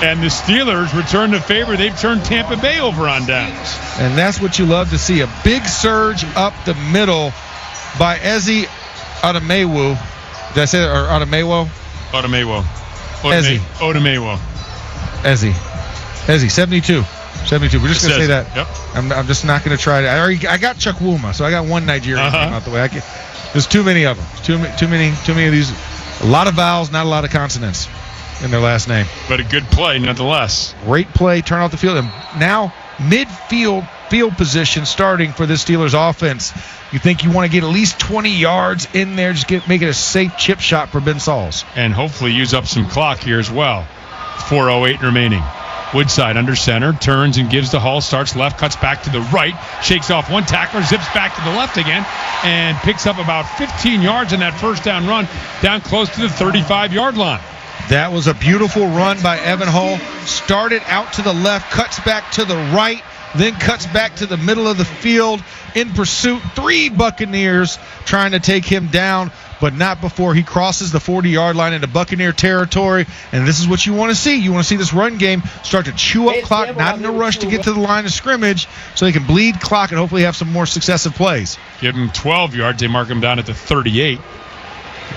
And the Steelers return the favor. They've turned Tampa Bay over on downs. And that's what you love to see. A big surge up the middle by Ezi Odamewo. Did I say that? Or Odamewo? Odamewo. Ezi, 72. We're just going to say that. Yep. I'm just not going to try to. I got Chukwuma, so I got one Nigerian name out the way. There's too many of them. Too many of these. A lot of vowels, not a lot of consonants in their last name. But a good play nonetheless. Great play, turn off the field. And now midfield field position starting for this Steelers offense. You think you want to get at least 20 yards in there, just make it a safe chip shot for Ben Sauls. And hopefully use up some clock here as well. 4:08 remaining. Woodside under center, turns and gives to Hall, starts left, cuts back to the right, shakes off one tackler, zips back to the left again, and picks up about 15 yards in that first down run, down close to the 35-yard line. That was a beautiful run by Evan Hall. Started out to the left, cuts back to the right, then cuts back to the middle of the field in pursuit. 3 Buccaneers trying to take him down, but not before he crosses the 40-yard line into Buccaneer territory. And this is what you want to see. You want to see this run game start to chew up clock, not in a rush to get to the line of scrimmage, so they can bleed clock and hopefully have some more successive plays. Give him 12 yards. They mark him down at the 38.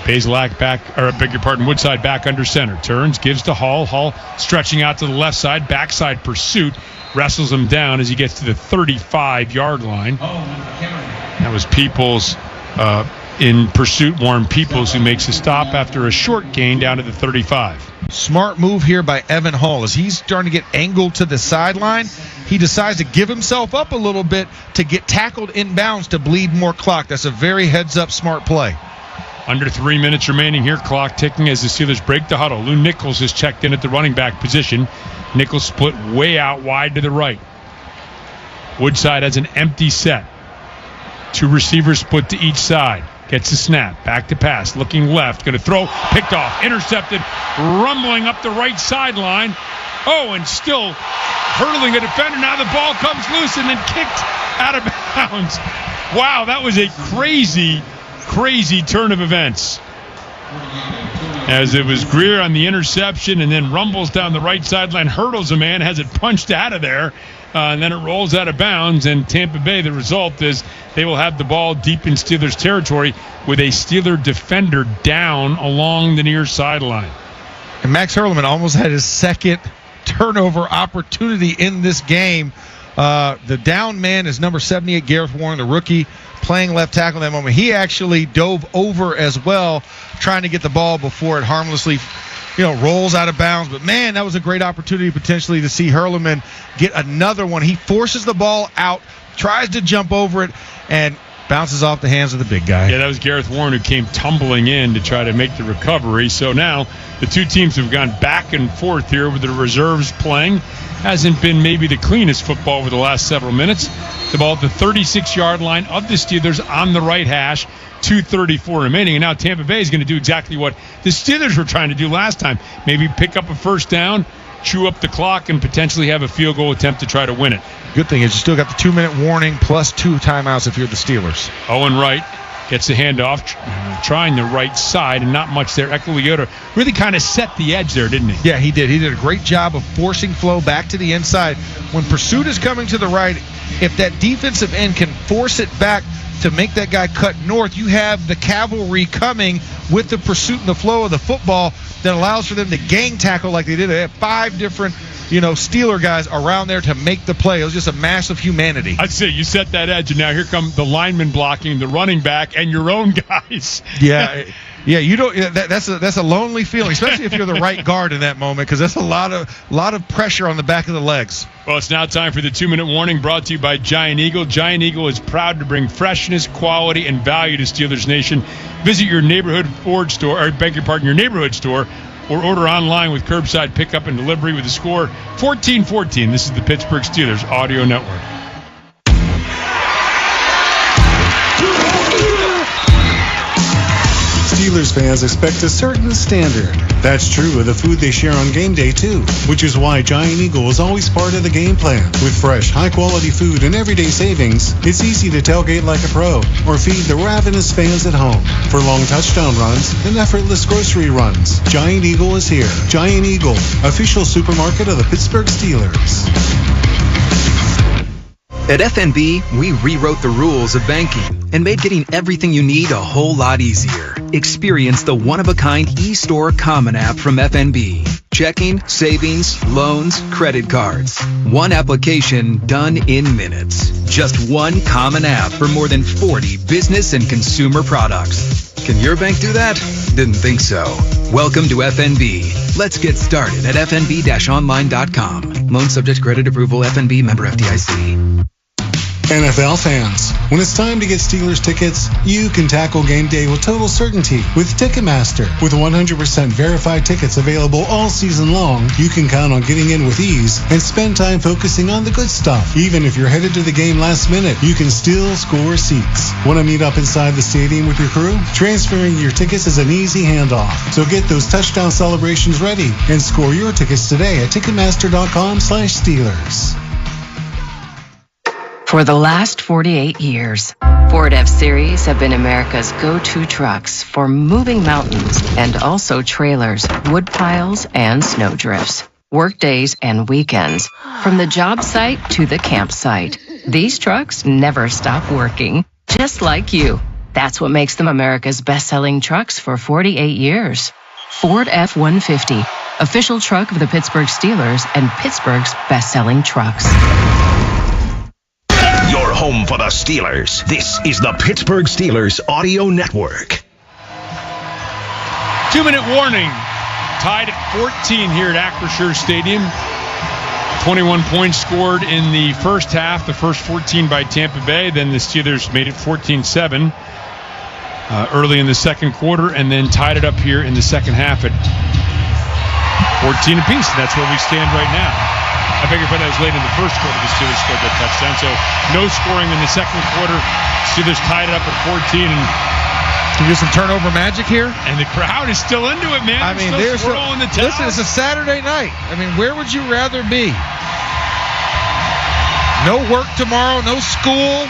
Woodside back under center. Turns, gives to Hall. Hall stretching out to the left side, backside pursuit. Wrestles him down as he gets to the 35-yard line. That was Peoples in pursuit. Warren Peoples, who makes a stop after a short gain down to the 35. Smart move here by Evan Hall. As he's starting to get angled to the sideline, he decides to give himself up a little bit to get tackled inbounds to bleed more clock. That's a very heads-up smart play. Under 3 minutes remaining here, clock ticking as the Steelers break the huddle. Lou Nichols is checked in at the running back position. Nichols split way out wide to the right. Woodside has an empty set. 2 receivers split to each side. Gets the snap. Back to pass. Looking left. Going to throw. Picked off. Intercepted. Rumbling up the right sideline. Oh, and still hurdling a defender. Now the ball comes loose and then kicked out of bounds. Wow, that was a crazy turn of events. As it was Greer on the interception and then rumbles down the right sideline, hurdles a man, has it punched out of there, and then it rolls out of bounds. And Tampa Bay, the result is they will have the ball deep in Steelers territory with a Steeler defender down along the near sideline. And Max Hurlman almost had his second turnover opportunity in this game. The down man is number 78, Gareth Warren, the rookie, playing left tackle in that moment. He actually dove over as well, trying to get the ball before it harmlessly, rolls out of bounds. But, man, that was a great opportunity potentially to see Hurlman get another one. He forces the ball out, tries to jump over it, and bounces off the hands of the big guy. Yeah, that was Gareth Warren who came tumbling in to try to make the recovery. So now the two teams have gone back and forth here with the reserves playing. Hasn't been maybe the cleanest football over the last several minutes. The ball at the 36-yard line of the Steelers on the right hash. 2:34 remaining, and now Tampa Bay is going to do exactly what the Steelers were trying to do last time. Maybe pick up a first down, chew up the clock, and potentially have a field goal attempt to try to win it. Good thing is you still got the 2-minute warning plus 2 timeouts if you're the Steelers. Owen Wright gets the handoff, trying the right side, and not much there. Ekweliota really kind of set the edge there, didn't he? Yeah, he did. He did a great job of forcing flow back to the inside. When pursuit is coming to the right, if that defensive end can force it back to make that guy cut north, you have the cavalry coming with the pursuit and the flow of the football that allows for them to gang tackle like they did. They had 5 different Steeler guys around there to make the play. It was just a mass of humanity. I'd say you set that edge, and now here come the linemen blocking, the running back, and your own guys. Yeah, you don't. That's a lonely feeling, especially if you're the right guard in that moment, because that's a lot of pressure on the back of the legs. Well, it's now time for the 2-minute warning, brought to you by Giant Eagle. Giant Eagle is proud to bring freshness, quality, and value to Steelers Nation. Visit your neighborhood Ford store, or your neighborhood store, or order online with curbside pickup and delivery with the score 14-14. This is the Pittsburgh Steelers Audio Network. Steelers fans expect a certain standard. That's true of the food they share on game day, too, which is why Giant Eagle is always part of the game plan. With fresh, high-quality food and everyday savings, it's easy to tailgate like a pro or feed the ravenous fans at home. For long touchdown runs and effortless grocery runs, Giant Eagle is here. Giant Eagle, official supermarket of the Pittsburgh Steelers. At FNB, we rewrote the rules of banking and made getting everything you need a whole lot easier. Experience the one-of-a-kind eStore Common app from FNB. Checking, savings, loans, credit cards. One application done in minutes. Just one common app for more than 40 business and consumer products. Can your bank do that? Didn't think so. Welcome to FNB. Let's get started at fnb-online.com. Loan subject to credit approval. FNB member FDIC. NFL fans, when it's time to get Steelers tickets, you can tackle game day with total certainty with Ticketmaster. With 100% verified tickets available all season long, you can count on getting in with ease and spend time focusing on the good stuff. Even if you're headed to the game last minute, you can still score seats. Want to meet up inside the stadium with your crew? Transferring your tickets is an easy handoff. So get those touchdown celebrations ready and score your tickets today at Ticketmaster.com/Steelers. For the last 48 years, Ford F-Series have been America's go-to trucks for moving mountains and also trailers, wood piles, and snow drifts. Work days and weekends, from the job site to the campsite. These trucks never stop working, just like you. That's what makes them America's best-selling trucks for 48 years. Ford F-150, official truck of the Pittsburgh Steelers and Pittsburgh's best-selling trucks. Your home for the Steelers. This is the Pittsburgh Steelers Audio Network. 2-minute warning. Tied at 14 here at Acrisure Stadium. 21 points scored in the first half. The first 14 by Tampa Bay. Then the Steelers made it 14-7 early in the second quarter, and then tied it up here in the second half at 14 apiece. And that's where we stand right now. I beg your pardon, that was late in the first quarter. The Steelers scored that touchdown. So no scoring in the second quarter. Steelers tied it up at 14. And can you get some turnover magic here? And the crowd is still into it, man. I mean, they're still swirling the towels. Listen, it's a Saturday night. I mean, where would you rather be? No work tomorrow, no school.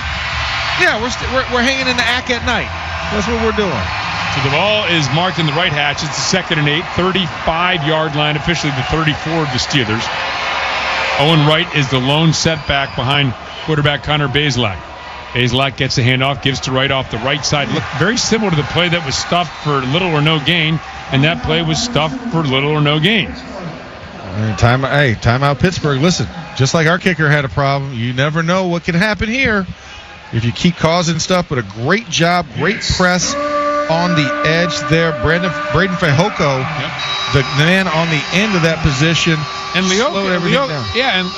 Yeah, we're hanging in the ack at night. That's what we're doing. So the ball is marked in the right hatch. It's the 2nd and 8, 35-yard line, officially the 34 of the Steelers. Owen Wright is the lone setback behind quarterback Connor Bazelak. Bazelak gets the handoff, gives to Wright off the right side. Look very similar to the play that was stuffed for little or no gain, and that play was stuffed for little or no gain. Timeout Pittsburgh. Listen, just like our kicker had a problem, you never know what can happen here if you keep causing stuff, but a great job, great press on the edge there. Braden Fehoko, the man on the end of that position. And yeah, and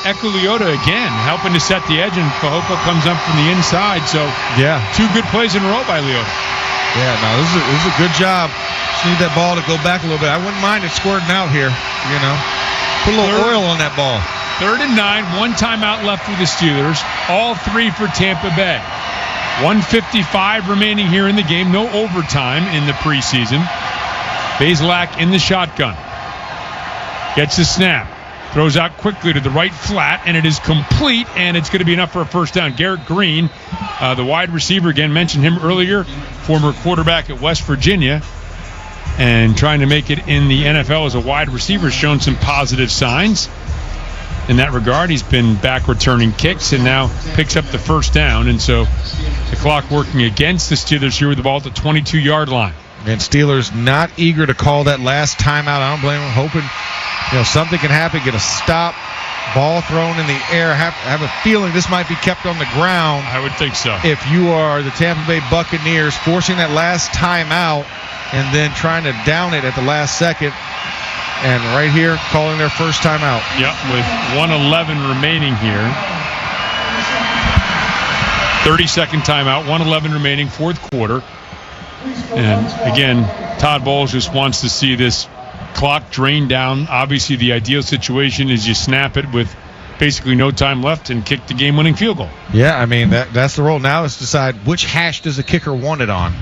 Eku Leota again, helping to set the edge, and Fehoko comes up from the inside. So, yeah, 2 good plays in a row by Leota. Yeah, no, this is a good job. Just need that ball to go back a little bit. I wouldn't mind it squirting out here, you know. Put a little oil on that ball. 3rd and 9, 1 timeout left for the Steelers. All 3 for Tampa Bay. 1:55 remaining here in the game. No overtime in the preseason. Bazelak in the shotgun. Gets the snap. Throws out quickly to the right flat, and it is complete, and it's going to be enough for a first down. Garrett Green, the wide receiver, again, mentioned him earlier, former quarterback at West Virginia, and trying to make it in the NFL as a wide receiver, shown some positive signs. In that regard, he's been back returning kicks and now picks up the first down, and so the clock working against the Steelers here with the ball at the 22-yard line. And Steelers not eager to call that last timeout. I don't blame them, hoping something can happen, get a stop, ball thrown in the air. I have a feeling this might be kept on the ground. I would think so. If you are the Tampa Bay Buccaneers, forcing that last timeout and then trying to down it at the last second. And right here, calling their first timeout. Yep, with 1:11 remaining here. 30-second timeout, 1:11 remaining, fourth quarter. And again, Todd Bowles just wants to see this clock drain down. Obviously, the ideal situation is you snap it with basically no time left and kick the game-winning field goal. Yeah, I mean, that's the role. Now is decide which hash does the kicker want it on.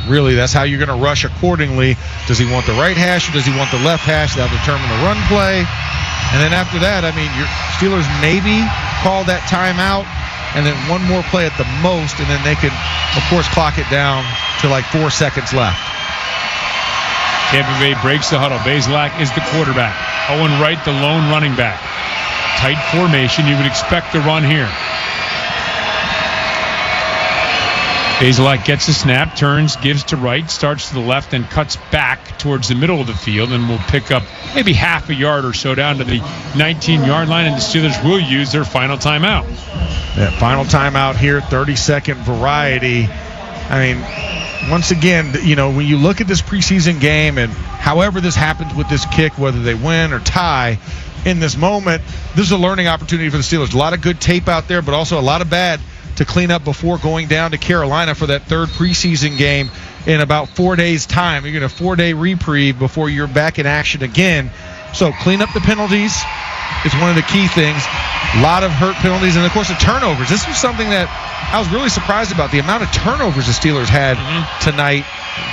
really, that's how you're going to rush accordingly. Does he want the right hash or does he want the left hash? That'll determine the run play. And then after that, I mean, your Steelers maybe call that timeout and then one more play at the most, and then they can, of course, clock it down to like 4 seconds left. Tampa Bay breaks the huddle. Bazelak is the quarterback. Owen Wright, the lone running back. Tight formation. You would expect the run here. Bazelak gets a snap, turns, gives to Wright, starts to the left, and cuts back towards the middle of the field, and will pick up maybe half a yard or so down to the 19-yard line, and the Steelers will use their final timeout. That final timeout here, 30-second variety. I mean, once again, you know, when you look at this preseason game and however this happens with this kick, whether they win or tie, in this moment, this is a learning opportunity for the Steelers. A lot of good tape out there, but also a lot of bad to clean up before going down to Carolina for that third preseason game in about 4 days' time. You're going to 4-day reprieve before you're back in action again. So clean up the penalties is one of the key things. A lot of hurt penalties, and, of course, the turnovers. This was something that I was really surprised about. The amount of turnovers the Steelers had tonight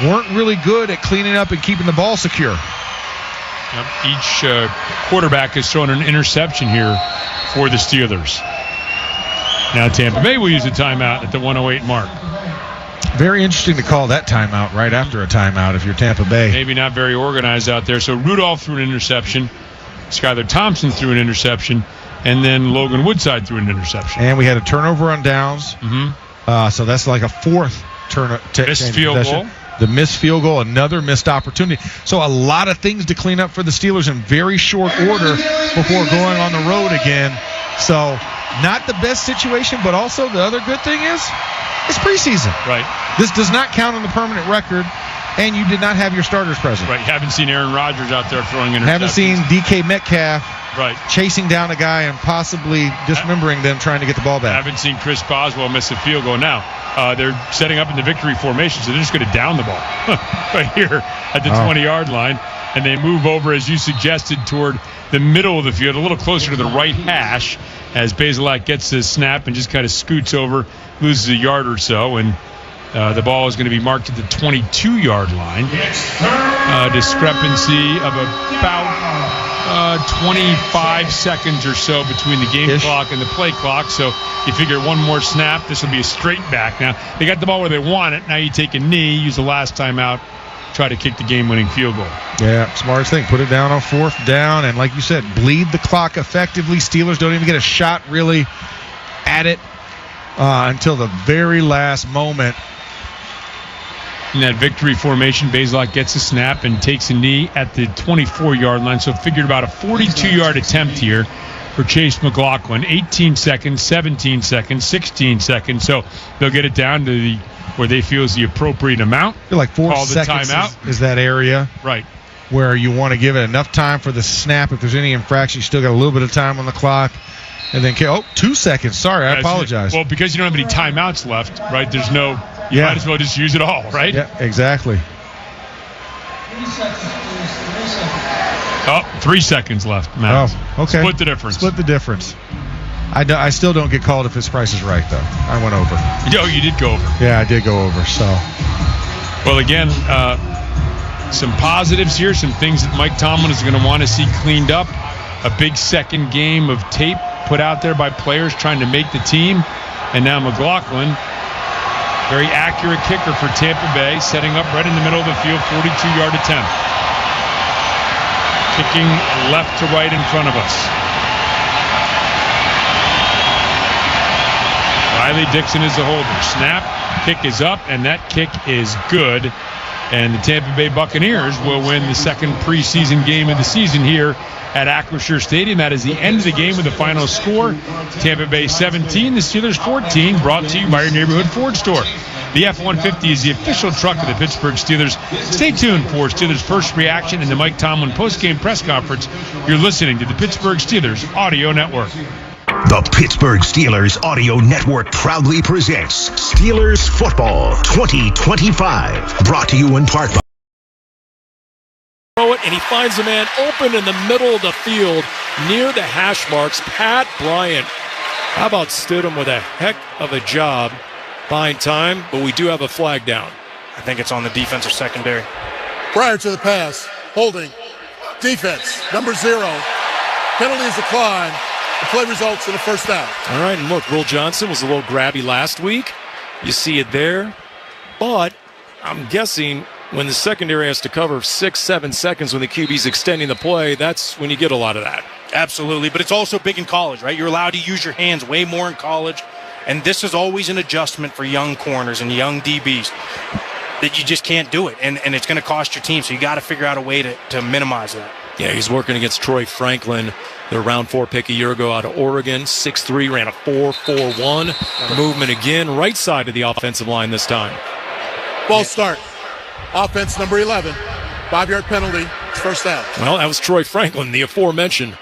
weren't really good at cleaning up and keeping the ball secure. Yep. Each quarterback has thrown an interception here for the Steelers. Now Tampa Bay will use a timeout at the 1:08 mark. Very interesting to call that timeout right after a timeout if you're Tampa Bay. Maybe not very organized out there. So Rudolph threw an interception. Skylar Thompson threw an interception. And then Logan Woodside threw an interception. And we had a turnover on downs. So that's like a fourth missed field goal. The missed field goal, another missed opportunity. So a lot of things to clean up for the Steelers in very short order before going on the road again. So not the best situation, but also the other good thing is it's preseason. Right. This does not count on the permanent record, and you did not have your starters present. Right. You haven't seen Aaron Rodgers out there throwing interceptions. Haven't seen DK Metcalf chasing down a guy and possibly dismembering them trying to get the ball back. Haven't seen Chris Boswell miss a field goal. Now, they're setting up in the victory formation, so they're just going to down the ball right here at the 20-yard line. And they move over, as you suggested, toward the middle of the field, a little closer to the right hash, as Bazelak gets the snap and just kind of scoots over, loses a yard or so, and the ball is going to be marked at the 22-yard line. Discrepancy of about 25 seconds or so between the game clock and the play clock. So you figure one more snap, this will be a straight back. Now, they got the ball where they want it. Now you take a knee, use the last timeout, try to kick the game-winning field goal. Yeah, smartest thing. Put it down on fourth down, and like you said, bleed the clock effectively. Steelers don't even get a shot really at it until the very last moment. In that victory formation, Bazelak gets a snap and takes a knee at the 24-yard line. So figured about a 42-yard attempt here for Chase McLaughlin. 18 seconds, 17 seconds, 16 seconds. So they'll get it down to where they feel is the appropriate amount. I feel like 4 seconds is that area. Right. Where you want to give it enough time for the snap. If there's any infraction, you still got a little bit of time on the clock. And then, 2 seconds. Sorry, I apologize. Well, because you don't have any timeouts left, right? There's no, you might as well just use it all, right? Yeah, exactly. 3 seconds left, Matt. Oh, okay. Split the difference. Split the difference. I still don't get called if his price is right, though. I went over. Yo, you did go over. Yeah, I did go over, so. Well, again, some positives here, some things that Mike Tomlin is going to want to see cleaned up. A big second game of tape put out there by players trying to make the team. And now McLaughlin, very accurate kicker for Tampa Bay, setting up right in the middle of the field, 42-yard attempt. Kicking left to right in front of us. Riley Dixon is the holder. Snap, kick is up, and that kick is good. And the Tampa Bay Buccaneers will win the second preseason game of the season here at Acrisure Stadium. That is the end of the game with the final score. Tampa Bay 17, the Steelers 14, brought to you by your neighborhood Ford store. The F-150 is the official truck of the Pittsburgh Steelers. Stay tuned for Steelers' first reaction in the Mike Tomlin postgame press conference. You're listening to the Pittsburgh Steelers Audio Network. The Pittsburgh Steelers Audio Network proudly presents Steelers Football 2025. Brought to you in part by... And he finds a man open in the middle of the field near the hash marks. Pat Bryant, how about Stidham with a heck of a job buying time, but we do have a flag down. I think it's on the defensive secondary. Prior to the pass, holding, defense, number 0. Penalty is declined. The play results in a first down. All right, and look, Will Johnson was a little grabby last week. You see it there. But I'm guessing when the secondary has to cover 6-7 seconds when the QB's extending the play, that's when you get a lot of that. Absolutely, but it's also big in college, right? You're allowed to use your hands way more in college, and this is always an adjustment for young corners and young DBs that you just can't do it, and it's going to cost your team, so you got to figure out a way to minimize that. Yeah, he's working against Troy Franklin, their round 4 pick a year ago out of Oregon. 6'3", ran a 4.41. Movement again, right side of the offensive line this time. Ball start. Offense number 11. 5-yard penalty. It's first down. Well, that was Troy Franklin, the aforementioned.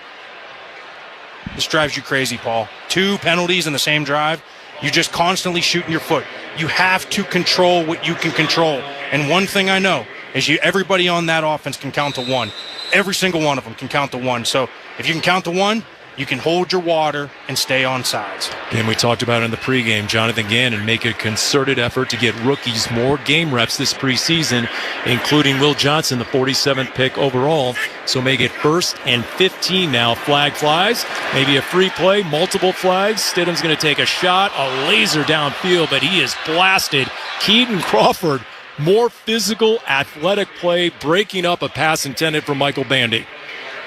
This drives you crazy, Paul. 2 penalties in the same drive. You're just constantly shooting your foot. You have to control what you can control. And one thing I know is everybody on that offense can count to 1. Every single one of them can count to 1. So if you can count to 1, you can hold your water and stay on sides. And we talked about in the pregame, Jonathan Gannon make a concerted effort to get rookies more game reps this preseason, including Will Johnson, the 47th pick overall. So make it 1st and 15 now. Flag flies, maybe a free play, multiple flags. Stidham's going to take a shot, a laser downfield, but he is blasted. Keaton Crawford, more physical, athletic play, breaking up a pass intended for Michael Bandy.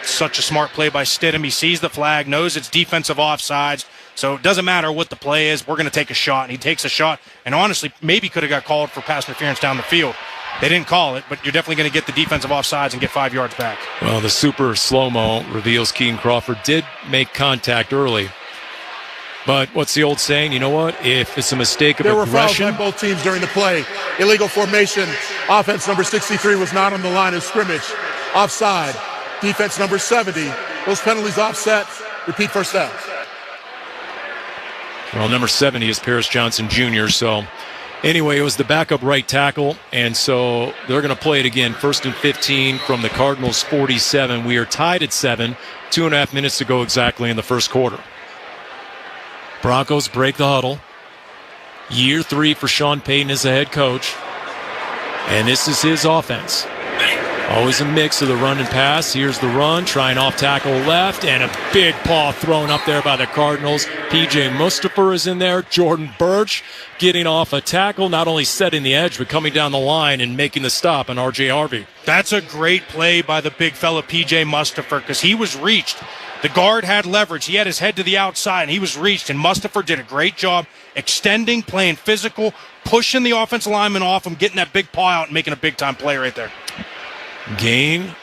Such a smart play by Stidham. He sees the flag, knows it's defensive offsides, so it doesn't matter what the play is. We're going to take a shot, and he takes a shot, and honestly, maybe could have got called for pass interference down the field. They didn't call it, but you're definitely going to get the defensive offsides and get 5 yards back. Well, the super slow-mo reveals Keaton Crawford did make contact early. But what's the old saying? You know what? If it's a mistake of there aggression... There were fouls by both teams during the play. Illegal formation. Offense number 63 was not on the line of scrimmage. Offside. Defense number 70. Those penalties offset. Repeat first down. Well, number 70 is Paris Johnson Jr., so anyway, it was the backup right tackle, and so they're going to play it again. 1st and 15 from the Cardinals' 47. We are tied at 7. 2.5 minutes to go exactly in the first quarter. Broncos break the huddle. Year 3 for Sean Payton as the head coach. And this is his offense. Always a mix of the run and pass. Here's the run, trying off tackle left, and a big paw thrown up there by the Cardinals. P.J. Mustipher is in there. Jordan Birch getting off a tackle, not only setting the edge, but coming down the line and making the stop on R.J. Harvey. That's a great play by the big fella P.J. Mustipher because he was reached. The guard had leverage. He had his head to the outside, and he was reached, and Mustipher did a great job extending, playing physical, pushing the offensive lineman off him, getting that big paw out and making a big-time play right there. Gain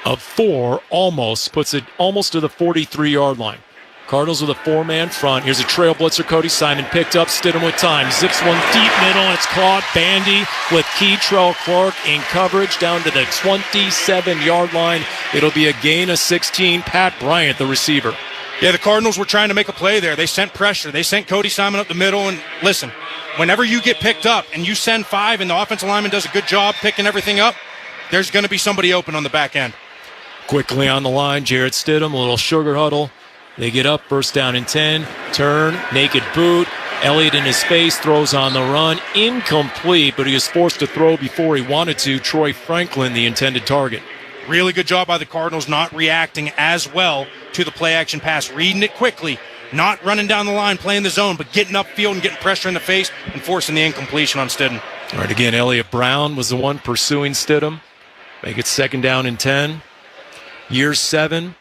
of 4 almost puts it almost to the 43-yard line. Cardinals with a 4-man front. Here's a trail blitzer. Cody Simon picked up. Stidham with time. Zips one deep middle, and it's caught. Bandy with Keytrell Clark in coverage down to the 27-yard line. It'll be a gain of 16. Pat Bryant, the receiver. Yeah, the Cardinals were trying to make a play there. They sent pressure. They sent Cody Simon up the middle, and listen, whenever you get picked up and you send 5 and the offensive lineman does a good job picking everything up, there's going to be somebody open on the back end. Quickly on the line, Jarrett Stidham, a little sugar huddle. They get up, 1st down and 10. Turn, naked boot. Elliott in his face, throws on the run. Incomplete, but he was forced to throw before he wanted to. Troy Franklin, the intended target. Really good job by the Cardinals not reacting as well to the play-action pass. Reading it quickly, not running down the line, playing the zone, but getting upfield and getting pressure in the face and forcing the incompletion on Stidham. All right, again, Elliott Brown was the one pursuing Stidham. Make it 2nd down and 10. Year 7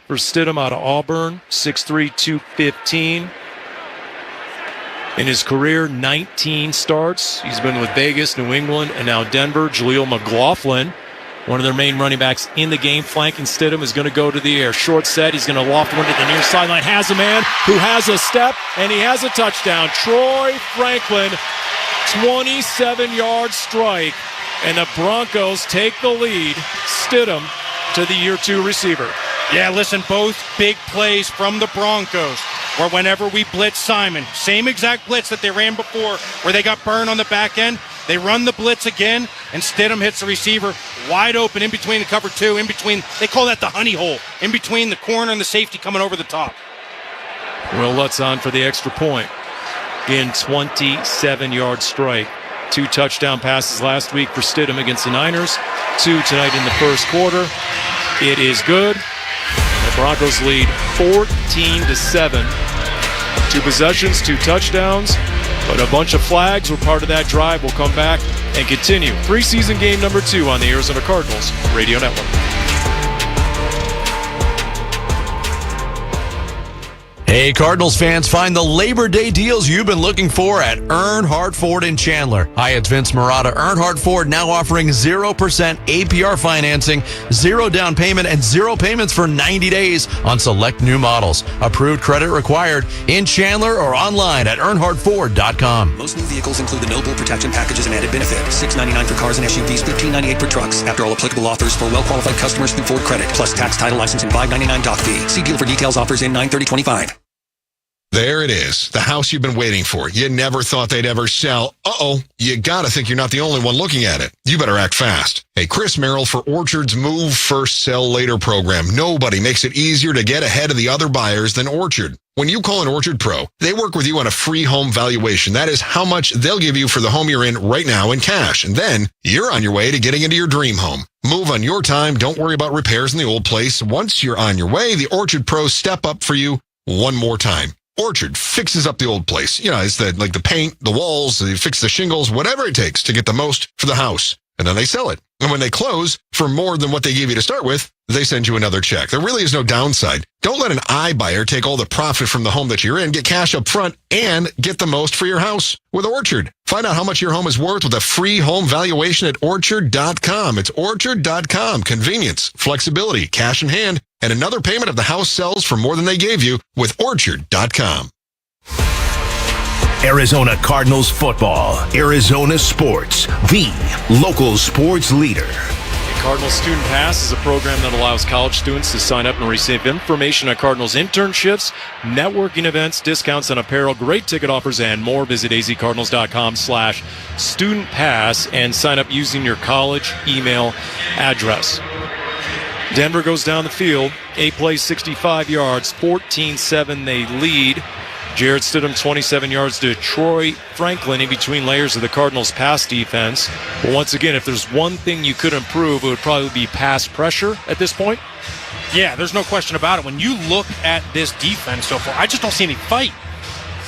for Stidham out of Auburn, 6'3", 215. In his career, 19 starts. He's been with Vegas, New England, and now Denver. Jaleel McLaughlin, one of their main running backs in the game, flanking Stidham, is going to go to the air. Short set, he's going to loft one to the near sideline. Has a man who has a step, and he has a touchdown. Troy Franklin, 27-yard strike. And the Broncos take the lead. Stidham to the year 2 receiver. Yeah, listen, both big plays from the Broncos, where whenever we blitz Simon, same exact blitz that they ran before, where they got burned on the back end, they run the blitz again, and Stidham hits the receiver wide open in between the cover 2, in between, they call that the honey hole, in between the corner and the safety coming over the top. Will Lutz on for the extra point. Again, 27-yard strike. 2 touchdown passes last week for Stidham against the Niners. 2 tonight in the first quarter. It is good. The Broncos lead 14-7. 2 possessions, 2 touchdowns, but a bunch of flags were part of that drive. We'll come back and continue. Preseason game number 2 on the Arizona Cardinals Radio Network. Hey, Cardinals fans, find the Labor Day deals you've been looking for at Earnhardt Ford in Chandler. Hi, it's Vince Marotta. Earnhardt Ford now offering 0% APR financing, 0 down payment, and 0 payments for 90 days on select new models. Approved credit required in Chandler or online at earnhardtford.com. Most new vehicles include the Noble Protection Packages and added benefit. $699 for cars and SUVs, $1598 for trucks. After all applicable offers for well-qualified customers through Ford Credit, plus tax, title, license, and $599 doc fee. See deal for details. Offers in 9/30/25. There it is, the house you've been waiting for. You never thought they'd ever sell. You gotta think you're not the only one looking at it. You better act fast. Hey, Chris Merrill for Orchard's Move First Sell Later program. Nobody makes it easier to get ahead of the other buyers than Orchard. When you call an Orchard Pro, they work with you on a free home valuation. That is how much they'll give you for the home you're in right now in cash. And then you're on your way to getting into your dream home. Move on your time. Don't worry about repairs in the old place. Once you're on your way, the Orchard Pros step up for you one more time. Orchard fixes up the old place. It's the paint, the walls, they fix the shingles, whatever it takes to get the most for the house. And then they sell it. And when they close for more than what they gave you to start with, they send you another check. There really is no downside. Don't let an iBuyer take all the profit from the home that you're in. Get cash up front and get the most for your house with Orchard. Find out how much your home is worth with a free home valuation at Orchard.com. It's Orchard.com. Convenience, flexibility, cash in hand, and another payment if the house sells for more than they gave you with Orchard.com. Arizona Cardinals football, Arizona sports, the local sports leader. Cardinals Student Pass is a program that allows college students to sign up and receive information on Cardinals internships, networking events, discounts on apparel, great ticket offers, and more. Visit azcardinals.com/student pass and sign up using your college email address. Denver goes down the field, 8 plays, 65 yards, 14-7 they lead. Jarrett Stidham, 27 yards to Troy Franklin in between layers of the Cardinals' pass defense. But once again, if there's one thing you could improve, it would probably be pass pressure at this point. Yeah, there's no question about it. When you look at this defense so far, I just don't see any fight.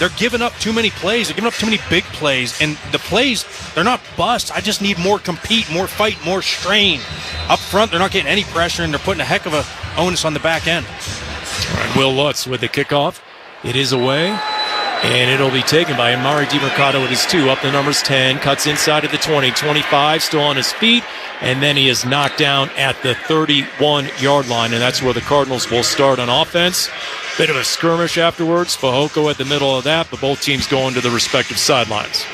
They're giving up too many plays. They're giving up too many big plays. And the plays, they're not busts. I just need more compete, more fight, more strain. Up front, they're not getting any pressure, and they're putting a heck of a onus on the back end. All right, Will Lutz with the kickoff. It is away, and it'll be taken by Amari DiMercato with his 2. Up the numbers 10, cuts inside of the 20, 25, still on his feet, and then he is knocked down at the 31-yard line, and that's where the Cardinals will start on offense. Bit of a skirmish afterwards. Fehoko at the middle of that, but both teams going to the respective sidelines.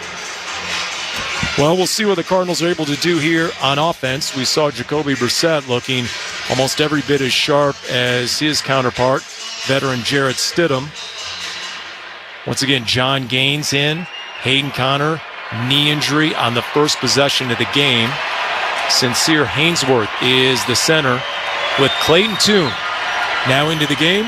Well, we'll see what the Cardinals are able to do here on offense. We saw Jacoby Brissett looking almost every bit as sharp as his counterpart, veteran Jarrett Stidham. Once again, John Gaines in. Hayden Connor, knee injury on the first possession of the game. Sincere Hainsworth is the center with Clayton Tune now into the game.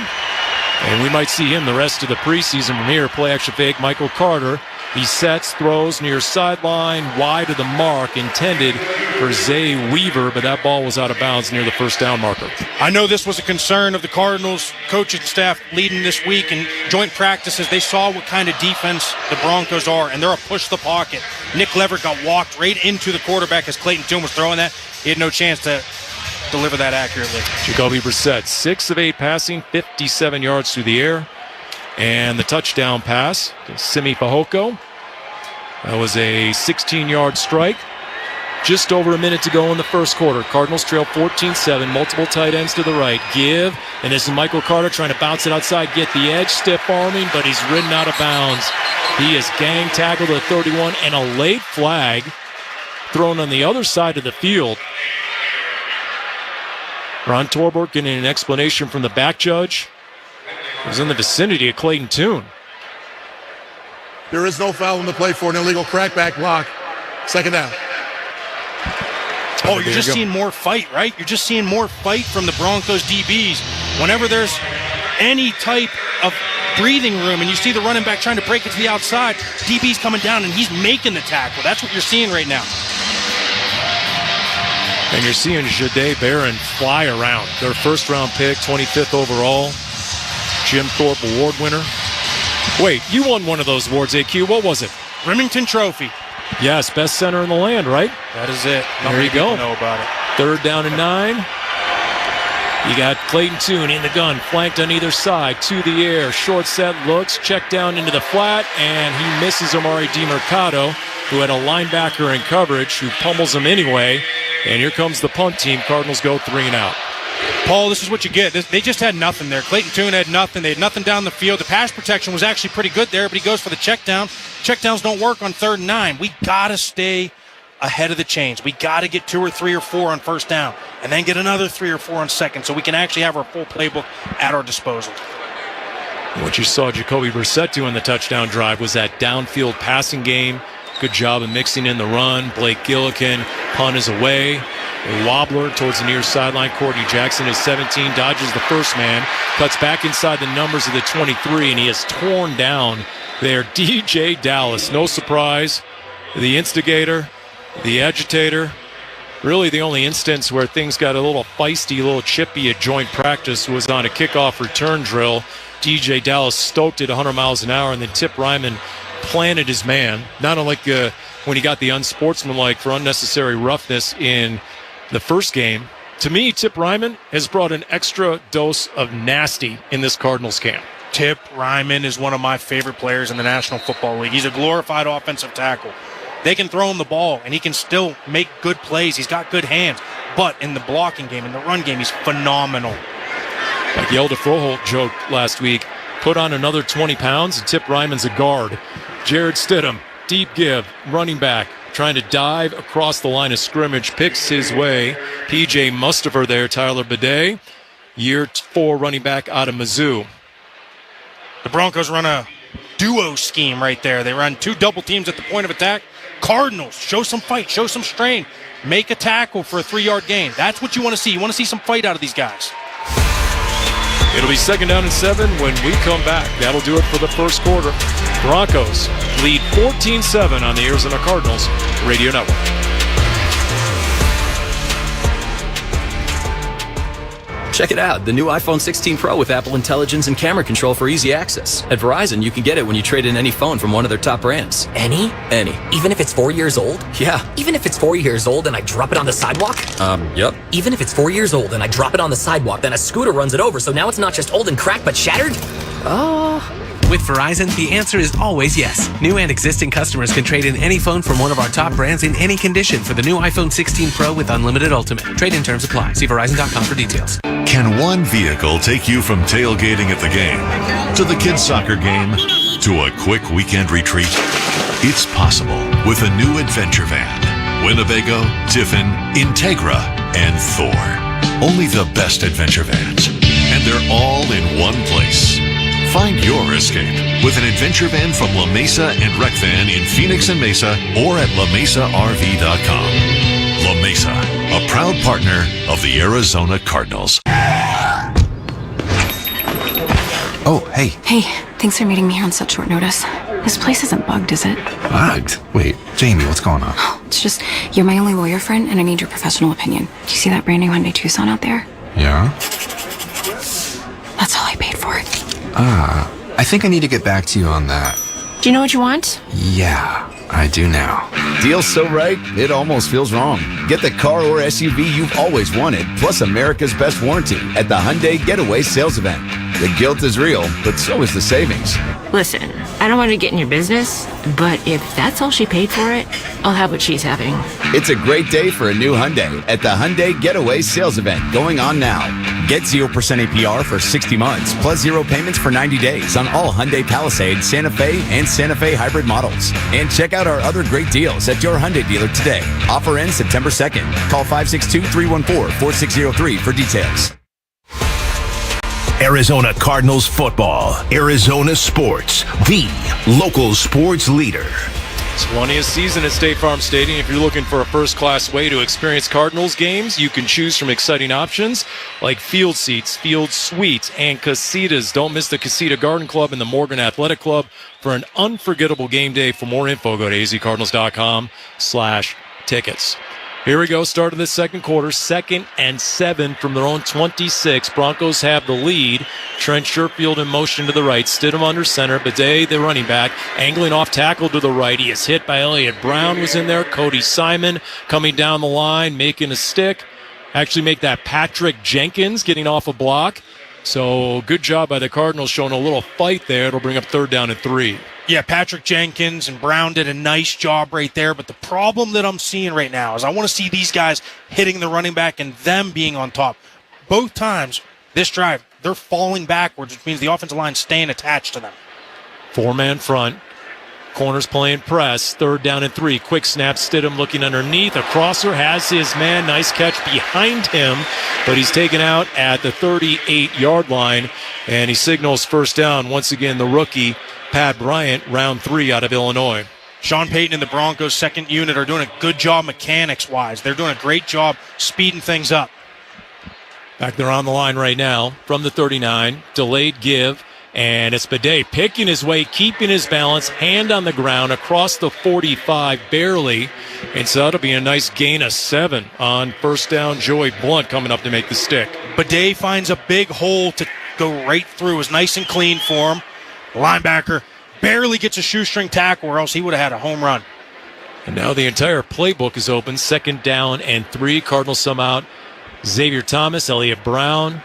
And we might see him the rest of the preseason from here. Play action fake, Michael Carter. He sets, throws near sideline, wide of the mark, intended for Zay Weaver, but that ball was out of bounds near the first down marker. I know this was a concern of the Cardinals coaching staff leading this week in joint practices. They saw what kind of defense the Broncos are, and they're a push the pocket. Nick Leverett got walked right into the quarterback as Clayton Tune was throwing that. He had no chance to deliver that accurately. Jacoby Brissett, 6 of 8 passing, 57 yards through the air. And the touchdown pass to Simi Fehoko. That was a 16-yard strike. Just over a minute to go in the first quarter. Cardinals trail 14-7. Multiple tight ends to the right. Give. And this is Michael Carter trying to bounce it outside, get the edge, stiff arming, but he's ridden out of bounds. He is gang tackled at 31, and a late flag thrown on the other side of the field. Ron Torborg getting an explanation from the back judge. It was in the vicinity of Clayton Tune. There is no foul in the play for an illegal crackback block. Second down. Oh, you're just seeing more fight, right? You're just seeing more fight from the Broncos DBs. Whenever there's any type of breathing room, and you see the running back trying to break it to the outside. DB's coming down, and he's making the tackle. That's what you're seeing right now. And you're seeing Jahdae Barron fly around. Their first-round pick, 25th overall, Jim Thorpe Award winner. Wait, you won one of those awards, AQ. What was it? Remington Trophy. Yes, best center in the land, right? That is it. There you go. Know about it. 3rd down and 9. You got Clayton Tune in the gun, flanked on either side, to the air, short set, looks, check down into the flat, and he misses Amari DiMercato, who had a linebacker in coverage, who pummels him anyway. And here comes the punt team. Cardinals go 3 and out. Paul, this is what you get. They just had nothing there. Clayton Tune had nothing. They had nothing down the field. The pass protection was actually pretty good there, but he goes for the check down. Checkdowns don't work on 3rd and 9. We got to stay ahead of the chains. We got to get 2 or 3 or 4 on 1st down, and then get another 3 or 4 on 2nd, so we can actually have our full playbook at our disposal. What you saw Jacoby Brissett do on the touchdown drive was that downfield passing game. Good job of mixing in the run. Blake Gillikin, punt is away. A wobbler towards the near sideline. Courtney Jackson is 17, dodges the first man, cuts back inside the numbers of the 23, and he is torn down there. DJ Dallas, no surprise. The instigator, the agitator. Really the only instance where things got a little feisty, a little chippy at joint practice was on a kickoff return drill. DJ Dallas stoked it 100 miles an hour, and then Tip Ryman planted his man, not unlike when he got the unsportsmanlike for unnecessary roughness in the first game. To me, Tip Ryman has brought an extra dose of nasty in this Cardinals camp. Tip Ryman is one of my favorite players in the National Football League. He's a glorified offensive tackle. They can throw him the ball, and he can still make good plays. He's got good hands. But in the blocking game, in the run game, he's phenomenal. Like Yelda Froholt joked last week, put on another 20 pounds, and Tip Ryman's a guard. Jared Stidham, deep give, running back, trying to dive across the line of scrimmage, picks his way. P.J. Mustafer there, Tyler Bidet, year 4 running back out of Mizzou. The Broncos run a duo scheme right there. They run 2 double teams at the point of attack. Cardinals, show some fight, show some strain. Make a tackle for a 3-yard gain. That's what you want to see. You want to see some fight out of these guys. It'll be 2nd down and 7 when we come back. That'll do it for the first quarter. Broncos lead 14-7 on the Arizona Cardinals Radio Network. Check it out, the new iPhone 16 Pro with Apple Intelligence and camera control for easy access. At Verizon, you can get it when you trade in any phone from one of their top brands. Any? Any. Even if it's 4 years old? Yeah. Even if it's 4 years old and I drop it on the sidewalk? Yep. Even if it's 4 years old and I drop it on the sidewalk, then a scooter runs it over, so now it's not just old and cracked, but shattered? With Verizon, the answer is always yes. New and existing customers can trade in any phone from one of our top brands in any condition for the new iPhone 16 Pro with Unlimited Ultimate. Trade-in terms apply. See Verizon.com for details. Can one vehicle take you from tailgating at the game to the kids' soccer game to a quick weekend retreat? It's possible with a new adventure van. Winnebago, Tiffin, Integra, and Thor. Only the best adventure vans. And they're all in one place. Find your escape with an adventure van from La Mesa and Rec Van in Phoenix and Mesa or at lamesarv.com. La Mesa, a proud partner of the Arizona Cardinals. Oh, hey. Hey, thanks for meeting me here on such short notice. This place isn't bugged, is it? Bugged? Wait, Jamie, what's going on? It's just, you're my only lawyer friend, and I need your professional opinion. Do you see that brand new Hyundai Tucson out there? Yeah? That's all I paid for it. I think I need to get back to you on that. Do you know what you want? Yeah, I do now. Deal's so right, it almost feels wrong. Get the car or SUV you've always wanted, plus America's best warranty at the Hyundai Getaway Sales Event. The guilt is real, but so is the savings. Listen, I don't want to get in your business, but if that's all she paid for it, I'll have what she's having. It's a great day for a new Hyundai at the Hyundai Getaway Sales Event going on now. Get 0% APR for 60 months, plus 0 payments for 90 days on all Hyundai Palisade, Santa Fe, and Santa Fe hybrid models. And check out our other great deals at your Hyundai dealer today. Offer ends September 2nd. Call 562-314-4603 for details. Arizona Cardinals football, Arizona sports, the local sports leader. 20th season at State Farm Stadium. If you're looking for a first-class way to experience Cardinals games, you can choose from exciting options like field seats, field suites, and casitas. Don't miss the Casita Garden Club and the Morgan Athletic Club for an unforgettable game day. For more info, go to azcardinals.com/tickets. Here we go, start of the second quarter, 2nd and 7 from their own 26. Broncos have the lead. Trent Sherfield in motion to the right. Stidham under center. Bidet, the running back, angling off tackle to the right. He is hit by Elliott Brown, was in there. Cody Simon coming down the line, making a stick. Actually make that Patrick Jenkins getting off a block. So good job by the Cardinals showing a little fight there. It'll bring up 3rd down and 3. Yeah, Patrick Jenkins and Brown did a nice job right there, but the problem that I'm seeing right now is I want to see these guys hitting the running back and them being on top. Both times this drive, they're falling backwards, which means the offensive line staying attached to them. 4-man front. Corners playing press. 3rd down and 3. Quick snap. Stidham looking underneath. A crosser has his man. Nice catch behind him, but he's taken out at the 38-yard line, and he signals 1st down. Once again, the rookie, Pat Bryant, round 3 out of Illinois. Sean Payton and the Broncos' second unit are doing a good job mechanics-wise. They're doing a great job speeding things up. Back there on the line right now from the 39. Delayed give. And it's Bidet picking his way, keeping his balance, hand on the ground across the 45, barely. And so that'll be a nice gain of 7 on 1st down. Joey Blunt coming up to make the stick. Bidet finds a big hole to go right through. It was nice and clean for him. The linebacker barely gets a shoestring tackle, or else he would have had a home run. And now the entire playbook is open. 2nd down and 3. Cardinals some out. Xavier Thomas, Elliott Brown.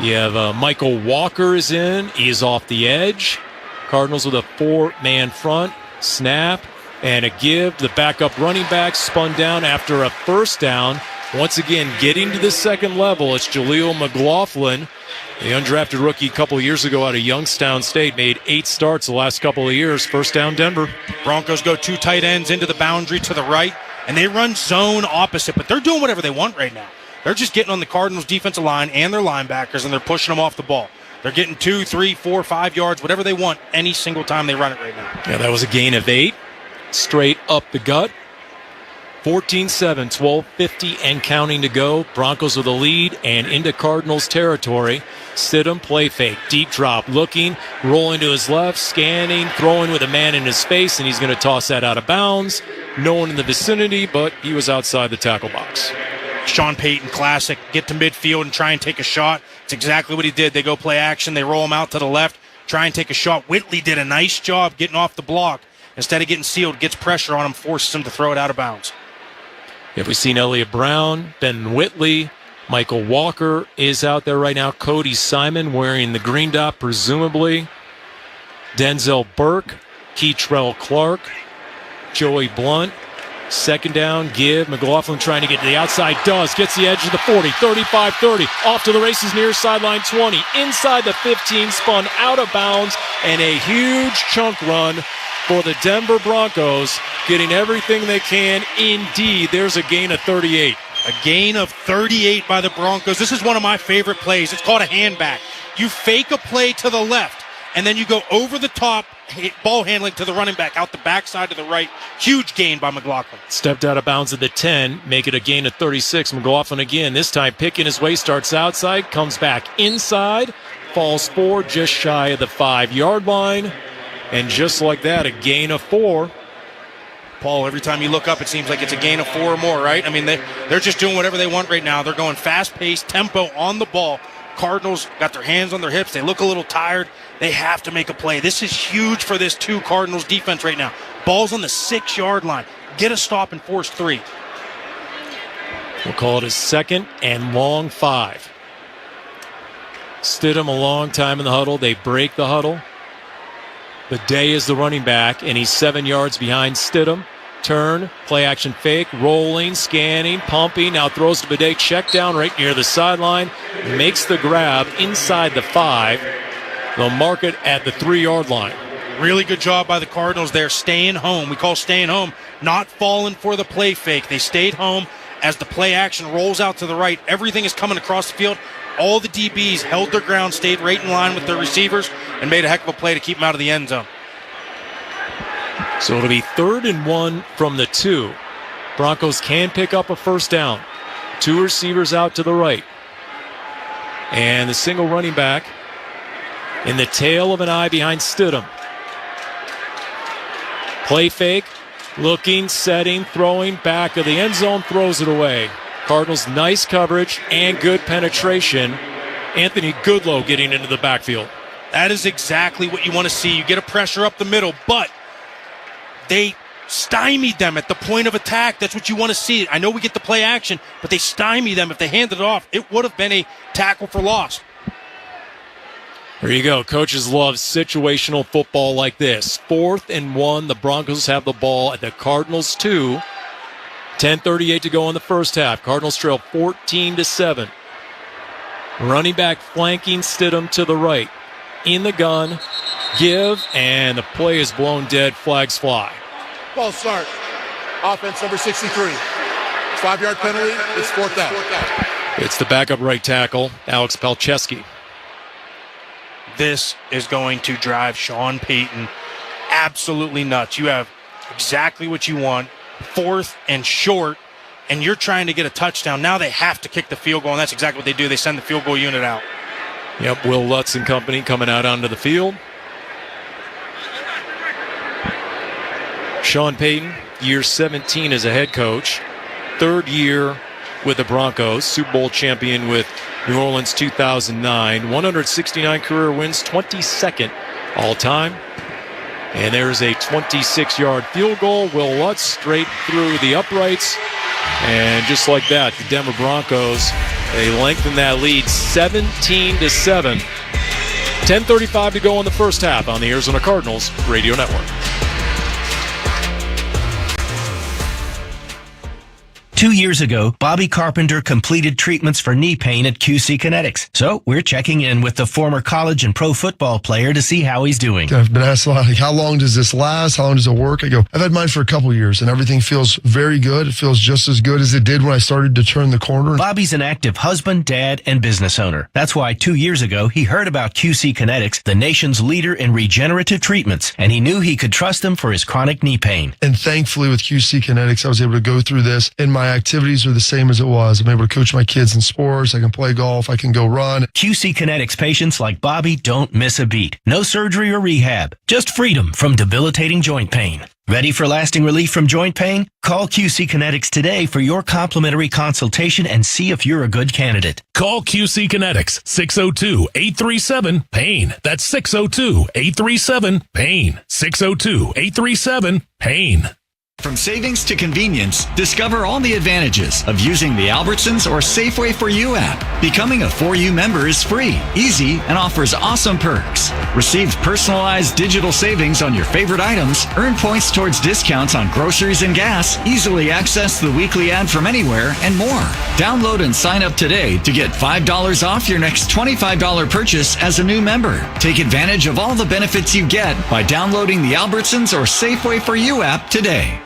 You have Michael Walker is in. He is off the edge. Cardinals with a 4-man front. Snap and a give. The backup running back spun down after a 1st down. Once again, getting to the 2nd level, it's Jaleel McLaughlin, the undrafted rookie a couple of years ago out of Youngstown State. Made 8 starts the last couple of years. 1st down, Denver. Broncos go 2 tight ends into the boundary to the right, and they run zone opposite, but they're doing whatever they want right now. They're just getting on the Cardinals' defensive line and their linebackers, and they're pushing them off the ball. They're getting 2, 3, 4, 5 yards, whatever they want, any single time they run it right now. Yeah, that was a gain of 8. Straight up the gut. 14-7, 12:50 and counting to go. Broncos with a lead and into Cardinals territory. Stidham, play fake, deep drop, looking, rolling to his left, scanning, throwing with a man in his face, and he's going to toss that out of bounds. No one in the vicinity, but he was outside the tackle box. Sean Payton classic, get to midfield and try and take a shot. It's exactly what he did. They go play action, they roll him out to the left, try and take a shot. Whitley did a nice job getting off the block. Instead of getting sealed, gets pressure on him, forces him to throw it out of bounds. If we've seen Elliott Brown, Ben Whitley, Michael Walker is out there right now. Cody Simon wearing the green dot, presumably. Denzel Burke, Keitrell Clark, Joey Blunt. 2nd down, give. McLaughlin trying to get to the outside. Does. Gets the edge of the 40. 35-30. Off to the races near sideline 20. Inside the 15. Spun out of bounds. And a huge chunk run for the Denver Broncos. Getting everything they can. Indeed, there's a gain of 38. A gain of 38 by the Broncos. This is one of my favorite plays. It's called a handback. You fake a play to the left, and then you go over the top, ball handling to the running back, out the backside to the right. Huge gain by McLaughlin. Stepped out of bounds at the 10, make it a gain of 36. McLaughlin again, this time picking his way, starts outside, comes back inside, falls forward just shy of the 5-yard line. And just like that, a gain of 4. Paul, every time you look up, it seems like it's a gain of 4 or more, right? I mean, they're just doing whatever they want right now. They're going fast-paced, tempo on the ball. Cardinals got their hands on their hips. They look a little tired. They have to make a play. This is huge for this 2 Cardinals defense right now. Ball's on the 6-yard line. Get a stop and force 3. We'll call it a 2nd and long 5. Stidham a long time in the huddle. They break the huddle. Bidet is the running back, and he's 7 yards behind Stidham. Turn, play action fake, rolling, scanning, pumping, now throws to Bidet, check down right near the sideline, makes the grab inside the 5. They'll mark it at the 3-yard line. Really good job by the Cardinals there, staying home. We call staying home, not falling for the play fake. They stayed home as the play action rolls out to the right. Everything is coming across the field. All the DBs held their ground, stayed right in line with their receivers, and made a heck of a play to keep them out of the end zone. So it'll be 3rd and 1 from the 2. Broncos can pick up a first down. 2 receivers out to the right. And the single running back in the tail of an eye behind Stidham. Play fake, looking, setting, throwing, back of the end zone, throws it away. Cardinals nice coverage and good penetration. Anthony Goodlow getting into the backfield. That is exactly what you want to see. You get a pressure up the middle, but they stymied them at the point of attack. That's what you want to see. I know we get the play action, but they stymied them. If they handed it off, it would have been a tackle for loss. There you go. Coaches love situational football like this. 4th and 1. The Broncos have the ball at the Cardinals 2. 10:38 to go in the first half. Cardinals trail 14-7. Running back flanking Stidham to the right. In the gun. Give, and the play is blown dead. Flags fly. Ball start. Offense number 63. 5-yard penalty. It's 4th down. It's the backup right tackle, Alex Palczewski. This is going to drive Sean Payton absolutely nuts. You have exactly what you want. 4th and short, and you're trying to get a touchdown. Now they have to kick the field goal, and that's exactly what they do. They send the field goal unit out. Yep, Will Lutz and company coming out onto the field. Sean Payton, year 17 as a head coach. 3rd year with the Broncos. Super Bowl champion with New Orleans 2009. 169 career wins, 22nd all-time. And there's a 26-yard field goal. Will Lutz straight through the uprights. And just like that, the Denver Broncos, they lengthen that lead 17-7. 10:35 to go in the first half on the Arizona Cardinals Radio Network. 2 years ago, Bobby Carpenter completed treatments for knee pain at QC Kinetics. So we're checking in with the former college and pro football player to see how he's doing. I've been asked a lot, like, how long does this last? How long does it work? I go, I've had mine for a couple years, and everything feels very good. It feels just as good as it did when I started to turn the corner. Bobby's an active husband, dad, and business owner. That's why 2 years ago, he heard about QC Kinetics, the nation's leader in regenerative treatments, and he knew he could trust them for his chronic knee pain. And thankfully, with QC Kinetics, I was able to go through this, and my activities are the same as it was. I'm able to coach my kids in sports. I can play golf. I can go run. QC Kinetics patients like Bobby don't miss a beat. No surgery or rehab. Just freedom from debilitating joint pain. Ready for lasting relief from joint pain? Call QC Kinetics today for your complimentary consultation and see if you're a good candidate. Call QC Kinetics, 602-837-PAIN. That's 602-837-PAIN. 602-837-PAIN. From savings to convenience, discover all the advantages of using the Albertsons or Safeway For You app. Becoming a For You member is free, easy, and offers awesome perks. Receive personalized digital savings on your favorite items, earn points towards discounts on groceries and gas, easily access the weekly ad from anywhere, and more. Download and sign up today to get $5 off your next $25 purchase as a new member. Take advantage of all the benefits you get by downloading the Albertsons or Safeway For You app today.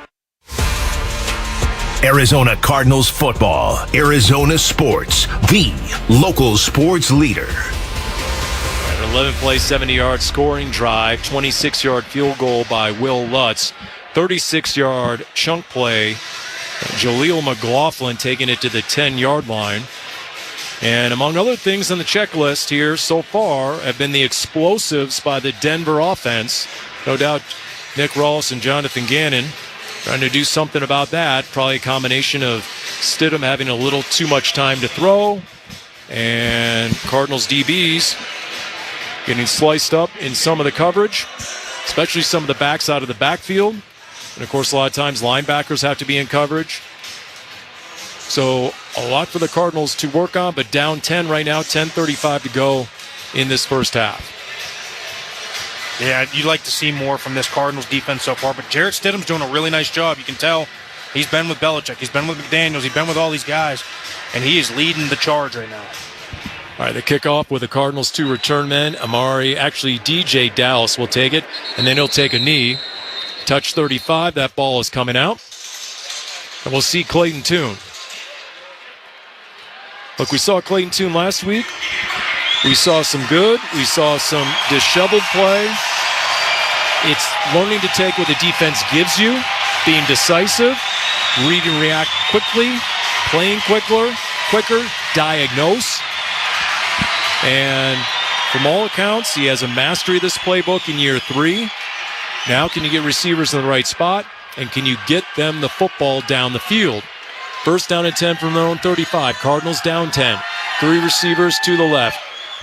Arizona Cardinals football, Arizona sports, the local sports leader. An 11-play, 70-yard scoring drive, 26-yard field goal by Will Lutz, 36-yard chunk play. Jaleel McLaughlin taking it to the 10-yard line. And among other things on the checklist here so far have been the explosives by the Denver offense. No doubt Nick Rawls and Jonathan Gannon trying to do something about that. Probably a combination of Stidham having a little too much time to throw and Cardinals DBs getting sliced up in some of the coverage, especially some of the backs out of the backfield. And, of course, a lot of times linebackers have to be in coverage. So a lot for the Cardinals to work on, but down 10 right now, 10:35 to go in this first half. Yeah, you'd like to see more from this Cardinals defense so far, but Jarrett Stidham's doing a really nice job. You can tell he's been with Belichick, he's been with McDaniels, he's been with all these guys, and he is leading the charge right now. All right, the kickoff with the Cardinals' two return men. DJ Dallas will take it, and then he'll take a knee. Touch 35, that ball is coming out. And we'll see Clayton Tune. Look, we saw Clayton Tune last week. We saw some good. We saw some disheveled play. It's learning to take what the defense gives you, being decisive, read and react quickly, playing quicker, diagnose. And from all accounts, he has a mastery of this playbook in year 3. Now can you get receivers in the right spot, and can you get them the football down the field? First down and 10 from their own 35. Cardinals down 10. 3 receivers to the left.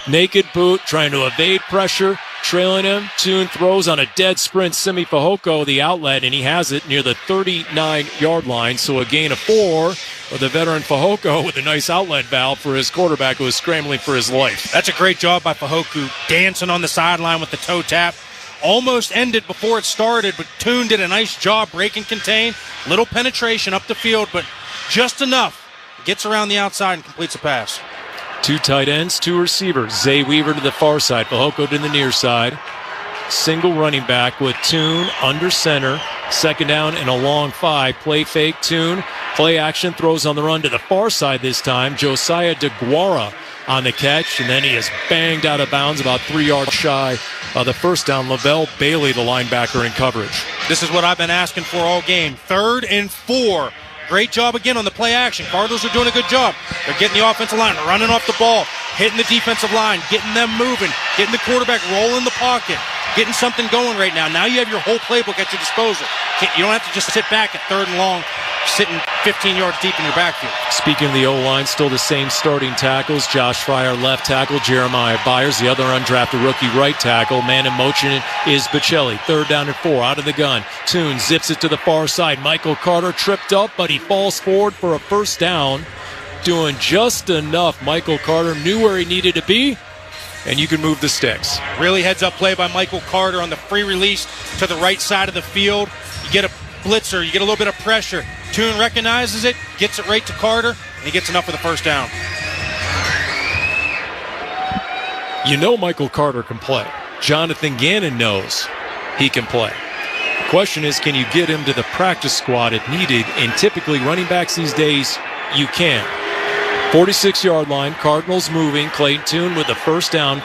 Naked boot, trying to evade pressure. Trailing him. Tune throws on a dead sprint. Simi Fehoko, the outlet, and he has it near the 39-yard line. So a gain of 4 with the veteran Fehoko with a nice outlet valve for his quarterback who is scrambling for his life. That's a great job by Fehoko, dancing on the sideline with the toe tap. Almost ended before it started, but Tune did a nice job breaking contain. Little penetration up the field, but just enough. Gets around the outside and completes a pass. 2 tight ends, 2 receivers. Zay Weaver to the far side, Fehoko to the near side. Single running back with Tune under center. Second down and a long 5. Play fake, Tune. Play action, throws on the run to the far side this time. Josiah DeGuara on the catch, and then he is banged out of bounds about 3 yards shy of the first down. Lavelle Bailey, the linebacker, in coverage. This is what I've been asking for all game. 3rd and 4. Great job again on the play action. Cardinals are doing a good job. They're getting the offensive line, running off the ball, hitting the defensive line, getting them moving, getting the quarterback rolling the pocket, getting something going right now. Now you have your whole playbook at your disposal. You don't have to just sit back at 3rd and long, sitting 15 yards deep in your backfield. Speaking of the O-line, still the same starting tackles. Josh Fryer, left tackle. Jeremiah Byers, the other undrafted rookie, right tackle. Man in motion is Bocelli. 3rd down and 4, out of the gun. Tune zips it to the far side. Michael Carter tripped up, but he falls forward for a first down. Doing just enough. Michael Carter knew where he needed to be, and you can move the sticks. Really heads-up play by Michael Carter on the free release to the right side of the field. You get a blitzer, you get a little bit of pressure. Tune recognizes it, gets it right to Carter, and he gets enough for the first down. You know Michael Carter can play. Jonathan Gannon knows he can play. The question is, can you get him to the practice squad if needed? And typically running backs these days, you can. 46-yard line, Cardinals moving. Clayton Tune with the first down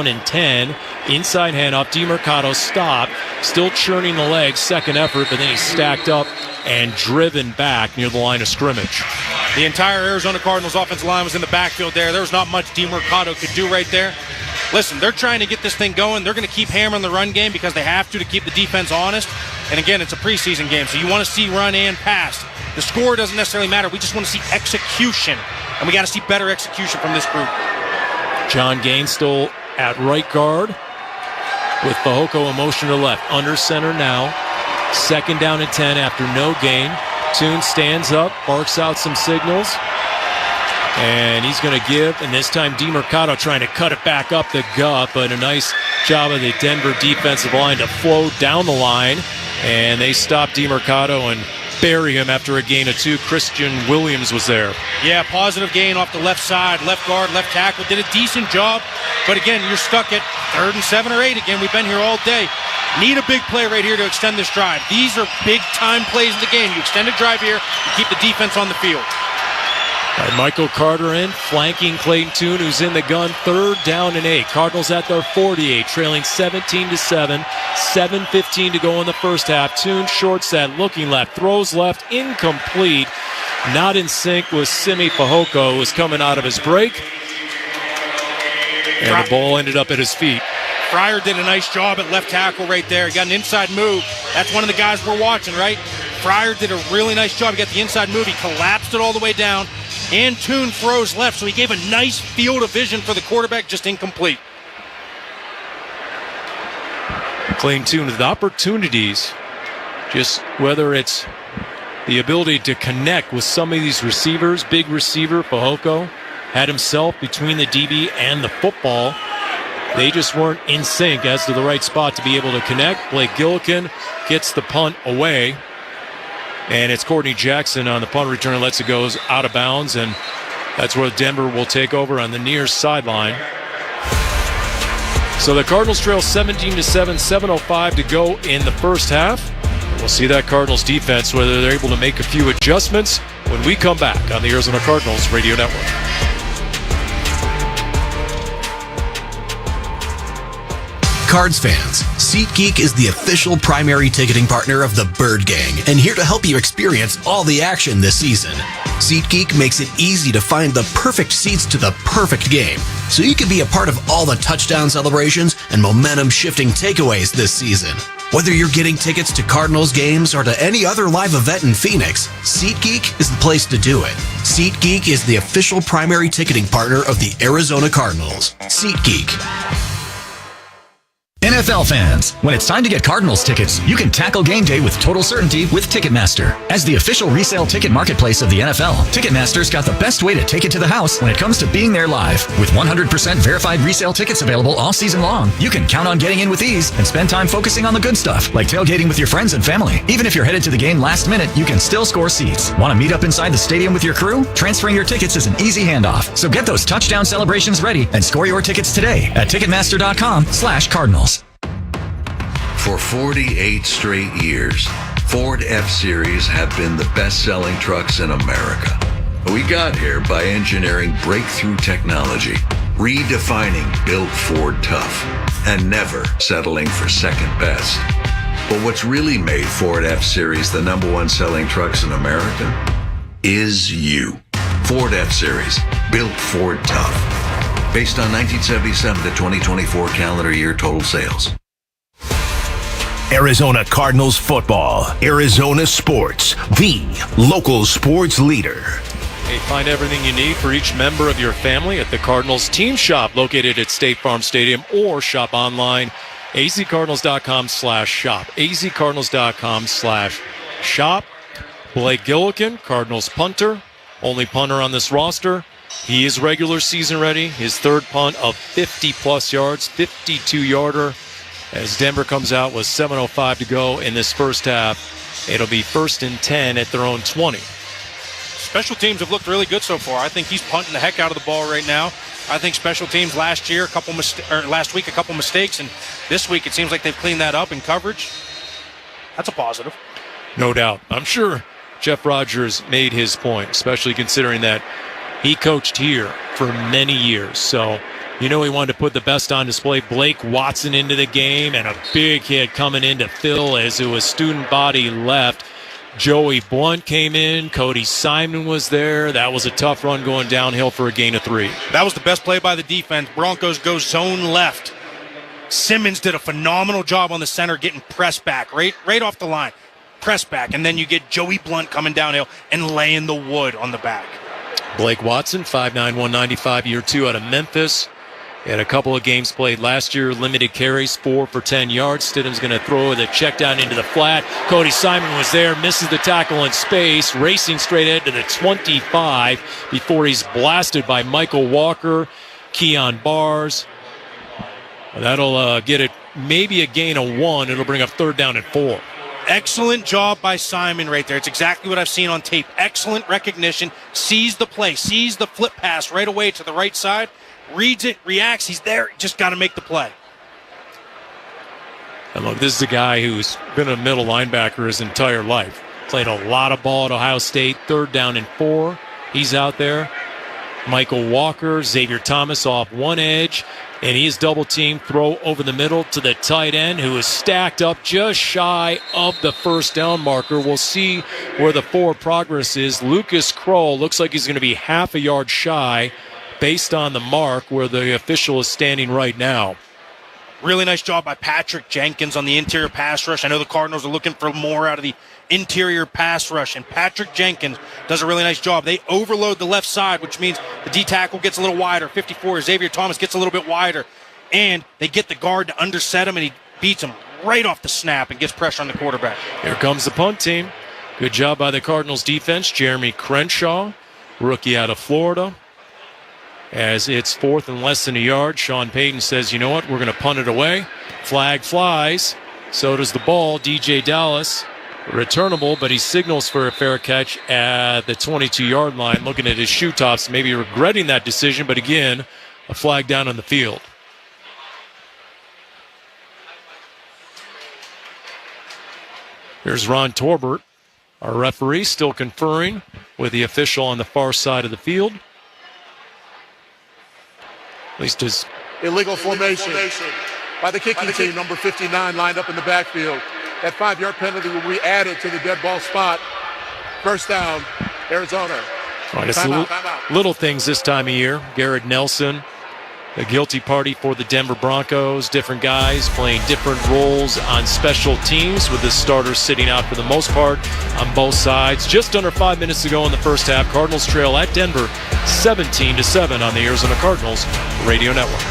and 10. Inside handoff, DeMercado stopped, still churning the legs, second effort, but then he's stacked up and driven back near the line of scrimmage. The entire Arizona Cardinals offensive line was in the backfield there. There was not much DeMercado could do right there. Listen, they're trying to get this thing going. They're going to keep hammering the run game because they have to keep the defense honest. And again, it's a preseason game, so you want to see run and pass. The score doesn't necessarily matter. We just want to see execution, and we got to see better execution from this group. John Gaines still at right guard with Fehoko in motion to left. Under center now. 2nd down and 10 after no gain. Tune stands up, barks out some signals. And he's going to give, and this time DeMercado trying to cut it back up the gut, but a nice job of the Denver defensive line to flow down the line. And they stop DeMercado and bury him after a gain of 2. Christian Williams was there. Yeah, positive gain off the left side. Left guard, left tackle did a decent job. But again, you're stuck at 3rd and 7 or 8. Again, we've been here all day. Need a big play right here to extend this drive. These are big-time plays in the game. You extend a drive here, you keep the defense on the field. Right, Michael Carter in, flanking Clayton Tune, who's in the gun. 3rd down and 8. Cardinals at their 48, trailing 17-7. 7:15 to go in the first half. Tune short set, looking left, throws left, incomplete. Not in sync with Simi Fehoko, who was coming out of his break. And the ball ended up at his feet. Fryer did a nice job at left tackle right there. He got an inside move. That's one of the guys we're watching, right? Fryer did a really nice job. He got the inside move. He collapsed it all the way down. And Tune throws left, so he gave a nice field of vision for the quarterback, just incomplete. Clayton Tune with opportunities, just whether it's the ability to connect with some of these receivers. Big receiver, Fehoko, had himself between the DB and the football. They just weren't in sync as to the right spot to be able to connect. Blake Gillikin gets the punt away. And it's Courtney Jackson on the punt return, lets it go out of bounds, and that's where Denver will take over on the near sideline. So the Cardinals trail 17-7, 7:05 to go in the first half. We'll see that Cardinals defense, whether they're able to make a few adjustments when we come back on the Arizona Cardinals Radio Network. Cards fans, SeatGeek is the official primary ticketing partner of the Bird Gang and here to help you experience all the action this season. SeatGeek makes it easy to find the perfect seats to the perfect game, so you can be a part of all the touchdown celebrations and momentum-shifting takeaways this season. Whether you're getting tickets to Cardinals games or to any other live event in Phoenix, SeatGeek is the place to do it. SeatGeek is the official primary ticketing partner of the Arizona Cardinals. SeatGeek. NFL fans, when it's time to get Cardinals tickets, you can tackle game day with total certainty with Ticketmaster. As the official resale ticket marketplace of the NFL, Ticketmaster's got the best way to take it to the house when it comes to being there live. With 100% verified resale tickets available all season long, you can count on getting in with ease and spend time focusing on the good stuff, like tailgating with your friends and family. Even if you're headed to the game last minute, you can still score seats. Want to meet up inside the stadium with your crew? Transferring your tickets is an easy handoff. So get those touchdown celebrations ready and score your tickets today at Ticketmaster.com/Cardinals. For 48 straight years, Ford F-Series have been the best-selling trucks in America. We got here by engineering breakthrough technology, redefining built Ford tough, and never settling for second best. But what's really made Ford F-Series the #1 selling trucks in America is you. Ford F-Series, built Ford tough. Based on 1977 to 2024 calendar year total sales. Arizona Cardinals football. Arizona Sports, the local sports leader. Hey, find everything you need for each member of your family at the Cardinals Team Shop located at State Farm Stadium or shop online, azcardinals.com/shop, azcardinals.com/shop. Blake Gillikin, Cardinals punter, only punter on this roster. He is regular season ready. His third punt of 50-plus yards, 52-yarder. As Denver comes out with 7:05 to go in this first half, it'll be 1st and 10 at their own 20. Special teams have looked really good so far. I think he's punting the heck out of the ball right now. I think special teams last week a couple mistakes, and this week it seems like they've cleaned that up in coverage. That's a positive. No doubt. I'm sure Jeff Rodgers made his point, especially considering that he coached here for many years. So, he wanted to put the best on display. Blake Watson into the game, and a big hit coming in to fill as it was student body left. Joey Blunt came in. Cody Simon was there. That was a tough run going downhill for a gain of 3. That was the best play by the defense. Broncos go zone left. Simmons did a phenomenal job on the center getting pressed back, right off the line. Press back, and then you get Joey Blunt coming downhill and laying the wood on the back. Blake Watson, 5'9", 195, year 2 out of Memphis. He had a couple of games played last year, limited carries, 4 for 10 yards. Stidham's going to throw the check down into the flat. Cody Simon was there, misses the tackle in space, racing straight ahead to the 25 before he's blasted by Michael Walker, Keon Bars. That'll get it maybe a gain of 1. It'll bring up 3rd down and 4. Excellent job by Simon right there. It's exactly what I've seen on tape. Excellent recognition. Sees the play. Sees the flip pass right away to the right side. Reads it. Reacts. He's there. Just got to make the play. And look, this is a guy who's been a middle linebacker his entire life. Played a lot of ball at Ohio State. 3rd down and 4. He's out there. Michael Walker, Xavier Thomas off one edge. And he's double-teamed, throw over the middle to the tight end, who is stacked up just shy of the 1st down marker. We'll see where the forward progress is. Lucas Kroll looks like he's going to be half a yard shy based on the mark where the official is standing right now. Really nice job by Patrick Jenkins on the interior pass rush. I know the Cardinals are looking for more out of the interior pass rush, and Patrick Jenkins does a really nice job. They overload the left side, which means the D-tackle gets a little wider. 54, Xavier Thomas gets a little bit wider, and they get the guard to underset him, and he beats him right off the snap and gets pressure on the quarterback. Here comes the punt team. Good job by the Cardinals defense. Jeremy Crenshaw, rookie out of Florida. As it's 4th and less than a yard, Sean Payton says, you know what, we're going to punt it away. Flag flies. So does the ball. DJ Dallas, returnable, but he signals for a fair catch at the 22-yard line, looking at his shoe tops, maybe regretting that decision, but again, a flag down on the field. Here's Ron Torbert, our referee, still conferring with the official on the far side of the field. At least his illegal formation. by the kicking team. Number 59 lined up in the backfield. That 5-yard penalty will be added to the dead ball spot. First down, Arizona. Right, it's little things this time of year. Garrett Nelson, the guilty party for the Denver Broncos. Different guys playing different roles on special teams, with the starters sitting out for the most part on both sides. Just under 5 minutes to go in the first half. Cardinals trail at Denver 17-7 on the Arizona Cardinals Radio Network.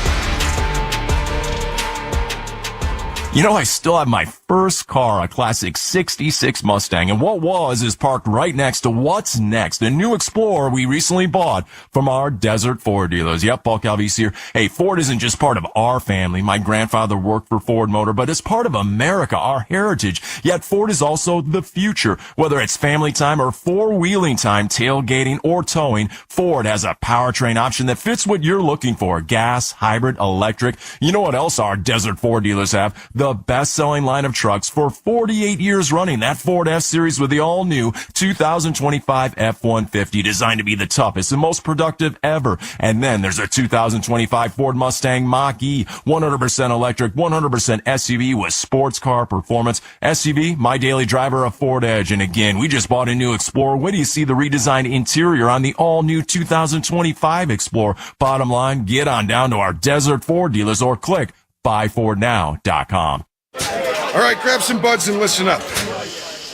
You know, I still have my first car, a classic 66 Mustang, and what was is parked right next to what's next, a new Explorer we recently bought from our Desert Ford dealers. Yep, Paul Calvisi here. Hey, Ford isn't just part of our family. My grandfather worked for Ford Motor, but it's part of America, our heritage. Yet Ford is also the future. Whether it's family time or four-wheeling time, tailgating or towing, Ford has a powertrain option that fits what you're looking for. Gas, hybrid, electric. You know what else our Desert Ford dealers have? The best-selling line of trucks for 48 years running. That Ford F-Series with the all-new 2025 F-150, designed to be the toughest and most productive ever. And then there's a 2025 Ford Mustang Mach-E, 100% electric, 100% SUV with sports car performance. SUV, my daily driver, a Ford Edge. And again, we just bought a new Explorer. Wait till you see the redesigned interior on the all-new 2025 Explorer. Bottom line, get on down to our Desert Ford dealers or click buyfordnow.com. All right, grab some buds and listen up.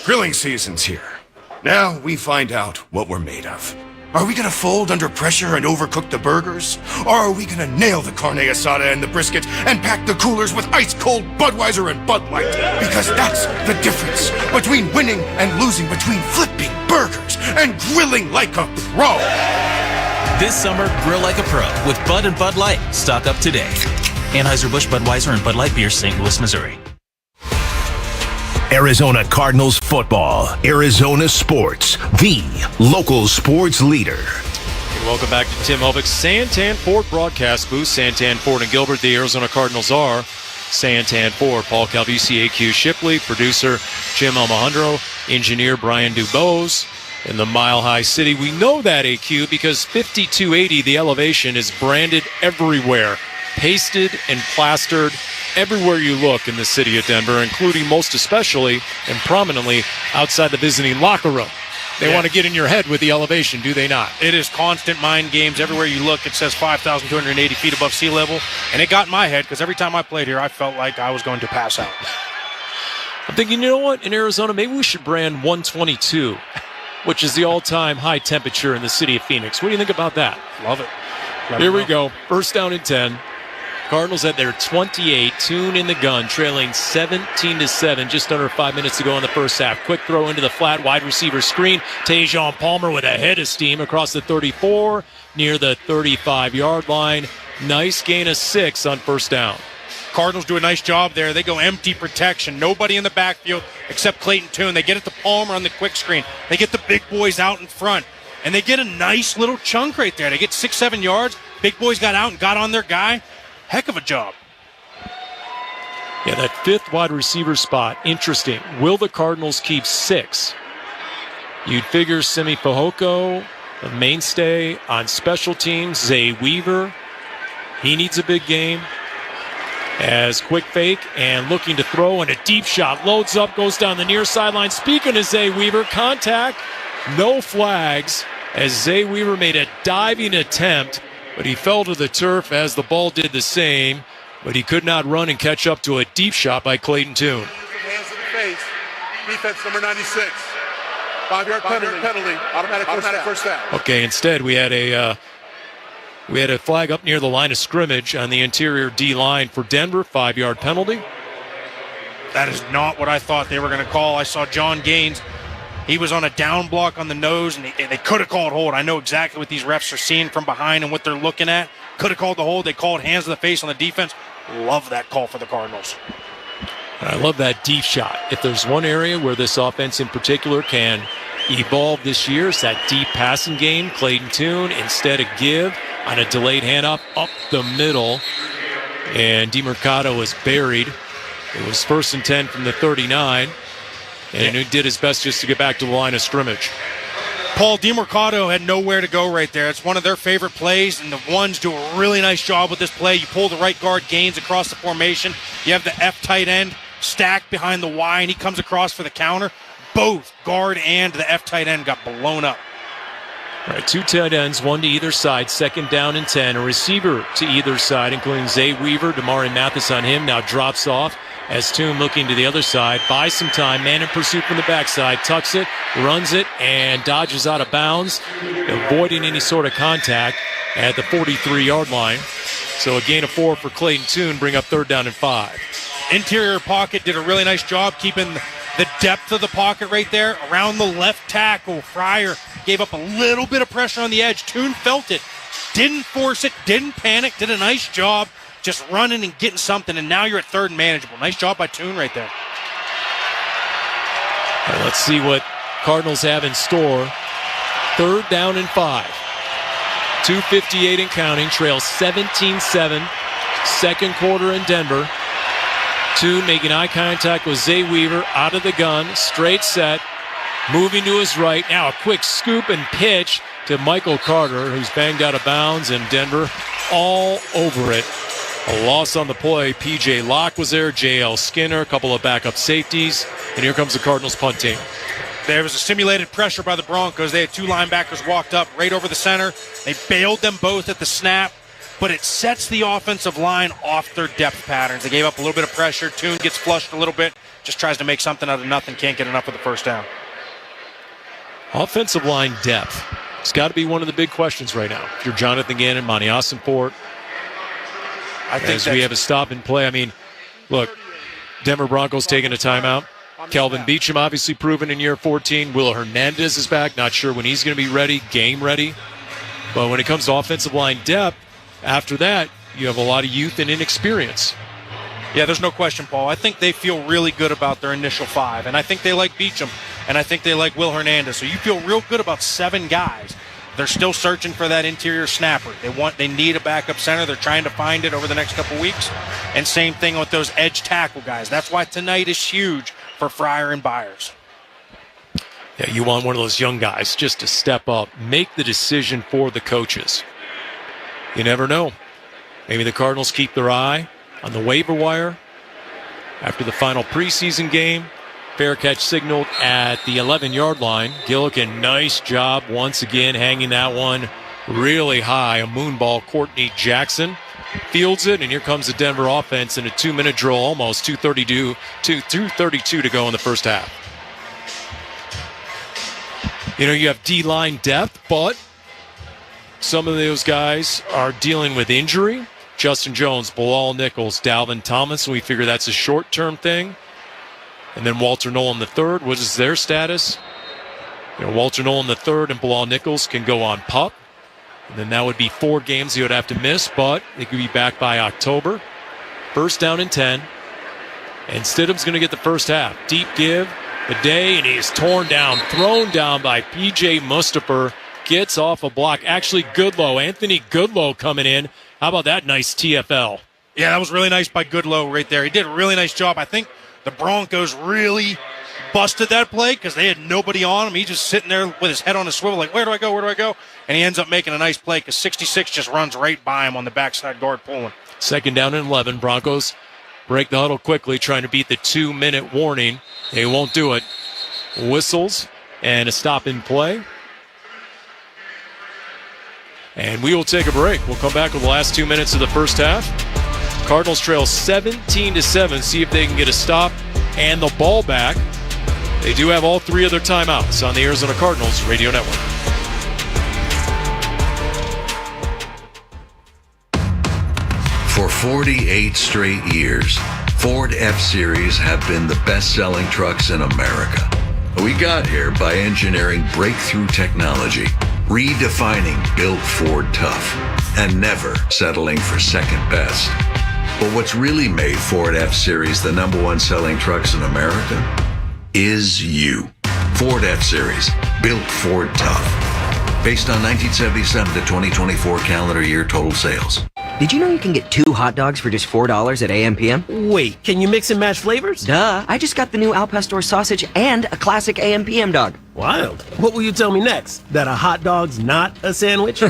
Grilling season's here. Now we find out what we're made of. Are we gonna fold under pressure and overcook the burgers? Or are we gonna nail the carne asada and the brisket and pack the coolers with ice-cold Budweiser and Bud Light? Because that's the difference between winning and losing, between flipping burgers and grilling like a pro. This summer, grill like a pro with Bud and Bud Light. Stock up today. Anheuser-Busch, Budweiser, and Bud Light Beer, St. Louis, Missouri. Arizona Cardinals football, Arizona sports, the local sports leader. And welcome back to Tim Hovick's Santan Ford broadcast booth. Santan Ford and Gilbert, the Arizona Cardinals are Santan Ford. Paul Calvisi, AQ Shipley, producer Jim Almohandro, engineer Brian Dubose. In the Mile High City, we know that, AQ, because 5280, the elevation, is branded everywhere. Pasted and plastered everywhere you look in the city of Denver, including most especially and prominently outside the visiting locker room. They want to get in your head with the elevation, do they not? It is constant mind games. Everywhere you look, it says 5,280 feet above sea level. And it got in my head because every time I played here, I felt like I was going to pass out. I'm thinking, you know what? In Arizona, maybe we should brand 122, which is the all-time high temperature in the city of Phoenix. What do you think about that? Love it. Here we go. First down and 10. Cardinals at their 28, tune in the gun, trailing 17-7, just under 5 minutes to go in the first half. Quick throw into the flat wide receiver screen. Tajon Palmer with a head of steam across the 34, near the 35-yard line. Nice gain of 6 on first down. Cardinals do a nice job there. They go empty protection. Nobody in the backfield except Clayton Tune. They get it to Palmer on the quick screen. They get the big boys out in front. And they get a nice little chunk right there. They get 6-7 yards. Big boys got out and got on their guy. Heck of a job. Yeah, that fifth wide receiver spot, interesting. Will the Cardinals keep 6? You'd figure Simi Fehoko, the mainstay on special teams. Zay Weaver, he needs a big game. As quick fake and looking to throw, and a deep shot. Loads up, goes down the near sideline. Speaking of Zay Weaver, contact, no flags, as Zay Weaver made a diving attempt, but he fell to the turf as the ball did the same, but he could not run and catch up to a deep shot by Clayton Tune. Hands in the face. Defense number 96. 5-yard penalty. Automatic first down. Okay, instead we had a flag up near the line of scrimmage on the interior D-line for Denver. 5-yard penalty. That is not what I thought they were going to call. I saw John Gaines. He was on a down block on the nose, and they could have called hold. I know exactly what these refs are seeing from behind and what they're looking at. Could have called the hold. They called hands to the face on the defense. Love that call for the Cardinals. And I love that deep shot. If there's one area where this offense in particular can evolve this year, it's that deep passing game. Clayton Tune, instead of give, on a delayed handoff up the middle. And DeMercado was buried. It was 1st and 10 from the 39. And he did his best just to get back to the line of scrimmage. Paul DeMercado had nowhere to go right there. It's one of their favorite plays, and the ones do a really nice job with this play. You pull the right guard, Gaines, across the formation. You have the F tight end stacked behind the Y, and he comes across for the counter. Both guard and the F tight end got blown up. All right, 2 tight ends, 1 to either side, 2nd down and 10. A receiver to either side, including Zay Weaver. Damari Mathis on him, now drops off as Toon looking to the other side. Buys some time, man in pursuit from the backside, tucks it, runs it, and dodges out of bounds, avoiding any sort of contact at the 43-yard line. So a gain of 4 for Clayton Toon, bring up 3rd down and 5. Interior pocket did a really nice job keeping the depth of the pocket right there. Around the left tackle, Fryer gave up a little bit of pressure on the edge. Toon felt it, didn't force it, didn't panic, did a nice job just running and getting something, and now you're at 3rd and manageable. Nice job by Toon right there. All right, let's see what Cardinals have in store. 3rd down and 5. 2:58 and counting, trail 17-7. 2nd quarter in Denver. Toon making eye contact with Zay Weaver, out of the gun, straight set, moving to his right. Now a quick scoop and pitch to Michael Carter, who's banged out of bounds, and Denver all over it. A loss on the play. P.J. Locke was there, J.L. Skinner, a couple of backup safeties, and here comes the Cardinals punt team. There was a simulated pressure by the Broncos. They had 2 linebackers walked up right over the center. They bailed them both at the snap, but it sets the offensive line off their depth patterns. They gave up a little bit of pressure. Toon gets flushed a little bit, just tries to make something out of nothing, can't get enough of the first down. Offensive line depth. It's got to be one of the big questions right now. If you're Jonathan Gannon, Monty Ossenfort, I think we have a stop and play. I mean, look, Denver Broncos taking a timeout. Kelvin Beachum obviously proven in year 14. Will Hernandez is back. Not sure when he's going to be ready, game ready. But when it comes to offensive line depth, after that, you have a lot of youth and inexperience. Yeah, there's no question, Paul. I think they feel really good about their initial 5, and I think they like Beachum, and I think they like Will Hernandez. So you feel real good about 7 guys. They're still searching for that interior snapper. They need a backup center. They're trying to find it over the next couple weeks. And same thing with those edge tackle guys. That's why tonight is huge for Fryer and Byers. Yeah, you want one of those young guys just to step up, make the decision for the coaches. You never know. Maybe the Cardinals keep their eye on the waiver wire after the final preseason game. Fair catch signaled at the 11-yard line. Gillikin, nice job once again hanging that one really high. A moonball. Courtney Jackson fields it, and here comes the Denver offense in a 2-minute drill, almost 2:32 to go in the first half. You know, you have D-line depth, but some of those guys are dealing with injury. Justin Jones, Bilal Nichols, Dalvin Tomlinson. We figure that's a short-term thing. And then Walter Nolan III, what is their status? You know, Walter Nolan III and Bilal Nichols can go on PUP. And then that would be 4 games he would have to miss, but they could be back by October. 1st down and 10. And Stidham's going to get the first half. Deep give, Bidet, and he's thrown down by P.J. Mustapher. Gets off a block. Actually, Anthony Goodlow coming in. How about that nice TFL? Yeah, that was really nice by Goodlow right there. He did a really nice job. I think the Broncos really busted that play because they had nobody on him. He's just sitting there with his head on a swivel like, where do I go? And he ends up making a nice play because 66 just runs right by him on the backside guard pulling. 2nd down and 11. Broncos break the huddle quickly, trying to beat the 2-minute warning. They won't do it. Whistles and a stop in play. And we will take a break. We'll come back with the last 2 minutes of the first half. Cardinals trail 17-7. See if they can get a stop and the ball back. They do have all 3 of their timeouts on the Arizona Cardinals Radio Network. For 48 straight years, Ford F-Series have been the best-selling trucks in America. We got here by engineering breakthrough technology, redefining Built Ford Tough, and never settling for second best. But what's really made Ford F-Series the #1 selling trucks in America is you. Ford F-Series, Built Ford Tough. Based on 1977 to 2024 calendar year total sales. Did you know you can get 2 hot dogs for just $4 at AM/PM? Wait, can you mix and match flavors? Duh, I just got the new Al Pastor sausage and a classic AM/PM dog. Wild. What will you tell me next? That a hot dog's not a sandwich?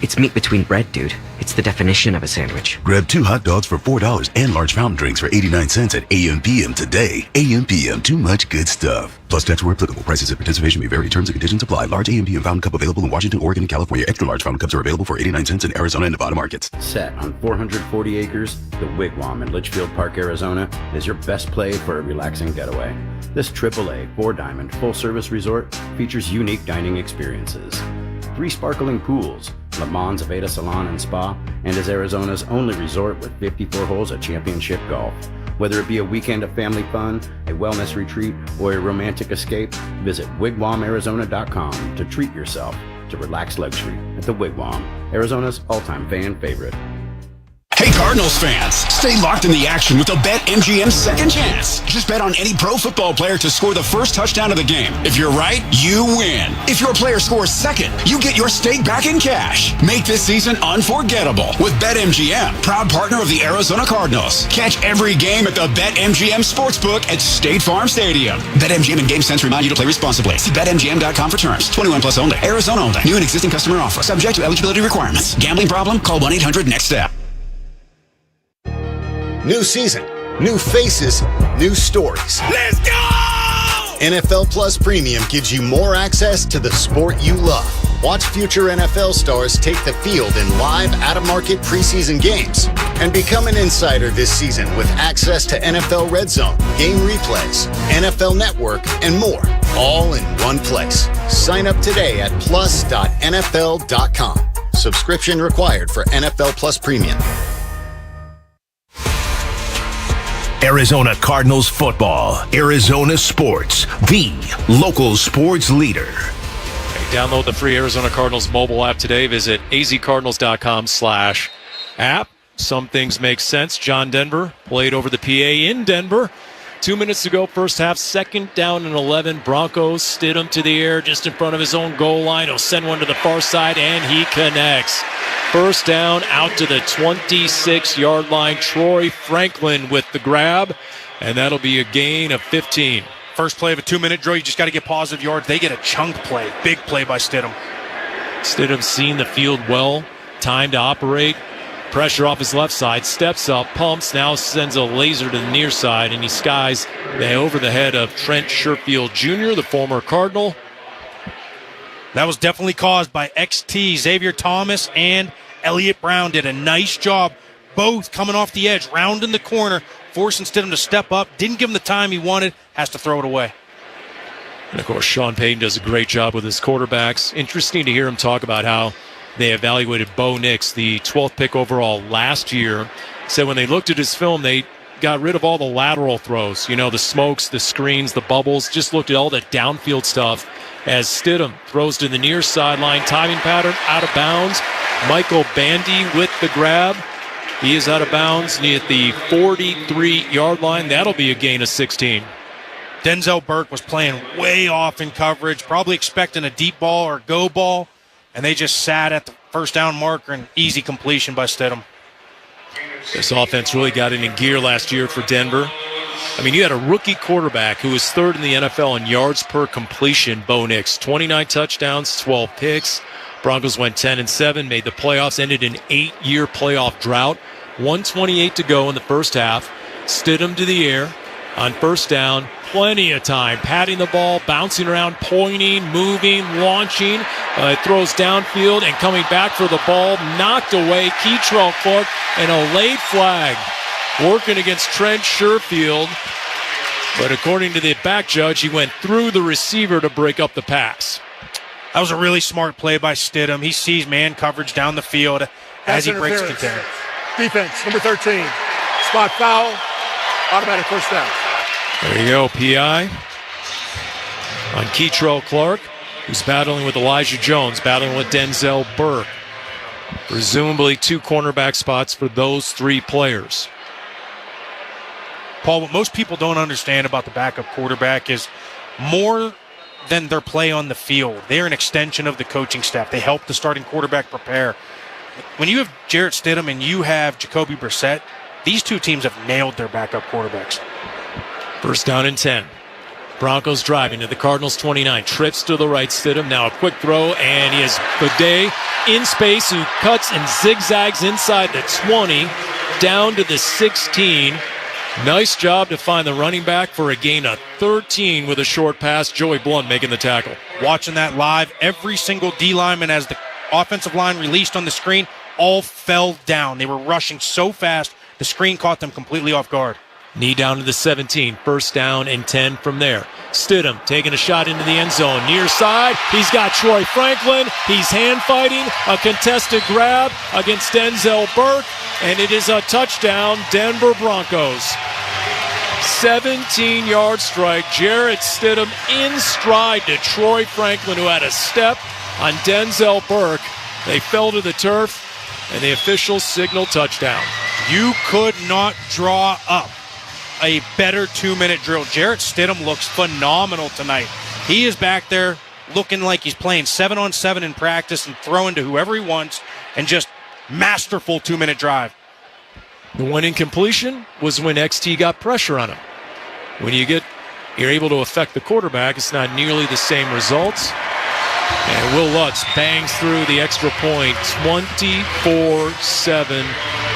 It's meat between bread, dude. It's the definition of a sandwich. Grab 2 hot dogs for $4 and large fountain drinks for 89 cents at AM/PM today. AM/PM, too much good stuff. Plus tax where applicable. Prices and participation may vary. Terms and conditions apply. Large AM/PM fountain cup available in Washington, Oregon, and California. Extra large fountain cups are available for 89 cents in Arizona and Nevada markets. Set on 440 acres, the Wigwam in Litchfield Park, Arizona is your best play for a relaxing getaway. This AAA 4-diamond full-service resort features unique dining experiences. 3 sparkling pools, Le Mans Aveda Salon and Spa, and is Arizona's only resort with 54 holes of championship golf. Whether it be a weekend of family fun, a wellness retreat, or a romantic escape, visit wigwamarizona.com to treat yourself to relaxed luxury at the Wigwam, Arizona's all-time fan favorite. Hey Cardinals fans, stay locked in the action with the BetMGM Second Chance. Just bet on any pro football player to score the first touchdown of the game. If you're right, you win. If your player scores second, you get your stake back in cash. Make this season unforgettable with BetMGM, proud partner of the Arizona Cardinals. Catch every game at the BetMGM Sportsbook at State Farm Stadium. BetMGM and GameSense remind you to play responsibly. See BetMGM.com for terms. 21 plus only. Arizona only. New and existing customer offer. Subject to eligibility requirements. Gambling problem? Call 1-800-NEXT-STEP. New season, new faces, new stories. Let's go! NFL Plus Premium gives you more access to the sport you love. Watch future NFL stars take the field in live, out-of-market preseason games. And become an insider this season with access to NFL Red Zone, game replays, NFL Network, and more. All in one place. Sign up today at plus.nfl.com. Subscription required for NFL Plus Premium. Arizona Cardinals football. Arizona Sports, the local sports leader. Hey, download the free Arizona Cardinals mobile app today. Visit azcardinals.com/app. Some things make sense. John Denver played over the PA in Denver. 2 minutes to go, first half, 2nd down and 11. Broncos Stidham to the air just in front of his own goal line. He'll send one to the far side, and he connects. First down out to the 26-yard line. Troy Franklin with the grab, and that'll be a gain of 15. First play of a 2-minute drill, you just got to get positive yards. They get a chunk play, big play by Stidham. Stidham's seen the field well, time to operate. Pressure off his left side, steps up, pumps, now sends a laser to the near side, and he skies over the head of Trent Sherfield Jr., the former Cardinal. That was definitely caused by XT. Xavier Thomas and Elliott Brown did a nice job, both coming off the edge, rounding the corner, forcing Stidham to step up. Didn't give him the time he wanted, has to throw it away. And, of course, Sean Payton does a great job with his quarterbacks. Interesting to hear him talk about how they evaluated Bo Nix, the 12th pick overall last year. Said when they looked at his film, they got rid of all the lateral throws. You know, the smokes, the screens, the bubbles. Just looked at all the downfield stuff as Stidham throws to the near sideline. Timing pattern out of bounds. Michael Bandy with the grab. He is out of bounds at the 43-yard line. That'll be a gain of 16. Denzel Burke was playing way off in coverage, probably expecting a deep ball or go ball. And they just sat at the first down marker and easy completion by Stidham. This offense really got it in gear last year for Denver. I mean, you had a rookie quarterback who was 3rd in the NFL in yards per completion, Bo Nix. 29 touchdowns, 12 picks. Broncos went 10-7, made the playoffs, ended an 8-year playoff drought. 1:28 to go in the first half. Stidham to the air on first down. Plenty of time, patting the ball, bouncing around, pointing, moving, launching. Throws downfield and coming back for the ball. Knocked away. Keytrell Clark and a late flag. Working against Trent Sherfield. But according to the back judge, he went through the receiver to break up the pass. That was a really smart play by Stidham. He sees man coverage down the field as he breaks container. Defense, number 13. Spot foul. Automatic first down. There you go, PI on Keytrell Clark, who's battling with Elijah Jones, battling with Denzel Burke. Presumably 2 cornerback spots for those 3 players. Paul, what most people don't understand about the backup quarterback is more than their play on the field. They're an extension of the coaching staff. They help the starting quarterback prepare. when you have Jarrett Stidham and you have Jacoby Brissett, these two teams have nailed their backup quarterbacks. First down and 10. Broncos driving to the Cardinals 29. Trips to the right. Stidham now a quick throw, and he has Godet in space who cuts and zigzags inside the 20 down to the 16. Nice job to find the running back for a gain of 13 with a short pass. Joey Blunt making the tackle. Watching that live, every single D lineman as the offensive line released on the screen all fell down. They were rushing so fast, the screen caught them completely off guard. Knee down to the 17. First down and 10 from there. Stidham taking a shot into the end zone. Near side, he's got Troy Franklin. He's hand fighting. A contested grab against Denzel Burke. And it is a touchdown, Denver Broncos. 17-yard strike. Jarrett Stidham in stride to Troy Franklin, who had a step on Denzel Burke. They fell to the turf, and the officials signaled touchdown. You could not draw up a better 2-minute drill. Jarrett Stidham looks phenomenal tonight. He is back there looking like he's playing 7-on-7 in practice and throwing to whoever he wants, and just masterful 2-minute drive. The one incompletion was when XT got pressure on him. When you're able to affect the quarterback, it's not nearly the same results. And Will Lutz bangs through the extra point, 24-7.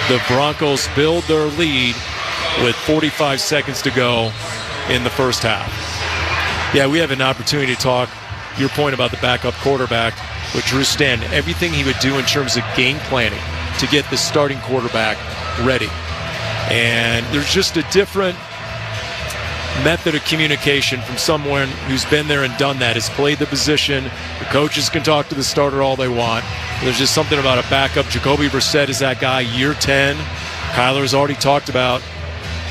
The Broncos build their lead with 45 seconds to go in the first half. Yeah, we have an opportunity to talk, your point about the backup quarterback, with Drew Stanton, everything he would do in terms of game planning to get the starting quarterback ready. And there's just a different method of communication from someone who's been there and done that, has played the position. The coaches can talk to the starter all they want. There's just something about a backup. Jacoby Brissett is that guy, year 10. Kyler's already talked about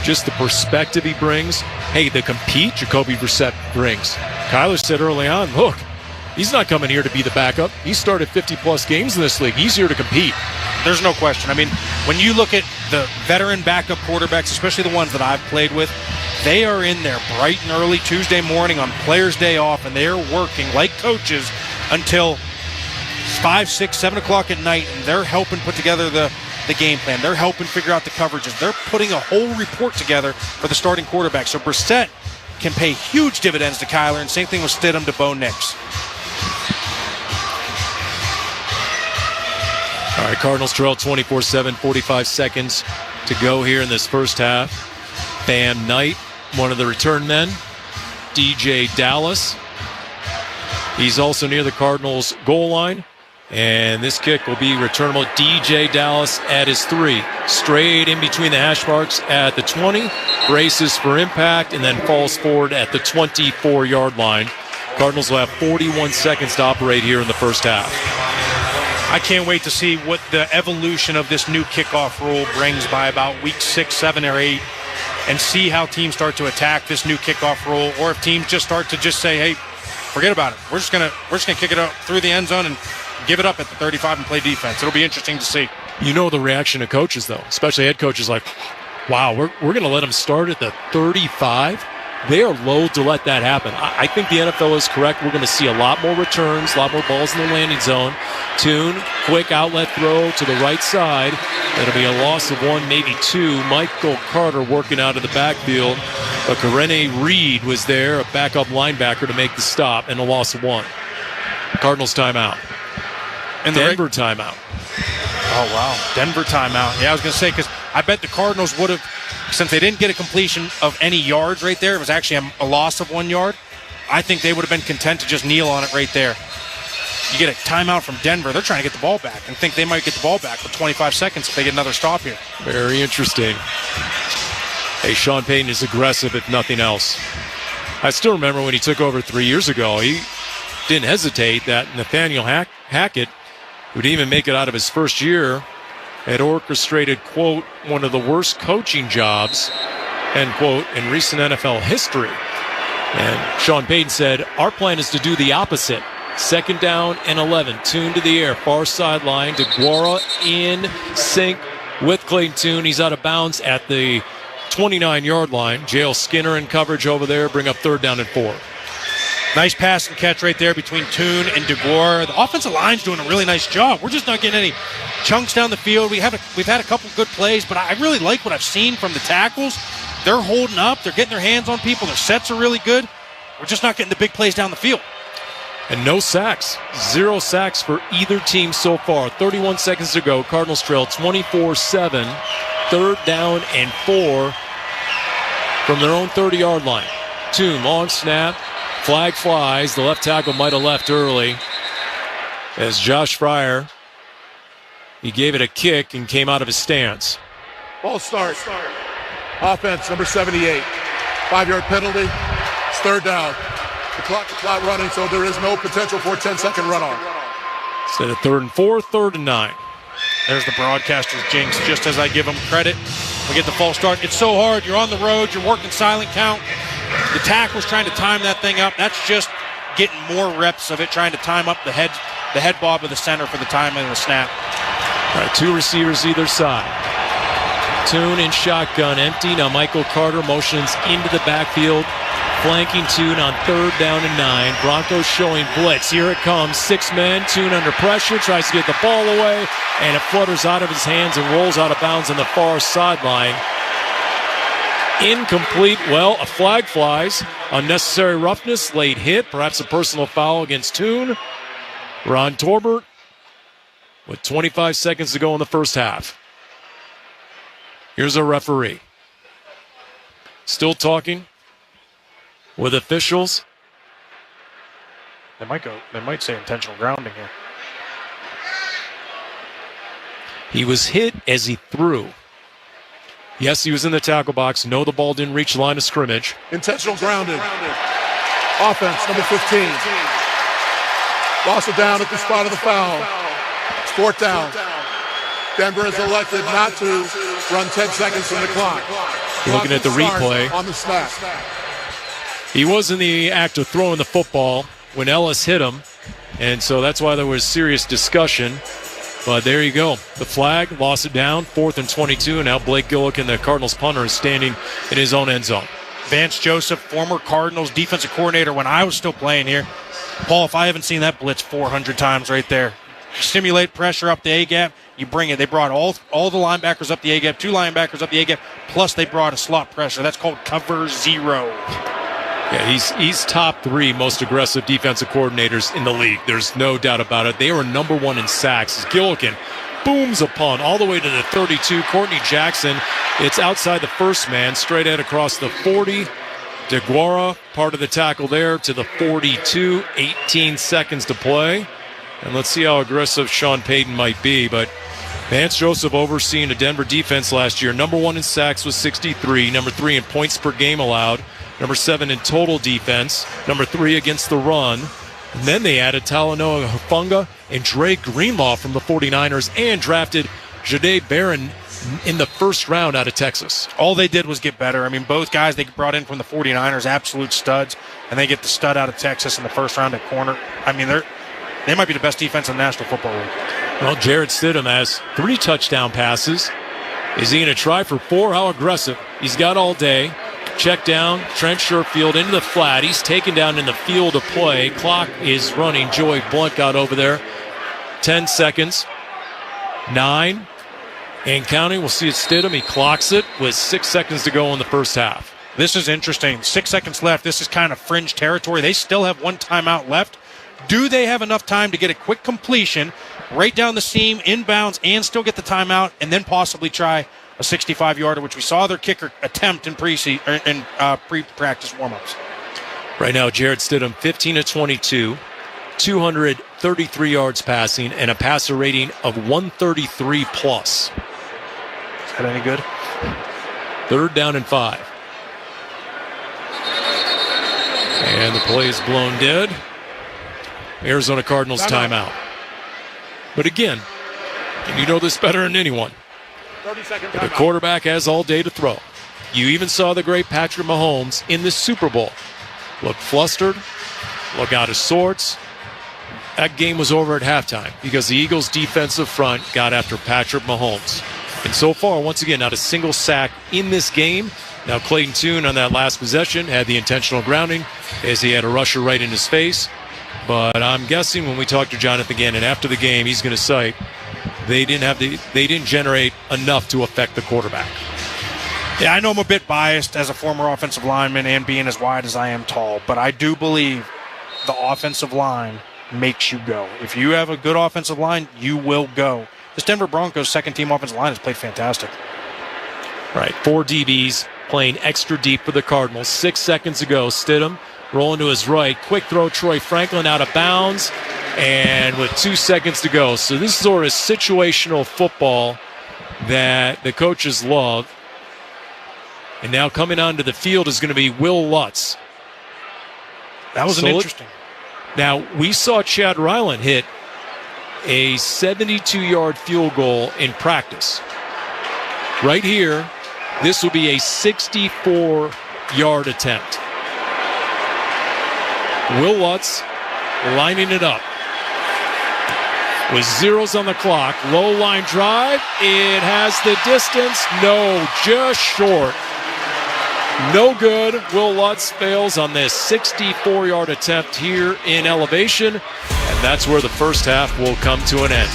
just the perspective he brings. Hey, the compete Jacoby Brissett brings. Kyler said early on, look, he's not coming here to be the backup. He started 50-plus games in this league. He's here to compete. There's no question. I mean, when you look at the veteran backup quarterbacks, especially the ones that I've played with, they are in there bright and early Tuesday morning on Players' Day off, and they're working like coaches until 5, 6, 7 o'clock at night, and they're helping put together the game plan. They're helping figure out the coverages. They're putting a whole report together for the starting quarterback. So Brissett can pay huge dividends to Kyler, and same thing with Stidham to Bo Nix. All right, Cardinals trail 24-7, 45 seconds to go here in this first half. Bam Knight, one of the return men. DJ Dallas. He's also near the Cardinals goal line. And this kick will be returnable. DJ Dallas at his 3. Straight in between the hash marks at the 20. Braces for impact and then falls forward at the 24-yard line. Cardinals will have 41 seconds to operate here in the first half. I can't wait to see what the evolution of this new kickoff rule brings by about week 6, 7, or 8, and see how teams start to attack this new kickoff rule, or if teams just start to just say, hey, forget about it. We're just gonna kick it out through the end zone and give it up at the 35 and play defense. It'll be interesting to see. You know the reaction of coaches, though, especially head coaches, like, wow, we're going to let them start at the 35? They are loath to let that happen. I think the NFL is correct. We're going to see a lot more returns, a lot more balls in the landing zone. Tune, quick outlet throw to the right side. That'll be a loss of 1, maybe 2. Michael Carter working out of the backfield. But Karene Reed was there, a backup linebacker, to make the stop, and a loss of 1. Cardinals timeout. And Denver timeout. Oh, wow. Denver timeout. Yeah, I was going to say, because I bet the Cardinals would have, since they didn't get a completion of any yards right there, it was actually a loss of 1 yard. I think they would have been content to just kneel on it right there. You get a timeout from Denver. They're trying to get the ball back and think they might get the ball back with 25 seconds if they get another stop here. Very interesting. Hey, Sean Payton is aggressive, if nothing else. I still remember when he took over 3 years ago, he didn't hesitate that Nathaniel Hackett, who didn't even make it out of his first year, had orchestrated, quote, one of the worst coaching jobs, end quote, in recent NFL history. And Sean Payton said, our plan is to do the opposite. 2nd down and 11. Tune to the air. Far sideline. DeGuara in sync with Clayton Tune. He's out of bounds at the 29-yard line. J.L. Skinner in coverage over there. Bring up 3rd down and 4. Nice pass and catch right there between Toon and DeGuara. The offensive line's doing a really nice job. We're just not getting any chunks down the field. We've had a couple good plays, but I really like what I've seen from the tackles. They're holding up. They're getting their hands on people. Their sets are really good. We're just not getting the big plays down the field. And no sacks. 0 sacks for either team so far. 31 seconds to go. Cardinals trail 24-7. 3rd down and 4 from their own 30-yard line. Toon, long snap. Flag flies. The left tackle might have left early. As Josh Fryer, he gave it a kick and came out of his stance. Ball start. Offense, number 78. 5-yard penalty. It's 3rd down. The clock is not running, so there is no potential for a 10-second runoff. Instead of 3rd and 4, 3rd and 9. There's the broadcaster's jinx, just as I give him credit. We get the false start. It's so hard. You're on the road. You're working silent count. The tackle's trying to time that thing up. That's just getting more reps of it, trying to time up the head bob of the center for the timing of the snap. All right, 2 receivers either side. Toon in shotgun, empty. Now Michael Carter motions into the backfield, flanking Toon on 3rd down and 9. Broncos showing blitz. Here it comes. 6 men. Toon under pressure, tries to get the ball away, and it flutters out of his hands and rolls out of bounds on the far sideline. Incomplete. Well, a flag flies. Unnecessary roughness, late hit, perhaps a personal foul against Toon. Ron Torbert with 25 seconds to go in the first half. Here's a referee. Still talking with officials. They might say intentional grounding here. He was hit as he threw. Yes, he was in the tackle box. No, the ball didn't reach the line of scrimmage. Intentional grounding. Offense, number 15. Lost it down at the spot of the foul. It's 4th down. Denver has elected not to run 10 seconds from the clock. Looking at the replay. On the snap. He was in the act of throwing the football when Ellis hit him, and so that's why there was serious discussion. But there you go. The flag, lost it down, 4th and 22, and now Blake Gillikin, the Cardinals punter, is standing in his own end zone. Vance Joseph, former Cardinals defensive coordinator when I was still playing here. Paul, if I haven't seen that blitz 400 times right there. Stimulate pressure up the A-gap, you bring it. They brought all the linebackers up the A-gap, 2 linebackers up the A-gap, plus they brought a slot pressure. That's called cover 0. Yeah, he's top 3 most aggressive defensive coordinators in the league. There's no doubt about it. They were number 1 in sacks. Gillikin booms a punt all the way to the 32. Courtney Jackson, it's outside the first man, straight out across the 40. DeGuara, part of the tackle there, to the 42. 18 seconds to play. And let's see how aggressive Sean Payton might be. But Vance Joseph overseeing a Denver defense last year. Number 1 in sacks with 63. Number 3 in points per game allowed. Number 7 in total defense. Number 3 against the run. And then they added Talanoa Hufanga and Dre Greenlaw from the 49ers and drafted Jahdae Barron in the first round out of Texas. All they did was get better. I mean, both guys they brought in from the 49ers, absolute studs, and they get the stud out of Texas in the first round at corner. I mean, they might be the best defense in the National Football League. Well, Jarrett Stidham has 3 touchdown passes. Is he going to try for 4? How aggressive? He's got all day. Check down, Trent Sherfield into the flat. He's taken down in the field of play. Clock is running. Joey Blunt got over there. 10 seconds. 9. And counting. We'll see it Stidham. He clocks it with 6 seconds to go in the first half. This is interesting. 6 seconds left. This is kind of fringe territory. They still have 1 timeout left. Do they have enough time to get a quick completion right down the seam, inbounds, and still get the timeout, and then possibly try a 65-yarder, which we saw their kicker attempt in pre-practice warm-ups? Right now, Jarrett Stidham, 15 of 22, 233 yards passing, and a passer rating of 133 plus. Is that any good? 3rd down and 5. And the play is blown dead. Arizona Cardinals timeout. But again, and you know this better than anyone, the quarterback has all day to throw. You even saw the great Patrick Mahomes in the Super Bowl. Look flustered, look out of sorts. That game was over at halftime because the Eagles' defensive front got after Patrick Mahomes. And so far, once again, not a single sack in this game. Now, Clayton Tune on that last possession had the intentional grounding as he had a rusher right in his face. But I'm guessing when we talk to Jonathan Gannon after the game, he's going to cite they didn't generate enough to affect the quarterback. Yeah, I know I'm a bit biased as a former offensive lineman and being as wide as I am tall, but I do believe the offensive line makes you go. If you have a good offensive line, you will go. This Denver Broncos second-team offensive line has played fantastic. Right, 4 DBs playing extra deep for the Cardinals. 6 seconds ago, Stidham rolling to his right. Quick throw, Troy Franklin out of bounds, and with 2 seconds to go. So this is sort of situational football that the coaches love. And now coming onto the field is going to be Will Lutz. That was interesting. Now, we saw Chad Ryland hit a 72-yard field goal in practice. Right here, this will be a 64-yard attempt. Will Lutz lining it up. With zeros on the clock, low line drive. It has the distance. No, just short. No good. Will Lutz fails on this 64-yard attempt here in elevation. And that's where the first half will come to an end.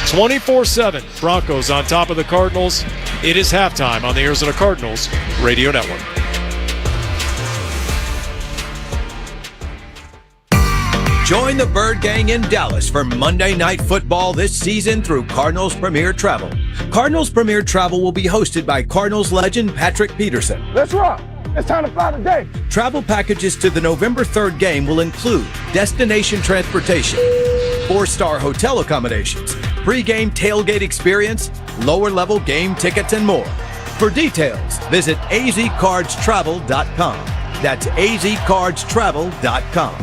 24-7, Broncos on top of the Cardinals. It is halftime on the Arizona Cardinals Radio Network. Join the Bird Gang in Dallas for Monday Night Football this season through Cardinals Premier Travel. Cardinals Premier Travel will be hosted by Cardinals legend Patrick Peterson. Let's rock. It's time to fly today. Travel packages to the November 3rd game will include destination transportation, 4-star hotel accommodations, pre-game tailgate experience, lower-level game tickets, and more. For details, visit azcardstravel.com. That's azcardstravel.com.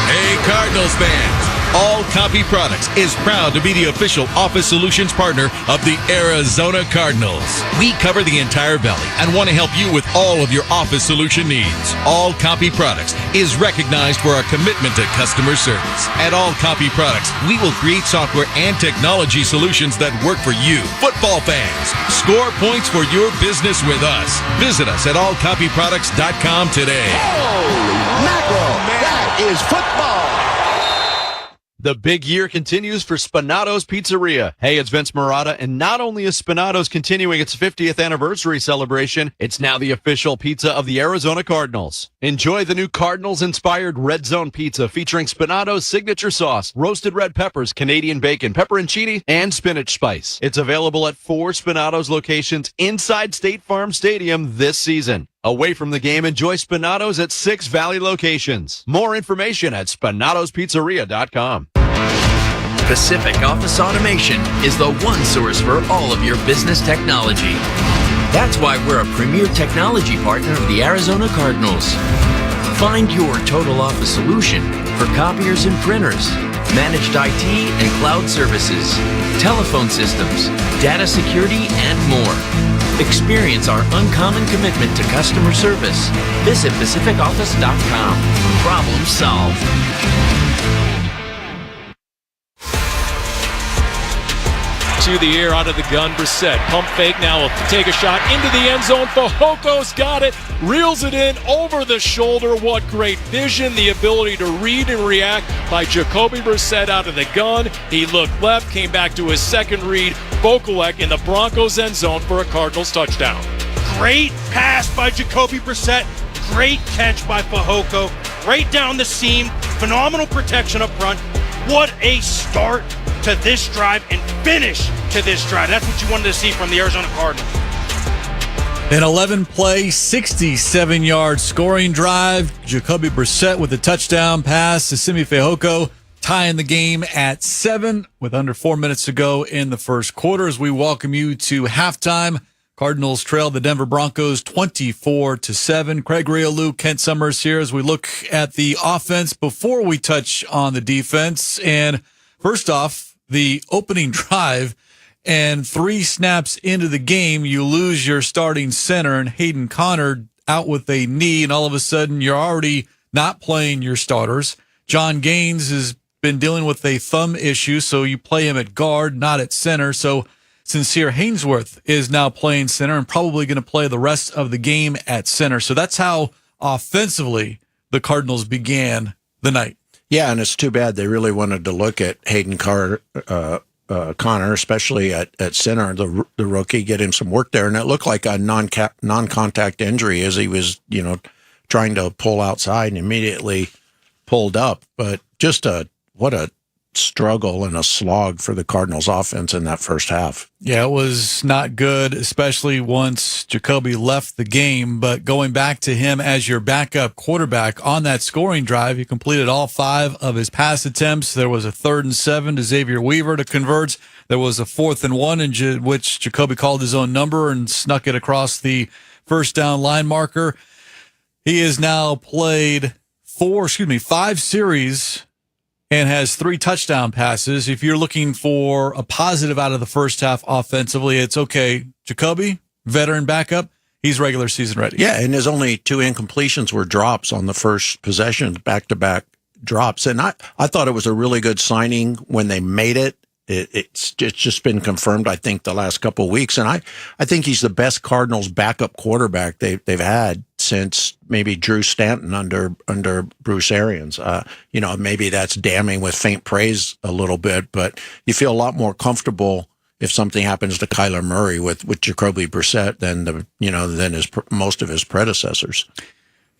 Hey, Cardinals fans! All Copy Products is proud to be the official office solutions partner of the Arizona Cardinals. We cover the entire valley and want to help you with all of your office solution needs. All Copy Products is recognized for our commitment to customer service. At All Copy Products, we will create software and technology solutions that work for you, football fans. Score points for your business with us. Visit us at allcopyproducts.com today. Holy mackerel! That is football! The big year continues for Spinato's Pizzeria. Hey, it's Vince Marotta, and not only is Spinato's continuing its 50th anniversary celebration, it's now the official pizza of the Arizona Cardinals. Enjoy the new Cardinals-inspired Red Zone Pizza featuring Spinato's signature sauce, roasted red peppers, Canadian bacon, pepperoncini, and spinach spice. It's available at 4 Spinato's locations inside State Farm Stadium this season. Away from the game, enjoy Spinato's at 6 Valley locations. More information at spinatospizzeria.com. Pacific Office Automation is the one source for all of your business technology. That's why we're a premier technology partner of the Arizona Cardinals. Find your total office solution for copiers and printers, managed IT and cloud services, telephone systems, data security, and more. Experience our uncommon commitment to customer service. Visit PacificOffice.com. Problem solved. To the air, out of the gun, Brissett. Pump fake now, will take a shot into the end zone. Fajoko's got it, reels it in over the shoulder. What great vision, the ability to read and react by Jacoby Brissett out of the gun. He looked left, came back to his second read. Vokalek in the Broncos end zone for a Cardinals touchdown. Great pass by Jacoby Brissett. Great catch by Fajoko. Right down the seam. Phenomenal protection up front. What a start to this drive and finish to this drive. That's what you wanted to see from the Arizona Cardinals. An 11-play, 67-yard scoring drive. Jacoby Brissett with a touchdown pass to Simi Fehoko, tying the game at 7 with under 4 minutes to go in the first quarter. As we welcome you to halftime, Cardinals trail the Denver Broncos 24-7. Craig Riolu, Kent Summers here as we look at the offense before we touch on the defense. And first off, the opening drive, and 3 snaps into the game, you lose your starting center and Hayden Connor out with a knee, and all of a sudden you're already not playing your starters. John Gaines has been dealing with a thumb issue, so you play him at guard, not at center. So Sincere Haynesworth is now playing center and probably going to play the rest of the game at center. So that's how offensively the Cardinals began the night. Yeah, and it's too bad they really wanted to look at Hayden Connor, especially at center, the rookie, get him some work there. And it looked like a non-contact injury as he was, trying to pull outside and immediately pulled up. But just what a struggle and a slog for the Cardinals offense in that first half. Yeah, it was not good, especially once Jacoby left the game. But going back to him as your backup quarterback on that scoring drive, he completed all 5 of his pass attempts. There was a 3rd and 7 to Xavier Weaver to convert. There was a 4th and 1 in which Jacoby called his own number and snuck it across the first down line marker. He has now played 5 series and has 3 touchdown passes. If you're looking for a positive out of the first half offensively, it's okay. Jacoby, veteran backup, he's regular season ready. Yeah, and his only 2 incompletions were drops on the first possession, back-to-back drops. And I thought it was a really good signing when they made it. It's just been confirmed, I think, the last couple of weeks. And I think he's the best Cardinals backup quarterback they've had since maybe Drew Stanton under Bruce Arians. Maybe that's damning with faint praise a little bit, but you feel a lot more comfortable if something happens to Kyler Murray with Jacoby Brissett than most of his predecessors.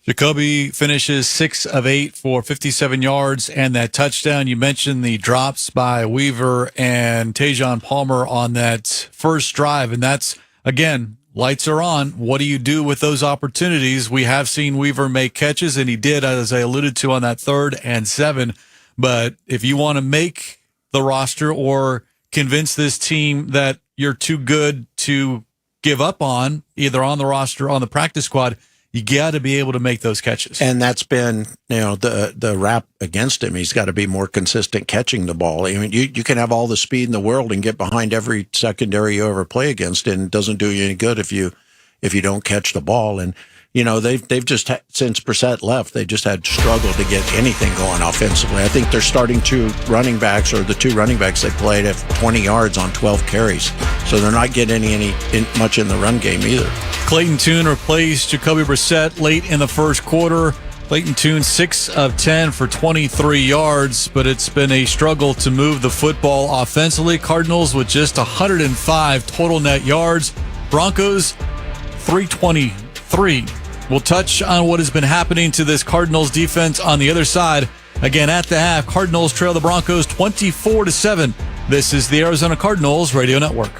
Jacoby finishes 6 of 8 for 57 yards and that touchdown. You mentioned the drops by Weaver and Tajon Palmer on that first drive, and that's, again, lights are on. What do you do with those opportunities? We have seen Weaver make catches, and he did, as I alluded to, on that 3rd and 7. But if you want to make the roster or convince this team that you're too good to give up on, either on the roster or on the practice squad, you got to be able to make those catches. And that's been, the rap against him. He's got to be more consistent catching the ball. I mean, you can have all the speed in the world and get behind every secondary you ever play against, and it doesn't do you any good if you don't catch the ball. And, they've just, since Brissett left, they just had struggled to get anything going offensively. I think they're starting 2 running backs, or the 2 running backs they played, at 20 yards on 12 carries. So they're not getting much in the run game either. Clayton Tune replaced Jacoby Brissett late in the first quarter. Clayton Tune 6 of 10 for 23 yards, but it's been a struggle to move the football offensively. Cardinals with just 105 total net yards. Broncos 323. We'll touch on what has been happening to this Cardinals defense on the other side. Again, at the half, Cardinals trail the Broncos 24-7. This is the Arizona Cardinals Radio Network.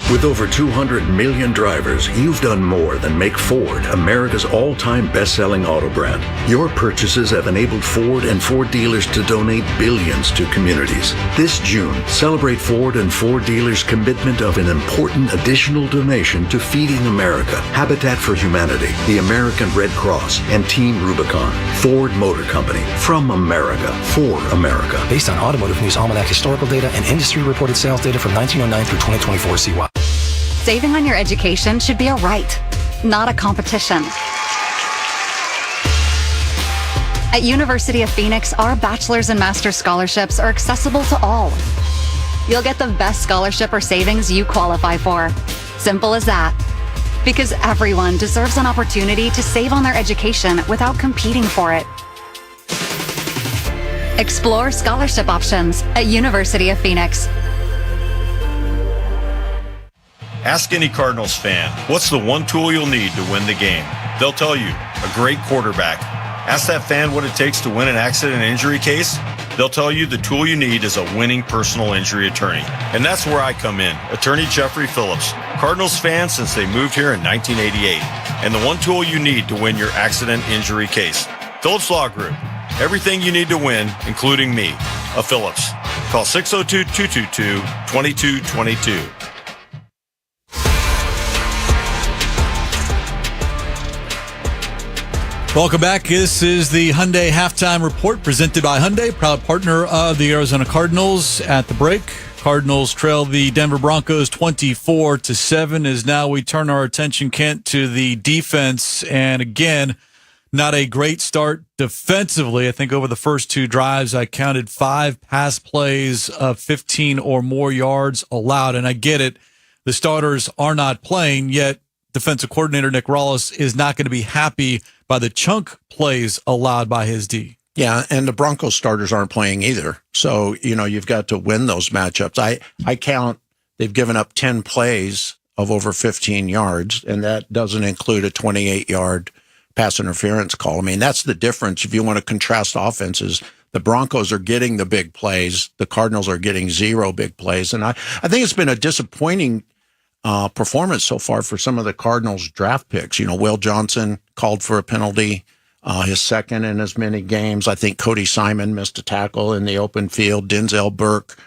With over 200 million drivers, you've done more than make Ford America's all-time best-selling auto brand. Your purchases have enabled Ford and Ford dealers to donate billions to communities. This June, celebrate Ford and Ford dealers' commitment of an important additional donation to Feeding America, Habitat for Humanity, the American Red Cross, and Team Rubicon. Ford Motor Company, from America, for America. Based on Automotive News Almanac historical data and industry-reported sales data from 1909 through 2024 CY. Saving on your education should be a right, not a competition. At University of Phoenix, our bachelor's and master's scholarships are accessible to all. You'll get the best scholarship or savings you qualify for. Simple as that. Because everyone deserves an opportunity to save on their education without competing for it. Explore scholarship options at University of Phoenix. Ask any Cardinals fan, what's the one tool you'll need to win the game? They'll tell you, a great quarterback. Ask that fan what it takes to win an accident and injury case. They'll tell you the tool you need is a winning personal injury attorney. And that's where I come in, attorney Jeffrey Phillips, Cardinals fan since they moved here in 1988. And the one tool you need to win your accident injury case. Phillips Law Group. Everything you need to win, including me, a Phillips. Call 602-222-2222. Welcome back. This is the Hyundai Halftime Report presented by Hyundai, proud partner of the Arizona Cardinals. At the break, Cardinals trail the Denver Broncos 24-7 as now we turn our attention, Kent, to the defense. And again, not a great start defensively. I think over the first 2 drives, I counted 5 pass plays of 15 or more yards allowed. And I get it. The starters are not playing, yet defensive coordinator Nick Rawls is not going to be happy by the chunk plays allowed by his D. Yeah, and the Broncos starters aren't playing either. So, you've got to win those matchups. I count they've given up 10 plays of over 15 yards, and that doesn't include a 28-yard pass interference call. I mean, that's the difference. If you want to contrast offenses, the Broncos are getting the big plays. The Cardinals are getting 0 big plays. And I think it's been a disappointing performance so far for some of the Cardinals draft picks. Will Johnson called for a penalty, his second in as many games. I think Cody Simon missed a tackle in the open field. Denzel Burke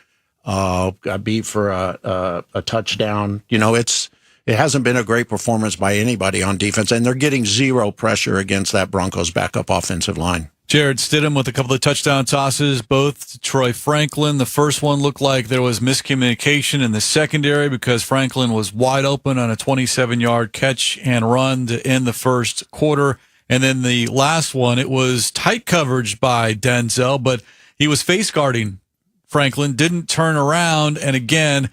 got beat for a touchdown. It hasn't been a great performance by anybody on defense, and they're getting 0 pressure against that Broncos backup offensive line. Jared Stidham with a couple of touchdown tosses, both to Troy Franklin. The first one looked like there was miscommunication in the secondary because Franklin was wide open on a 27-yard catch and run to end the first quarter. And then the last one, it was tight coverage by Denzel, but he was face guarding Franklin, didn't turn around. And again,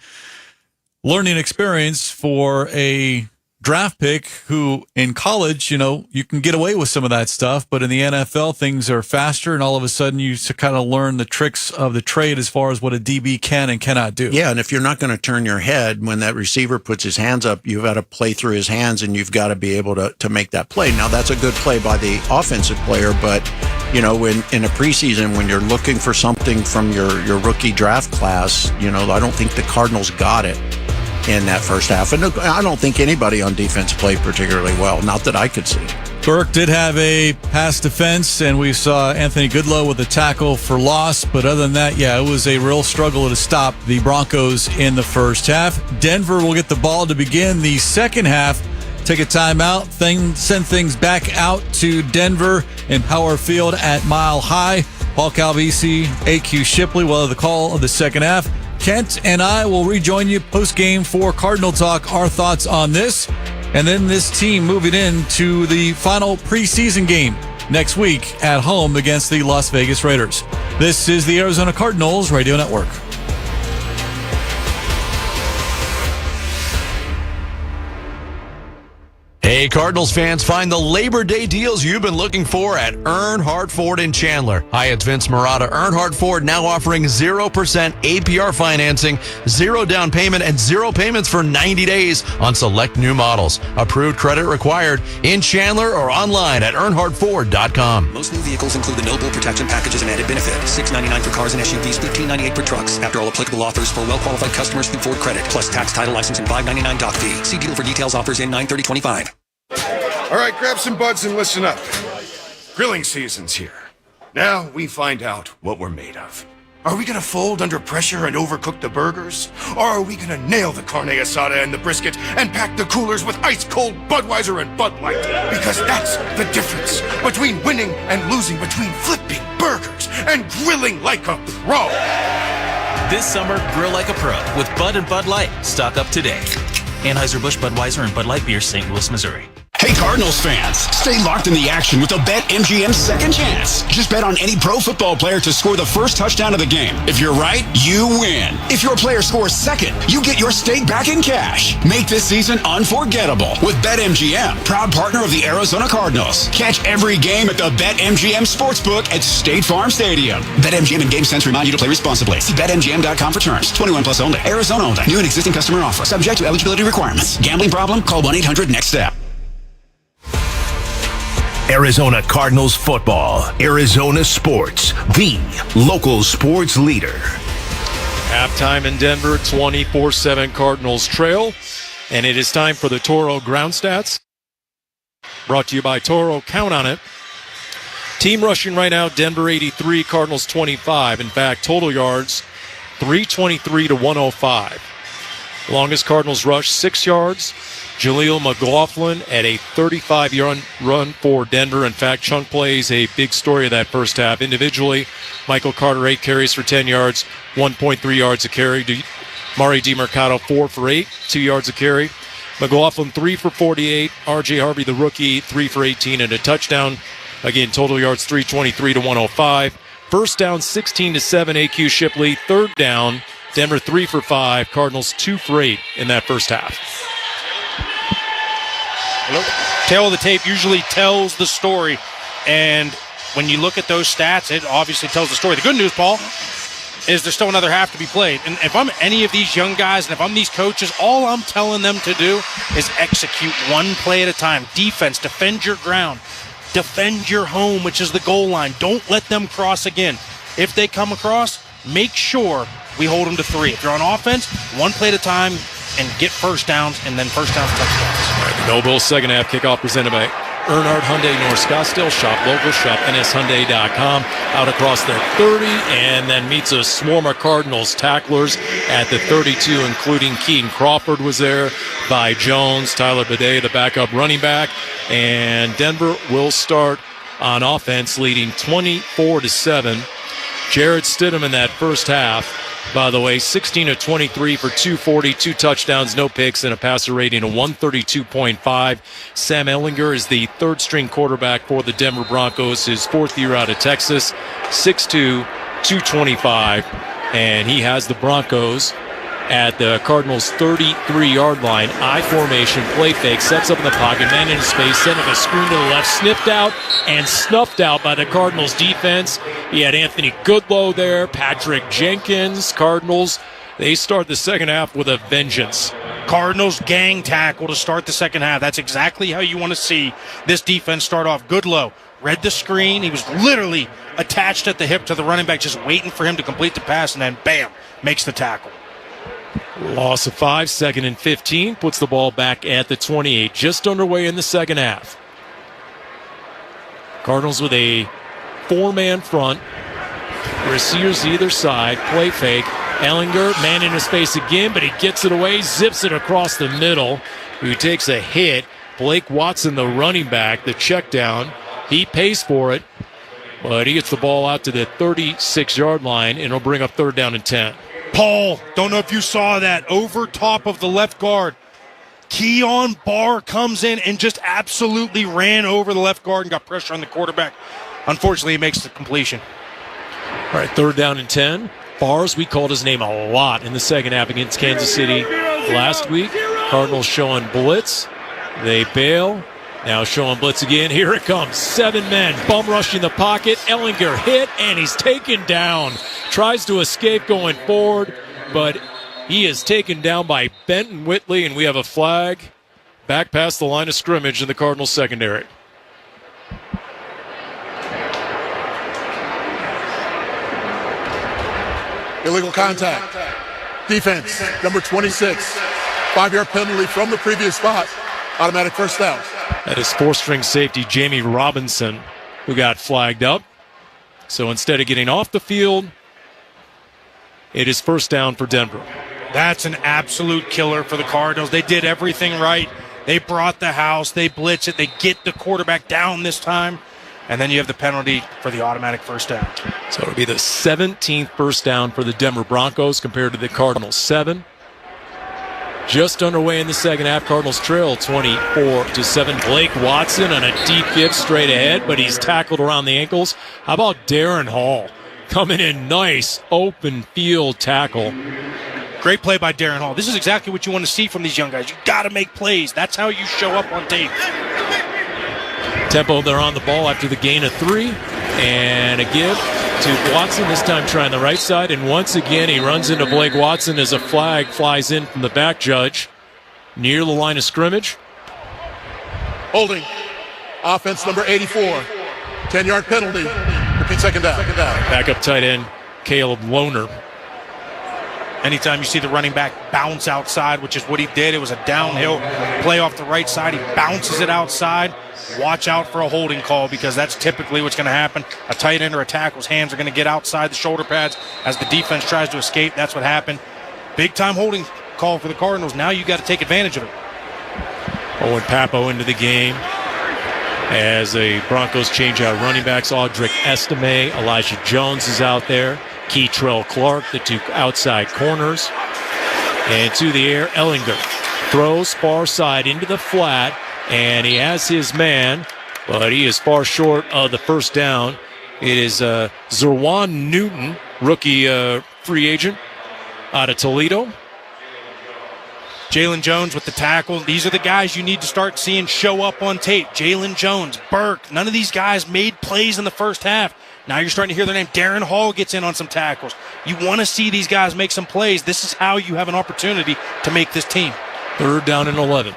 learning experience for a draft pick who in college, you can get away with some of that stuff, but in the NFL, things are faster, and all of a sudden you kind of learn the tricks of the trade as far as what a DB can and cannot do. Yeah, and if you're not going to turn your head when that receiver puts his hands up, you've got to play through his hands, and you've got to be able to make that play. Now, that's a good play by the offensive player, but when in a preseason, when you're looking for something from your rookie draft class, I don't think the Cardinals got it in that first half. And I don't think anybody on defense played particularly well, not that I could see. Burke did have a pass defense, and we saw Anthony Goodlow with a tackle for loss. But other than that, it was a real struggle to stop the Broncos in the first half. Denver will get the ball to begin the second half. Take a timeout, send things back out to Denver and Power Field at Mile High. Paul Calvisi, AQ Shipley will have the call of the second half. Kent and I will rejoin you post-game for Cardinal Talk, our thoughts on this, and then this team moving into the final preseason game next week at home against the Las Vegas Raiders. This is the Arizona Cardinals Radio Network. Hey, Cardinals fans, find the Labor Day deals you've been looking for at Earnhardt Ford in Chandler. Hi, it's Vince Marotta. Earnhardt Ford now offering 0% APR financing, 0 down payment, and 0 payments for 90 days on select new models. Approved credit required in Chandler or online at earnhardtford.com. Most new vehicles include the Noble Protection Package as an added benefit. $699 for cars and SUVs, $1598 for trucks. After all applicable offers for well-qualified customers through Ford Credit, plus tax, title, license, and $599 doc fee. See dealer for details. Offers in 9/30/25. All right, grab some buds and listen up. Grilling season's here. Now we find out what we're made of. Are we gonna fold under pressure and overcook the burgers? Or are we gonna nail the carne asada and the brisket and pack the coolers with ice-cold Budweiser and Bud Light? Because that's the difference between winning and losing, between flipping burgers and grilling like a pro. This summer, grill like a pro with Bud and Bud Light. Stock up today. Anheuser-Busch, Budweiser, and Bud Light Beer, St. Louis, Missouri. Hey, Cardinals fans, stay locked in the action with a BetMGM second chance. Just bet on any pro football player to score the first touchdown of the game. If you're right, you win. If your player scores second, you get your stake back in cash. Make this season unforgettable with BetMGM, proud partner of the Arizona Cardinals. Catch every game at the BetMGM Sportsbook at State Farm Stadium. BetMGM and GameSense remind you to play responsibly. See BetMGM.com for terms. 21 plus only. Arizona only. New and existing customer offer. Subject to eligibility requirements. Gambling problem? Call 1-800-NEXT-STEP. Arizona Cardinals football. Arizona Sports, the local sports leader. Halftime in Denver, 24-7 Cardinals trail. And it is time for the Toro Ground Stats. Brought to you by Toro. Count on it. Team rushing right now, Denver 83, Cardinals 25. In fact, total yards, 323 to 105. Longest Cardinals rush, 6 yards. Jaleel McLaughlin at a 35-yard run for Denver. In fact, chunk plays a big story of that first half. Individually, Michael Carter, 8 carries for 10 yards, 1.3 yards a carry. Mari DiMercato, 4 for 8, 2 yards a carry. McLaughlin 3 for 48. R.J. Harvey, the rookie, 3 for 18 and a touchdown. Again, total yards 323 to 105. First down 16 to 7. AQ Shipley. Third down, Denver 3 for 5. Cardinals 2 for 8 in that first half. Tail of the tape usually tells the story, and when you look at those stats, it obviously tells the story. The good news, Paul, is there's still another half to be played. And if I'm any of these young guys and if I'm these coaches, all I'm telling them to do is execute one play at a time. Defense, defend your ground. Defend your home, which is the goal line. Don't let them cross again. If they come across, make sure we hold them to 3. If you're on offense, one play at a time and get first downs, and then first downs, touchdowns. All right, the Noble second half kickoff presented by Earnhardt Hyundai North Scottsdale. Shop local, shop nshyundai.com. Out across the 30, and then meets a swarm of Cardinals tacklers at the 32, including Keaton Crawford was there, by Jones, Tyler Bidet, the backup running back, and Denver will start on offense, leading 24-7. Jared Stidham in that first half, by the way, 16 of 23 for 240, 2 touchdowns, no picks, and a passer rating of 132.5. Sam Ehlinger is the third-string quarterback for the Denver Broncos, his 4th year out of Texas, 6'2", 225, and he has the Broncos at the Cardinals' 33-yard line. I formation, play fake, sets up in the pocket, man in space, sending a screen to the left, sniffed out and snuffed out by the Cardinals defense. He had Anthony Goodlow there, Patrick Jenkins. Cardinals, they start the second half with a vengeance. Cardinals gang tackle to start the second half. That's exactly how you want to see this defense start off. Goodlow read the screen. He was literally attached at the hip to the running back, just waiting for him to complete the pass, and then bam, makes the tackle. Loss of 5, 2nd and 15, puts the ball back at the 28, just underway in the second half. Cardinals with a 4-man front, receivers either side, play fake. Ehlinger, man in his face again, but he gets it away, zips it across the middle, who takes a hit. Blake Watson, the running back, the check down, he pays for it, but he gets the ball out to the 36-yard line, and it'll bring up 3rd down and 10. Paul, don't know if you saw that, over top of the left guard. Keon Barr comes in and just absolutely ran over the left guard and got pressure on the quarterback. Unfortunately, he makes the completion. All right, 3rd down and 10. Bars, we called his name a lot in the second half against Kansas City last week. Cardinals showing blitz. They bail. Now showing blitz again. Here it comes. 7 men. Bum rushing the pocket. Ehlinger hit, and he's taken down. Tries to escape going forward, but he is taken down by Benton Whitley, and we have a flag back past the line of scrimmage in the Cardinals secondary. Illegal contact. Defense, number 26. 5-yard penalty from the previous spot. Automatic first down. That is 4th-string safety Jamie Robinson, who got flagged up. So instead of getting off the field, it is first down for Denver. That's an absolute killer for the Cardinals. They did everything right. They brought the house. They blitz it. They get the quarterback down this time. And then you have the penalty for the automatic first down. So it'll be the 17th first down for the Denver Broncos compared to the Cardinals' 7. Just underway in the second half. Cardinals trail 24-7. Blake Watson on a deep give straight ahead, but he's tackled around the ankles. How about Darren Hall coming in nice open field tackle? Great play by Darren Hall. This is exactly what you want to see from these young guys. You got to make plays. That's how you show up on tape. Tempo, they're on the ball after the gain of 3. And a give to Watson, this time trying the right side. And once again, he runs into Blake Watson as a flag flies in from the back judge near the line of scrimmage. Holding. Offense number 84. 10-yard penalty. Repeat second down. Backup tight end, Caleb Lohner. Anytime you see the running back bounce outside, which is what he did, it was a downhill play off the right side. He bounces it outside. Watch out for a holding call because that's typically what's going to happen. A tight end or a tackle's hands are going to get outside the shoulder pads as the defense tries to escape. That's what happened. Big-time holding call for the Cardinals. Now you got to take advantage of it. Owen Papo into the game as the Broncos change out running backs. Audric Estime, Elijah Jones is out there. Keitrell Clark, the 2 outside corners. And to the air, Ehlinger. Throws far side into the flat, and he has his man, but he is far short of the first down. It is Zerwan Newton, rookie free agent out of Toledo. Jalen Jones with the tackle. These are the guys you need to start seeing show up on tape. Jalen Jones, Burke, none of these guys made plays in the first half. Now you're starting to hear their name. Darren Hall gets in on some tackles. You want to see these guys make some plays. This is how you have an opportunity to make this team. 3rd down and 11.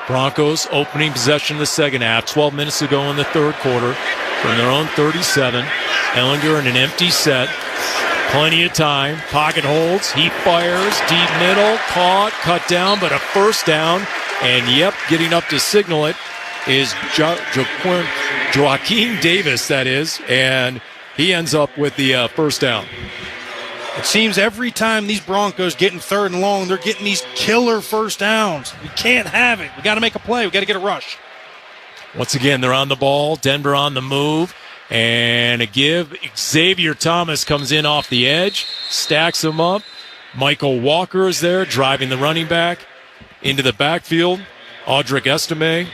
Broncos opening possession of the second half. 12 minutes to go in the third quarter from their own 37. Ellinger in an empty set. Plenty of time. Pocket holds. He fires. Deep middle. Caught. Cut down, but a first down. And yep, getting up to signal it is Joaquin Davis, that is. And he ends up with the first down. It seems every time these Broncos get in 3rd and long, they're getting these killer first downs. We can't have it. We got to make a play. We got to get a rush. Once again, they're on the ball. Denver on the move. And a give. Xavier Thomas comes in off the edge, stacks him up. Michael Walker is there, driving the running back into the backfield. Audric Estime,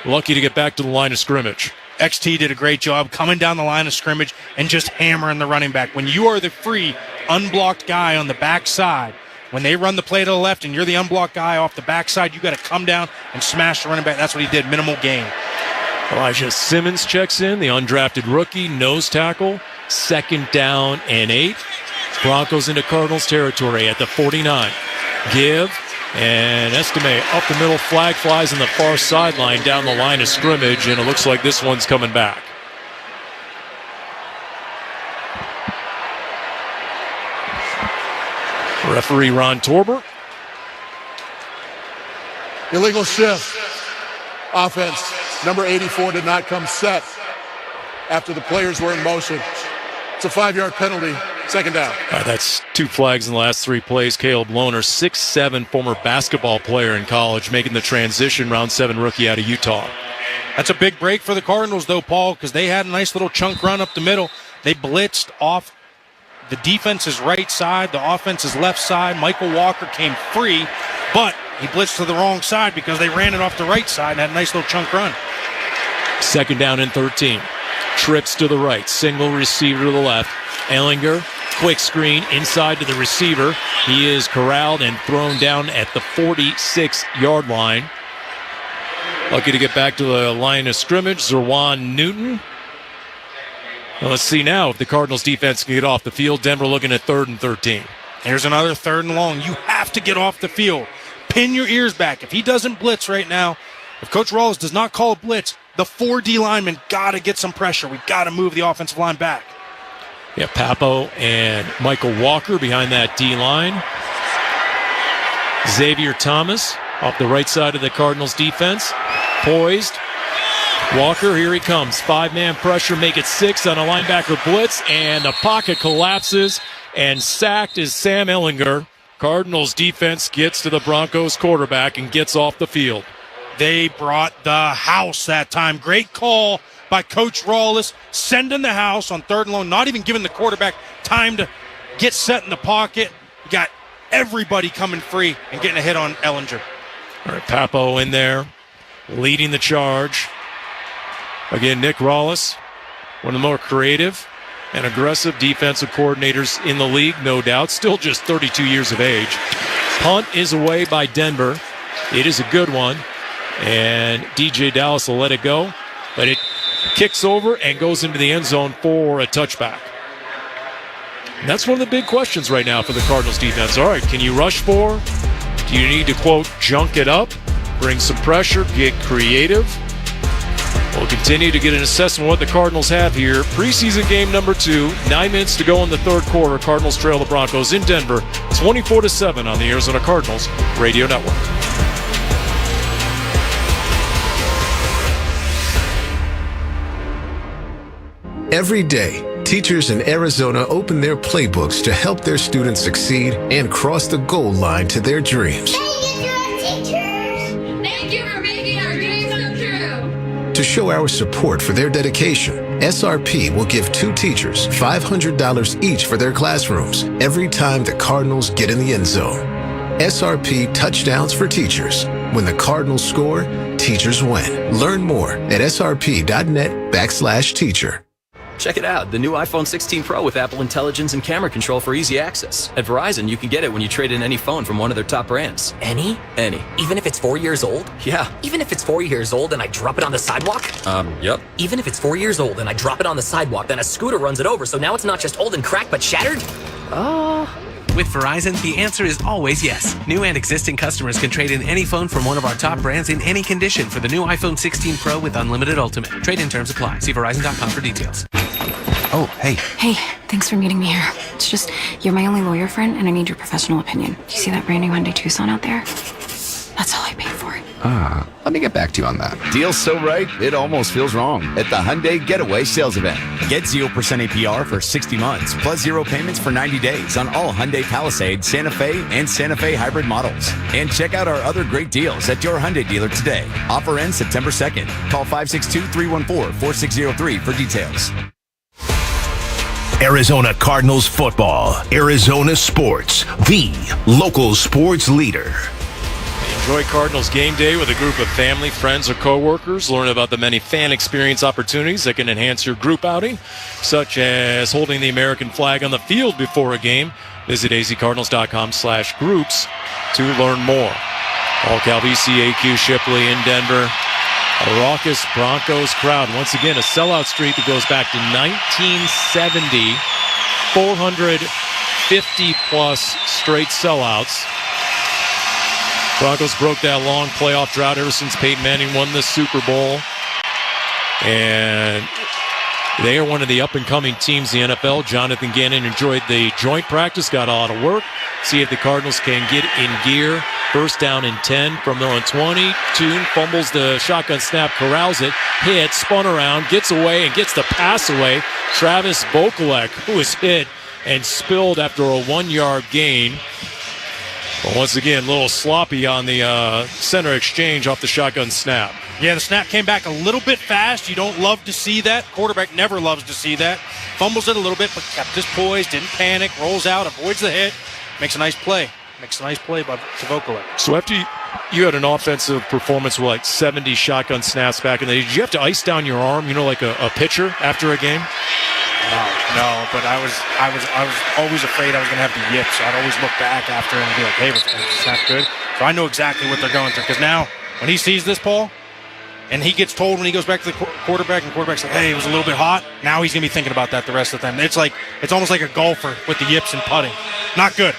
lucky to get back to the line of scrimmage. XT did a great job coming down the line of scrimmage and just hammering the running back. When you are the free, unblocked guy on the backside, when they run the play to the left and you're the unblocked guy off the backside, you got to come down and smash the running back. That's what he did, minimal gain. Elijah Simmons checks in, the undrafted rookie, nose tackle. 2nd down and 8. Broncos into Cardinals territory at the 49. Give, and Estime up the middle. Flag flies on the far sideline down the line of scrimmage, and it looks like this one's coming back. Referee Ron Torbert. Illegal shift. Offense. Number 84 did not come set after the players were in motion. It's a 5-yard penalty. 2nd down. That's 2 flags in the last 3 plays. Caleb Lohner, 6'7", former basketball player in college, making the transition, round 7 rookie out of Utah. That's a big break for the Cardinals, though, Paul, because they had a nice little chunk run up the middle. They blitzed off the defense's right side, the offense's left side. Michael Walker came free, but he blitzed to the wrong side because they ran it off the right side and had a nice little chunk run. 2nd down and 13. Trips to the right. Single receiver to the left. Ellinger, quick screen inside to the receiver. He is corralled and thrown down at the 46-yard line. Lucky to get back to the line of scrimmage. Zerwan Newton. Well, let's see now if the Cardinals defense can get off the field. Denver looking at 3rd and 13. Here's another 3rd and long. You have to get off the field. Pin your ears back. If he doesn't blitz right now, if Coach Rawls does not call a blitz, the 4 D linemen got to get some pressure. We got to move the offensive line back. Yeah, Papo and Michael Walker behind that D line. Xavier Thomas off the right side of the Cardinals defense. Poised. Walker, here he comes. 5-man pressure, make it 6 on a linebacker blitz, and the pocket collapses, and sacked is Sam Ellinger. Cardinals defense gets to the Broncos quarterback and gets off the field. They brought the house that time. Great call by Coach Rawls, sending the house on 3rd and long, not even giving the quarterback time to get set in the pocket. You got everybody coming free and getting a hit on Ellinger. All right, Papo in there, leading the charge. Again, Nick Rawls, one of the more creative and aggressive defensive coordinators in the league, no doubt. Still just 32 years of age. Punt is away by Denver. It is a good one. And DJ Dallas will let it go. But it kicks over and goes into the end zone for a touchback. And that's one of the big questions right now for the Cardinals defense. All right, can you rush 4? Do you need to, quote, junk it up, bring some pressure, get creative? We'll continue to get an assessment of what the Cardinals have here. Preseason game number 2, 9 minutes to go in the third quarter. Cardinals trail the Broncos in Denver, 24-7 on the Arizona Cardinals Radio Network. Every day, teachers in Arizona open their playbooks to help their students succeed and cross the goal line to their dreams. Thank you for making our dreams come true. To show our support for their dedication, SRP will give 2 teachers $500 each for their classrooms every time the Cardinals get in the end zone. SRP Touchdowns for Teachers. When the Cardinals score, teachers win. Learn more at srp.net/teacher. Check it out, the new iPhone 16 Pro with Apple Intelligence and camera control for easy access. At Verizon, you can get it when you trade in any phone from one of their top brands. Any? Any. Even if it's 4 years old? Yeah. Even if it's 4 years old and I drop it on the sidewalk? Yep. Even if it's 4 years old and I drop it on the sidewalk, then a scooter runs it over, so now it's not just old and cracked, but shattered? With Verizon, the answer is always yes. New and existing customers can trade in any phone from one of our top brands in any condition for the new iPhone 16 Pro with Unlimited Ultimate. Trade-in terms apply. See Verizon.com for details. Oh, hey. Hey, thanks for meeting me here. It's just, you're my only lawyer friend, and I need your professional opinion. Do you see that brand new Hyundai Tucson out there? That's all I paid for it. Let me get back to you on that. Deal's so right, it almost feels wrong. At the Hyundai Getaway Sales Event. Get 0% APR for 60 months, plus 0 payments for 90 days on all Hyundai Palisade, Santa Fe, and Santa Fe hybrid models. And check out our other great deals at your Hyundai dealer today. Offer ends September 2nd. Call 562-314-4603 for details. Arizona Cardinals football. Arizona Sports, the local sports leader. Enjoy Cardinals game day with a group of family, friends, or coworkers. Learn about the many fan experience opportunities that can enhance your group outing, such as holding the American flag on the field before a game. Visit azcardinals.com/groups to learn more. All Cal VCAQ Shipley in Denver. A raucous Broncos crowd. Once again, a sellout streak that goes back to 1970. 450-plus straight sellouts. Broncos broke that long playoff drought ever since Peyton Manning won the Super Bowl. And they are one of the up-and-coming teams in the NFL. Jonathan Gannon enjoyed the joint practice, got a lot of work. See if the Cardinals can get in gear. First down and 10 from their own 20. Tune fumbles the shotgun snap, corrals it, hits, spun around, gets away, and gets the pass away. Travis Vokalek, who was hit and spilled after a 1-yard gain. But once again, a little sloppy on the center exchange off the shotgun snap. Yeah, the snap came back a little bit fast. You don't love to see that. Quarterback never loves to see that. Fumbles it a little bit, but kept his poise, didn't panic, rolls out, avoids the hit, makes a nice play. Makes a nice play by Vokalek. So after you had an offensive performance with like 70 shotgun snaps back in the day, did you have to ice down your arm, like a pitcher after a game? No, but I was always afraid I was going to have the yips. So I'd always look back after and be like, hey, was the snap good? So I know exactly what they're going through. Because now, when he sees this, Paul, and he gets told when he goes back to the quarterback, and the quarterback's like, hey, it was a little bit hot. Now he's going to be thinking about that the rest of the time. It's almost like a golfer with the yips and putting. Not good.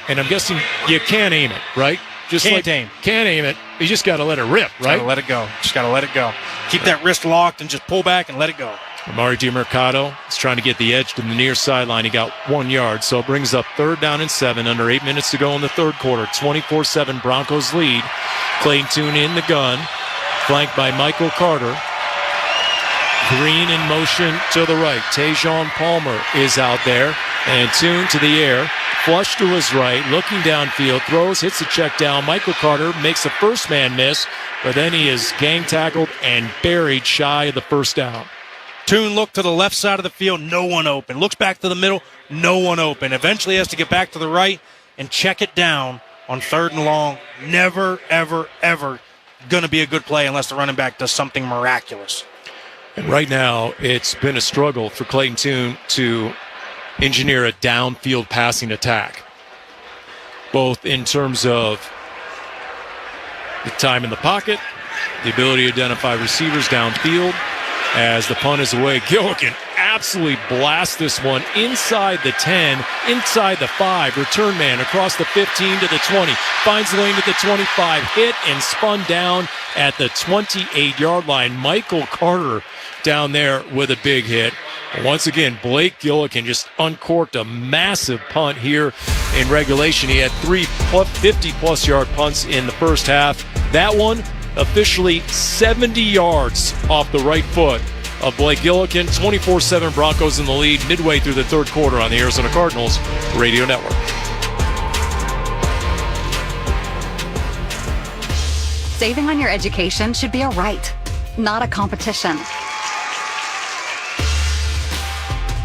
And I'm guessing you can't aim it, right? Can't aim. Can't aim it. You just got to let it rip, right? Got to let it go. Just got to let it go. Keep that wrist locked and just pull back and let it go. Amari DiMercato is trying to get the edge to the near sideline. He got 1 yard, so it brings up 3rd down and 7. Under 8 minutes to go in the third quarter. 24-7 Broncos lead. Clayton Tune in the gun, flanked by Michael Carter. Green in motion to the right. Tajon Palmer is out there, and Tune to the air. Flush to his right, looking downfield, throws, hits the check down. Michael Carter makes the first man miss, but then he is gang tackled and buried shy of the first down. Tune looked to the left side of the field, no one open. Looks back to the middle, no one open. Eventually has to get back to the right and check it down on 3rd and long. Never, ever, ever going to be a good play unless the running back does something miraculous. And right now, it's been a struggle for Clayton Tune to engineer a downfield passing attack, both in terms of the time in the pocket, the ability to identify receivers downfield. As the punt is away, Gilligan absolutely blasts this one inside the 10, inside the 5. Return man across the 15 to the 20. Finds the lane to the 25. Hit and spun down at the 28-yard line. Michael Carter down there with a big hit. Once again, Blake Gilligan just uncorked a massive punt here in regulation. He had 3 50-plus yard punts in the first half. That one officially 70 yards off the right foot of Blake Gilligan. 24-7 Broncos in the lead midway through the third quarter on the Arizona Cardinals Radio Network. Saving on your education should be a right, not a competition.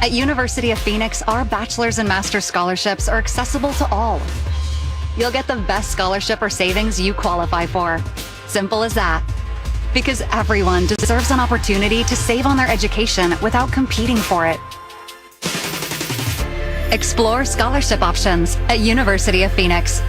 At University of Phoenix, our bachelor's and master's scholarships are accessible to all. you'll get the best scholarship or savings you qualify for. Simple as that. Because everyone deserves an opportunity to save on their education without competing for it. Explore scholarship options at University of Phoenix.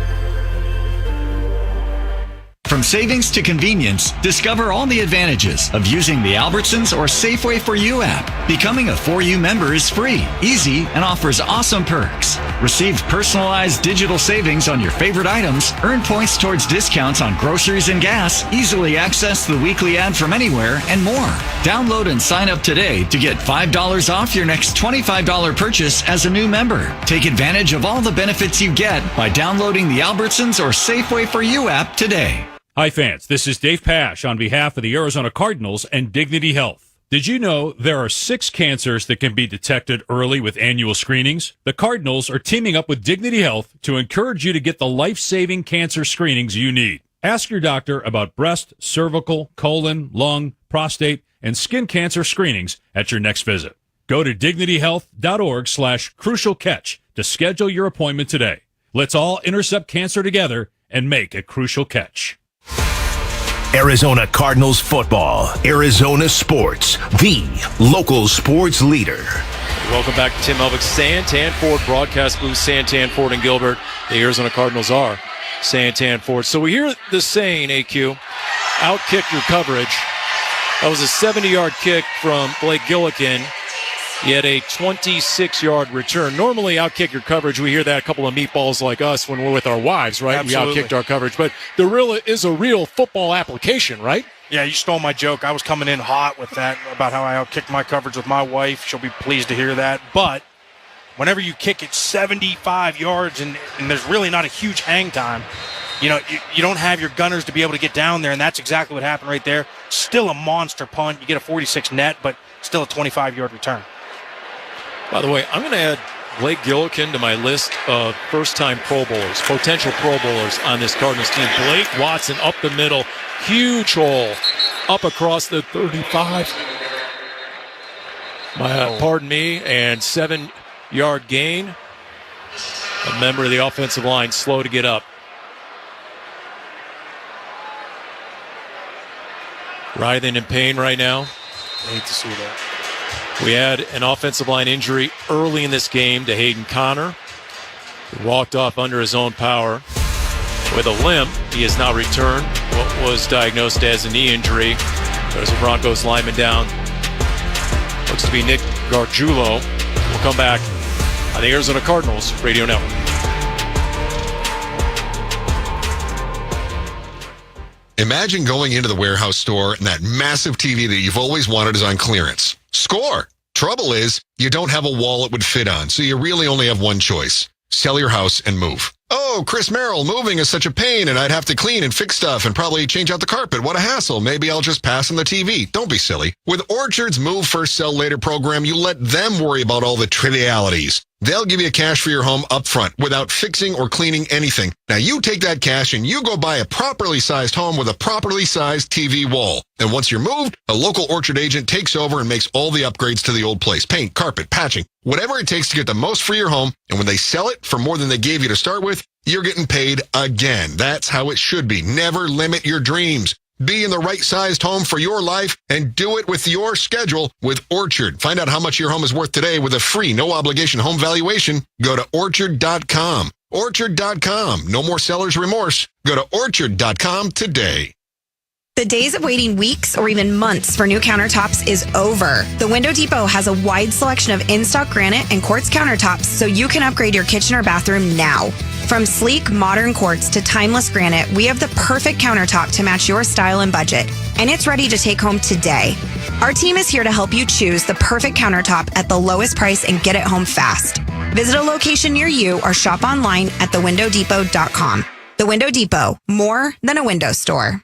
From savings to convenience, discover all the advantages of using the Albertsons or Safeway for You app. Becoming a 4U member is free, easy, and offers awesome perks. Receive personalized digital savings on your favorite items, earn points towards discounts on groceries and gas, easily access the weekly ad from anywhere, and more. Download and sign up today to get $5 off your next $25 purchase as a new member. Take advantage of all the benefits you get by downloading the Albertsons or Safeway for You app today. Hi fans, this is Dave Pash on behalf of the Arizona Cardinals and Dignity Health. Did you know there are 6 cancers that can be detected early with annual screenings? The Cardinals are teaming up with Dignity Health to encourage you to get the life-saving cancer screenings you need. Ask your doctor about breast, cervical, colon, lung, prostate, and skin cancer screenings at your next visit. Go to dignityhealth.org/crucial catch to schedule your appointment today. Let's all intercept cancer together and make a crucial catch. Arizona Cardinals football, Arizona sports, the local sports leader. Welcome back to Tim Elvick's Santan Ford broadcast booth. Santan Ford and Gilbert. The Arizona Cardinals are Santan Ford. So we hear the saying, AQ, outkick your coverage. That was a 70-yard kick from Blake Gillikin. He had a 26-yard return. Normally, outkick your coverage, we hear that a couple of meatballs like us when we're with our wives, right? Absolutely. We outkicked our coverage. But there really is a real football application, right? Yeah, you stole my joke. I was coming in hot with that about how I outkicked my coverage with my wife. She'll be pleased to hear that. But whenever you kick it 75 yards and there's really not a huge hang time, you don't have your gunners to be able to get down there, and that's exactly what happened right there. Still a monster punt. You get a 46 net, but still a 25-yard return. By the way, I'm going to add Blake Gillikin to my list of first-time Pro Bowlers, potential Pro Bowlers on this Cardinals team. Blake Watson up the middle, huge hole, up across the 35. Pardon me, and 7-yard gain. A member of the offensive line slow to get up. Writhing in pain right now. I hate to see that. We had an offensive line injury early in this game to Hayden Connor. He walked off under his own power with a limp. He has now returned what was diagnosed as a knee injury. There's a Broncos lineman down. Looks to be Nick Gargiulo. We'll come back on the Arizona Cardinals Radio Network. Imagine going into the warehouse store and that massive TV that you've always wanted is on clearance. Score! Trouble is, you don't have a wall it would fit on, so you really only have one choice. Sell your house and move. Oh, Chris Merrill, moving is such a pain, and I'd have to clean and fix stuff and probably change out the carpet. What a hassle. Maybe I'll just pass on the TV. Don't be silly. With Orchard's Move First, Sell Later program, you let them worry about all the trivialities. They'll give you cash for your home up front without fixing or cleaning anything. Now you take that cash and you go buy a properly sized home with a properly sized TV wall. And once you're moved, a local Orchard agent takes over and makes all the upgrades to the old place. Paint, carpet, patching, whatever it takes to get the most for your home. And when they sell it for more than they gave you to start with, you're getting paid again. That's how it should be. Never limit your dreams. Be in the right-sized home for your life and do it with your schedule with Orchard. Find out how much your home is worth today with a free, no-obligation home valuation. Go to Orchard.com. Orchard.com. No more seller's remorse. Go to Orchard.com today. The days of waiting weeks or even months for new countertops is over. The Window Depot has a wide selection of in-stock granite and quartz countertops so you can upgrade your kitchen or bathroom now. From sleek, modern quartz to timeless granite, we have the perfect countertop to match your style and budget. And it's ready to take home today. Our team is here to help you choose the perfect countertop at the lowest price and get it home fast. Visit a location near you or shop online at thewindowdepot.com. The Window Depot, more than a window store.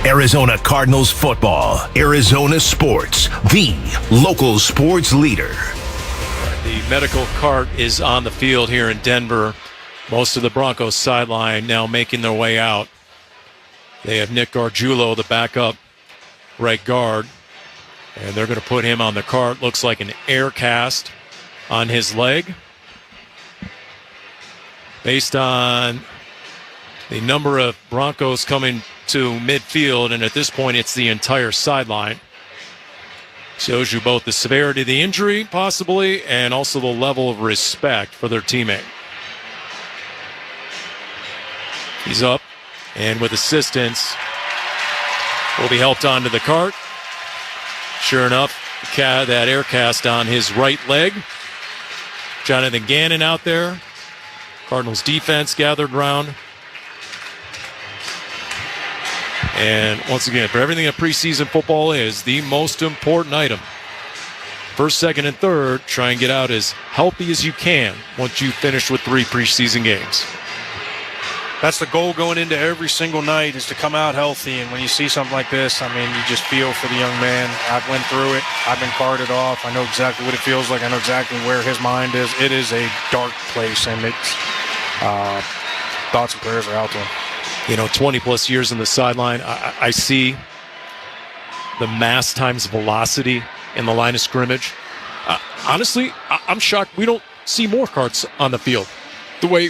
Arizona Cardinals football, Arizona sports, the local sports leader. The medical cart is on the field here in Denver. Most of the Broncos sideline now making their way out. They have Nick Gargiulo, the backup right guard, and they're going to put him on the cart. Looks like an air cast on his leg. based on the number of Broncos coming to midfield, and at this point it's the entire sideline. Shows you both the severity of the injury, possibly, and also the level of respect for their teammate. He's up, and with assistance, will be helped onto the cart. Sure enough, that air cast on his right leg. Jonathan Gannon out there. Cardinals defense gathered round. And once again, for everything that preseason football is, the most important item. First, second, and third, try and get out as healthy as you can once you finish with 3 preseason games. That's the goal going into every single night, is to come out healthy. And when you see something like this, I mean, you just feel for the young man. I've went through it. I've been carted off. I know exactly what it feels like. I know exactly where his mind is. It is a dark place, and it's thoughts and prayers are out to him. 20-plus years in the sideline, I see the mass times velocity in the line of scrimmage. Honestly, I'm shocked we don't see more carts on the field. The way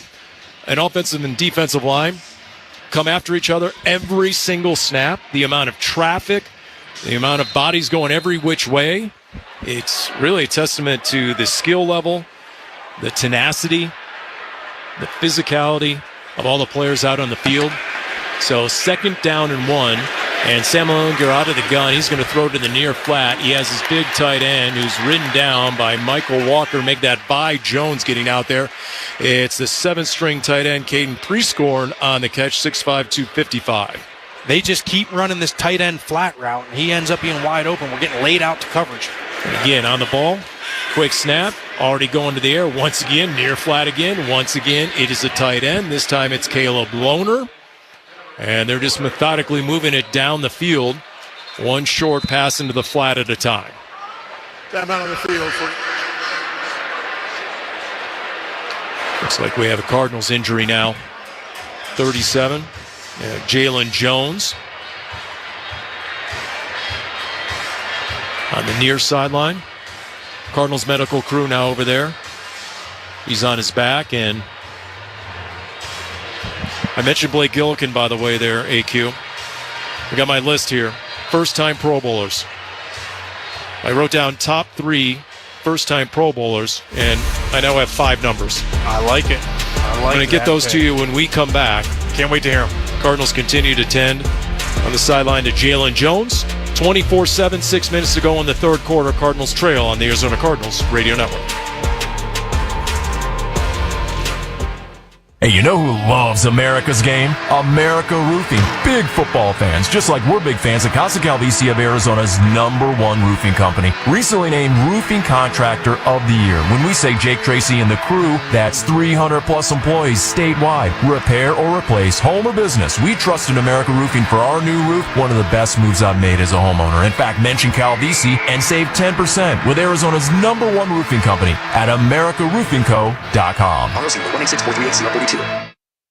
an offensive and defensive line come after each other every single snap, the amount of traffic, the amount of bodies going every which way, it's really a testament to the skill level, the tenacity, the physicality of all the players out on the field. So 2nd down and 1, and Samuel Ehlinger out of the gun. He's going to throw to the near flat. He has his big tight end who's ridden down by Michael Walker. Make that by Jones getting out there. It's the 7th-string tight end, Caden Prescorn, on the catch, 6'5", 255. They just keep running this tight end flat route, and he ends up being wide open. We're getting laid out to coverage. And again, on the ball, quick snap, already going to the air. Once again, near flat again. Once again, it is a tight end. This time it's Caleb Lohner. And they're just methodically moving it down the field, one short pass into the flat at a time. Time out on the field. Looks like we have a Cardinals injury now. 37, Jalen Jones on the near sideline. Cardinals medical crew now over there. He's on his back, and I mentioned Blake Gillikin, by the way, there, AQ. I got my list here. First-time Pro Bowlers. I wrote down top 3 first-time Pro Bowlers, and I now have 5 numbers. I like it. I'm going to get those to you when we come back. Can't wait to hear them. Cardinals continue to tend on the sideline to Jalen Jones. 24-7, 6 minutes to go in the third quarter. Cardinals trail on the Arizona Cardinals Radio Network. Hey, you know who loves America's game? America Roofing. Big football fans, just like we're big fans of Casa Calvici of Arizona's #1 roofing company. Recently named Roofing Contractor of the Year. When we say Jake Tracy and the crew, that's 300-plus employees statewide. Repair or replace, home or business. We trust in America Roofing for our new roof. One of the best moves I've made as a homeowner. In fact, mention Calvici and save 10% with Arizona's #1 roofing company at AmericaRoofingCo.com. ROC 186-438-CR32.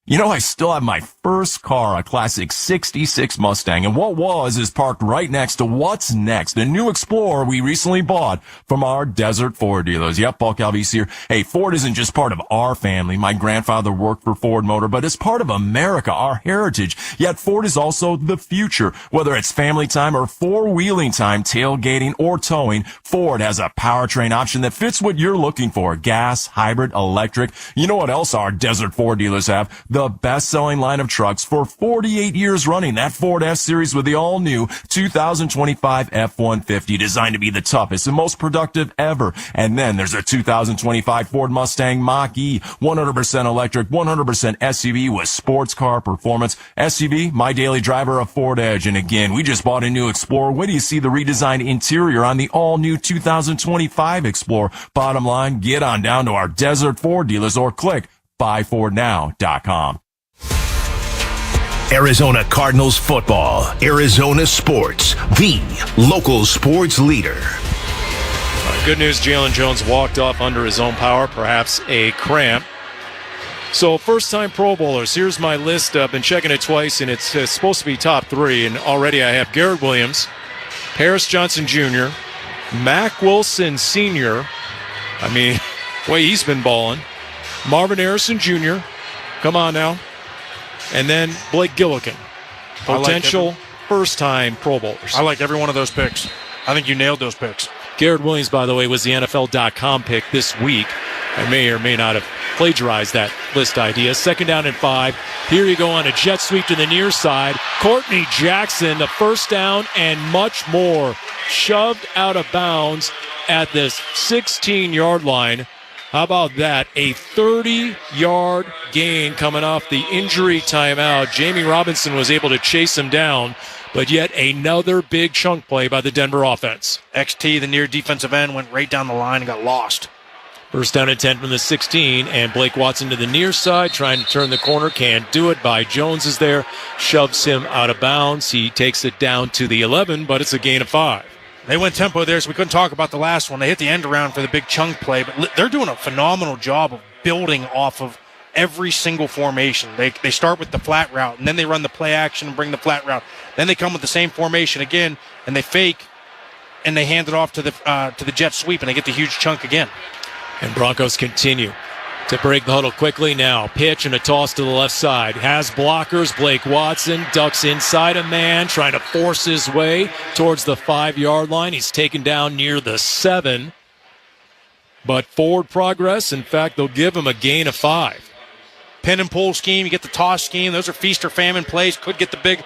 You know, I still have my first car, a classic 66 Mustang, and what was is parked right next to what's next, a new Explorer we recently bought from our Desert Ford dealers. Yep, Paul Calvice here. Hey, Ford isn't just part of our family. My grandfather worked for Ford Motor, but it's part of America, our heritage. Yet Ford is also the future. Whether it's family time or four-wheeling time, tailgating or towing, Ford has a powertrain option that fits what you're looking for. Gas, hybrid, electric. You know what else our Desert Ford dealers have? The best-selling line of trucks for 48 years running. That Ford F-Series with the all-new 2025 F-150, designed to be the toughest and most productive ever. And then there's a 2025 Ford Mustang Mach-E, 100% electric, 100% SUV with sports car performance. SUV, my daily driver, a Ford Edge. And again, we just bought a new Explorer. When do you see the redesigned interior on the all-new 2025 Explorer? Bottom line, get on down to our Desert Ford dealers or click buyfordnow.com. Arizona Cardinals football, Arizona sports, the local sports leader. Good news, Jalen Jones walked off under his own power, perhaps a cramp. So first-time Pro Bowlers, here's my list. I've been checking it twice, and it's supposed to be top 3, and already I have Garrett Williams, Paris Johnson Jr., Mack Wilson Sr., I mean, way he's been balling, Marvin Harrison Jr., Come on now. And then Blake Gillikin, potential first-time Pro Bowlers. I like every one of those picks. I think you nailed those picks. Garrett Williams, by the way, was the NFL.com pick this week. I may or may not have plagiarized that list idea. 2nd down and 5. Here you go on a jet sweep to the near side. Courtney Jackson, the first down and much more. Shoved out of bounds at this 16-yard line. How about that? A 30-yard gain coming off the injury timeout. Jamie Robinson was able to chase him down, but yet another big chunk play by the Denver offense. XT, the near defensive end, went right down the line and got lost. First down and 10 from the 16, and Blake Watson to the near side, trying to turn the corner. Can't do it. By Jones is there, shoves him out of bounds. He takes it down to the 11, but it's a gain of 5. They went tempo there, so we couldn't talk about the last one. They hit the end around for the big chunk play, but they're doing a phenomenal job of building off of every single formation. They start with the flat route, and then they run the play action and bring the flat route. Then they come with the same formation again, and they fake, and they hand it off to the jet sweep, and they get the huge chunk again. And Broncos continue to break the huddle quickly now. Pitch and a toss to the left side. Has blockers. Blake Watson ducks inside a man, trying to force his way towards the 5-yard line. He's taken down near the 7. But forward progress. In fact, they'll give him a gain of 5. Pin and pull scheme. You get the toss scheme. Those are feast or famine plays. Could get the big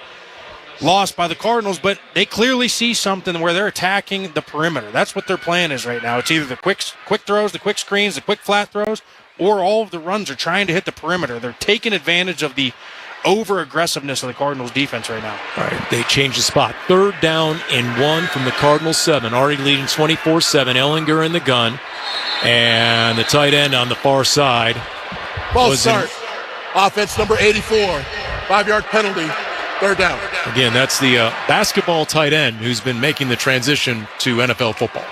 loss by the Cardinals, but they clearly see something where they're attacking the perimeter. That's what their plan is right now. It's either the quick throws, the quick screens, the quick flat throws, or all of the runs are trying to hit the perimeter. They're taking advantage of the over-aggressiveness of the Cardinals defense right now. All right, they change the spot. 3rd down and 1 from the Cardinals 7. Already leading 24-7. Ellinger in the gun. And the tight end on the far side. False start. Offense number 84. 5-yard penalty. 3rd down. Again, that's the basketball tight end who's been making the transition to NFL football.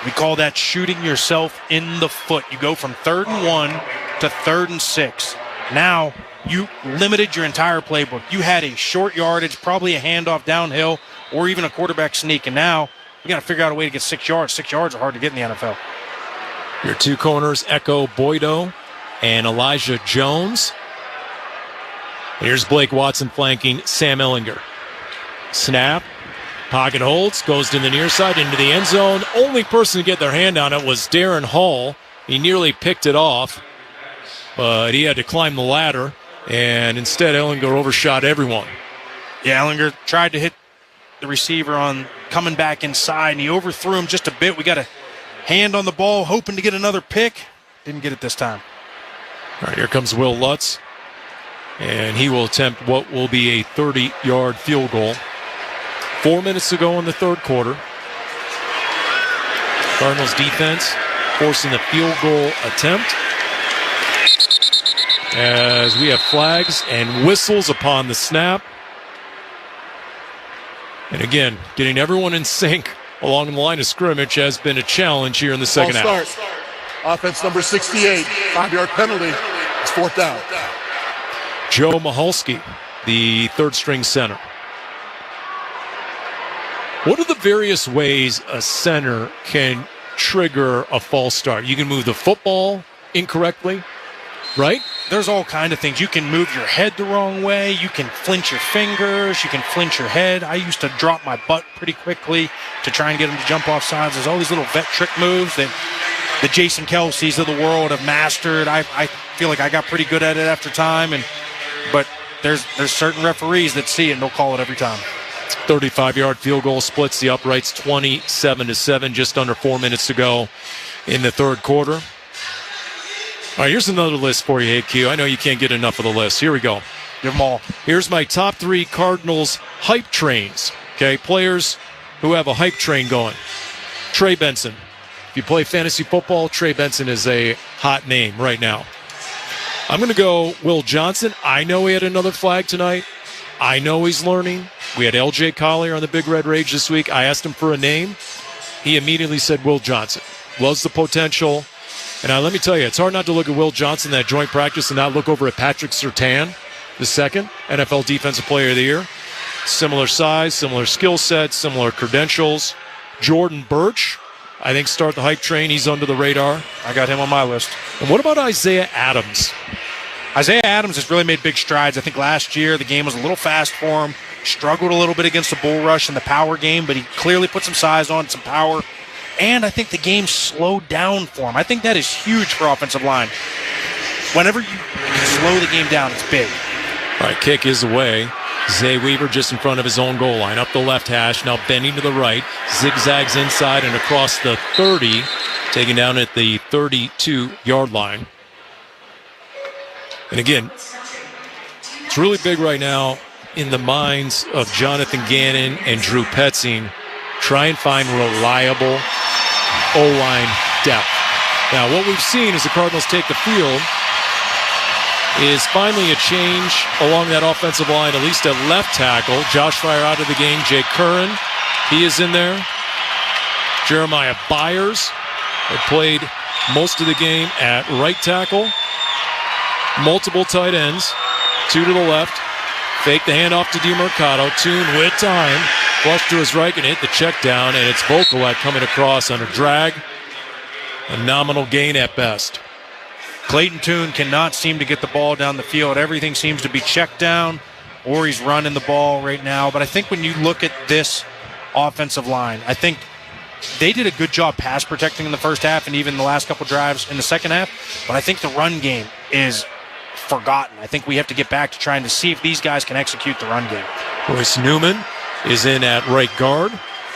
We call that shooting yourself in the foot. You go from 3rd and 1 to 3rd and 6. Now, you limited your entire playbook. You had a short yardage, probably a handoff downhill, or even a quarterback sneak. And now, you got to figure out a way to get 6 yards. 6 yards are hard to get in the NFL. Your two corners, Echo Boydo and Elijah Jones. Here's Blake Watson flanking Sam Ellinger. Snap. Pocket holds. Goes to the near side into the end zone. Only person to get their hand on it was Darren Hall. He nearly picked it off, but he had to climb the ladder, and instead Ellinger overshot everyone. Yeah, Ellinger tried to hit the receiver on coming back inside, and he overthrew him just a bit. We got a hand on the ball, hoping to get another pick. Didn't get it this time. All right, here comes Will Lutz. And he will attempt what will be a 30-yard field goal. 4 minutes to go in the 3rd quarter. Cardinals defense forcing the field goal attempt. As we have flags and whistles upon the snap. And again, getting everyone in sync along the line of scrimmage has been a challenge here in the second half. Start. Offense number 68. 5-yard penalty. It's 4th down. Joe Mahalski, the 3rd-string center. What are the various ways a center can trigger a false start? You can move the football incorrectly, right? There's all kind of things. You can move your head the wrong way. You can flinch your fingers. You can flinch your head. I used to drop my butt pretty quickly to try and get him to jump off sides. There's all these little vet trick moves that the Jason Kelce's of the world have mastered. I feel like I got pretty good at it after time, but there's certain referees that see it and they'll call it every time. 35-yard field goal splits the uprights 27-7, just under 4 minutes to go in the 3rd quarter. All right, here's another list for you, Hey Q. I know you can't get enough of the list. Here we go. Give them all. Here's my top 3 Cardinals hype trains. Okay, players who have a hype train going. Trey Benson. If you play fantasy football, Trey Benson is a hot name right now. I'm going to go Will Johnson. I know he had another flag tonight. I know he's learning. We had LJ Collier on the Big Red Rage this week. I asked him for a name. He immediately said Will Johnson. Loves the potential. And let me tell you, it's hard not to look at Will Johnson, that joint practice, and not look over at Patrick Surtain, the 2nd NFL Defensive Player of the Year. Similar size, similar skill set, similar credentials. Jordan Birch, I think, start the hype train. He's under the radar. I got him on my list. And what about Isaiah Adams? Isaiah Adams has really made big strides. I think last year the game was a little fast for him, struggled a little bit against the bull rush in the power game, but he clearly put some size on, some power, and I think the game slowed down for him. I think that is huge for offensive line. Whenever you slow the game down, it's big. All right, kick is away. Zay Weaver just in front of his own goal line, up the left hash, now bending to the right, zigzags inside and across the 30, taken down at the 32-yard line. And again, it's really big right now in the minds of Jonathan Gannon and Drew Petzing. Try and find reliable O-line depth. Now, what we've seen as the Cardinals take the field is finally a change along that offensive line, at least at left tackle. Josh Fryer out of the game. Jay Curran, he is in there. Jeremiah Byers had played most of the game at right tackle. Multiple tight ends, 2 to the left. Fake the handoff to DiMercato. Tune with time. Flush to his right and hit the check down, and it's Vokolek coming across on a drag. A nominal gain at best. Clayton Tune cannot seem to get the ball down the field. Everything seems to be checked down, or he's running the ball right now. But I think when you look at this offensive line, I think they did a good job pass protecting in the first half and even the last couple drives in the second half. But I think the run game is forgotten. I think we have to get back to trying to see if these guys can execute the run game. Royce Newman is in at right guard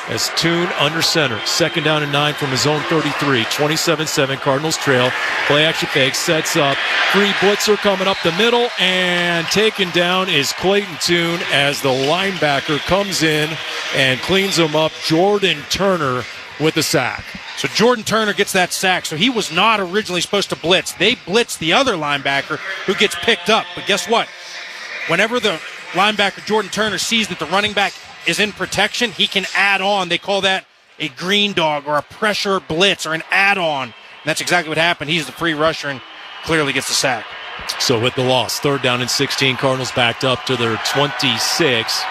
as Tune under center. 2nd down and 9 from his own 33. 27-7, Cardinals trail. Play action fake, sets up. Free blitzer coming up the middle, and taken down is Clayton Tune as the linebacker comes in and cleans him up. Jordan Turner with the sack. So Jordan Turner gets that sack. So he was not originally supposed to blitz. They blitz the other linebacker who gets picked up. But guess what? Whenever the linebacker Jordan Turner sees that the running back is in protection, he can add on. They call that a green dog or a pressure blitz or an add-on. And that's exactly what happened. He's the free rusher and clearly gets the sack. So with the loss, 3rd down and 16, Cardinals backed up to their 26.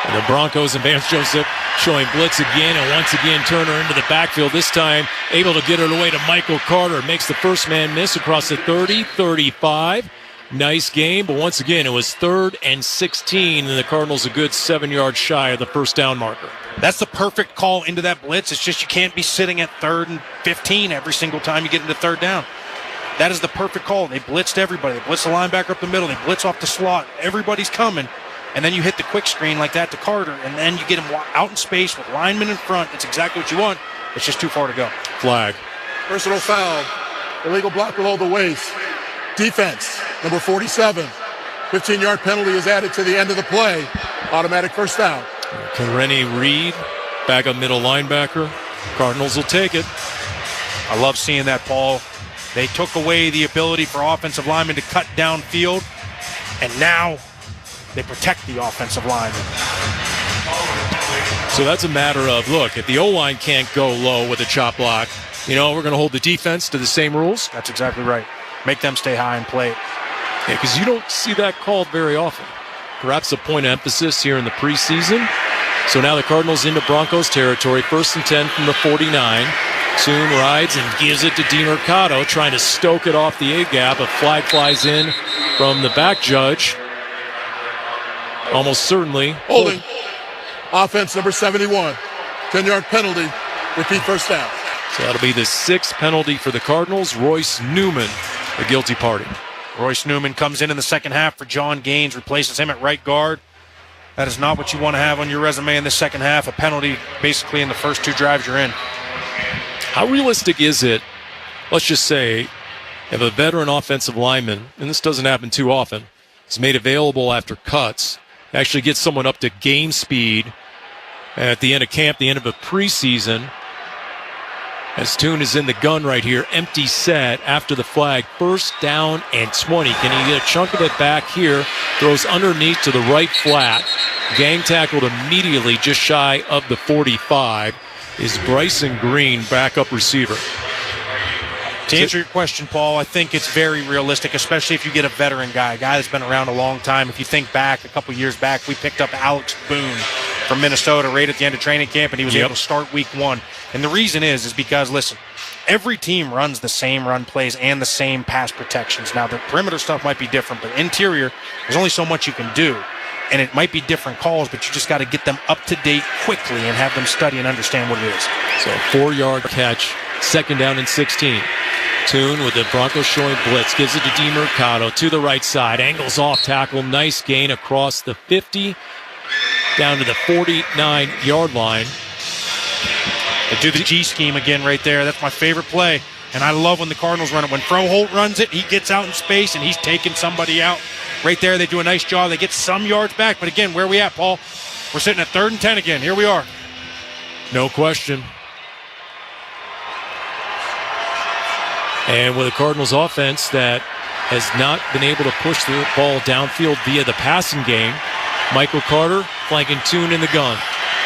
And the Broncos and Vance Joseph showing blitz again, and once again Turner into the backfield, this time able to get it away to Michael Carter. Makes the first man miss across the 30, 35. Nice game, but once again, it was 3rd and 16, and the Cardinals a good 7 yards shy of the first down marker. That's the perfect call into that blitz. It's just you can't be sitting at 3rd and 15 every single time you get into 3rd down. That is the perfect call. They blitzed everybody. They blitzed the linebacker up the middle. They blitz off the slot. Everybody's coming. And then you hit the quick screen like that to Carter, and then you get him out in space with linemen in front. It's exactly what you want. It's just too far to go. Flag. Personal foul. Illegal block below the waist. Defense, number 47. 15-yard penalty is added to the end of the play. Automatic first down. Rennie Reed, backup middle linebacker. Cardinals will take it. I love seeing that, Paul. They took away the ability for offensive linemen to cut downfield, and now they protect the offensive linemen. So that's a matter of, look, if the O-line can't go low with a chop block, we're going to hold the defense to the same rules. That's exactly right. Make them stay high and play it. Yeah, because you don't see that called very often. Perhaps a point of emphasis here in the preseason. So now the Cardinals into Broncos territory. 1st and 10 from the 49. Tune rides and gives it to DiMercato, trying to stoke it off the A-gap. A flag flies in from the back judge. Almost certainly. Holding. Offense number 71. 10-yard penalty. Repeat first down. So that'll be the 6th penalty for the Cardinals. Royce Newman, the guilty party. Royce Newman comes in the second half for John Gaines, replaces him at right guard. That is not what you want to have on your resume in the second half. A penalty basically in the first 2 drives you're in. How realistic is it, let's just say, if a veteran offensive lineman, and this doesn't happen too often, is made available after cuts, actually gets someone up to game speed at the end of camp, the end of a preseason, as Tune is in the gun right here, empty set after the flag, 1st down and 20. Can he get a chunk of it back here? Throws underneath to the right flat. Gang tackled immediately just shy of the 45 is Bryson Green, backup receiver. To answer your question, Paul, I think it's very realistic, especially if you get a veteran guy, a guy that's been around a long time. If you think back, a couple years back, we picked up Alex Boone from Minnesota right at the end of training camp, and he was able to start week 1. And the reason is because, listen, every team runs the same run plays and the same pass protections. Now, the perimeter stuff might be different, but interior, there's only so much you can do. And it might be different calls, but you just got to get them up to date quickly and have them study and understand what it is. So 4-yard catch, 2nd down and 16. Tune with the Broncos showing blitz, gives it to DiMercato to the right side, angles off tackle, nice gain across the 50, down to the 49-yard line. They do the G scheme again right there. That's my favorite play, and I love when the Cardinals run it. When Froholt runs it, he gets out in space, and he's taking somebody out. Right there, they do a nice job. They get some yards back, but again, where are we at, Paul? We're sitting at 3rd and 10 again. Here we are. No question. And with a Cardinals offense that has not been able to push the ball downfield via the passing game, Michael Carter flanking Tune in the gun.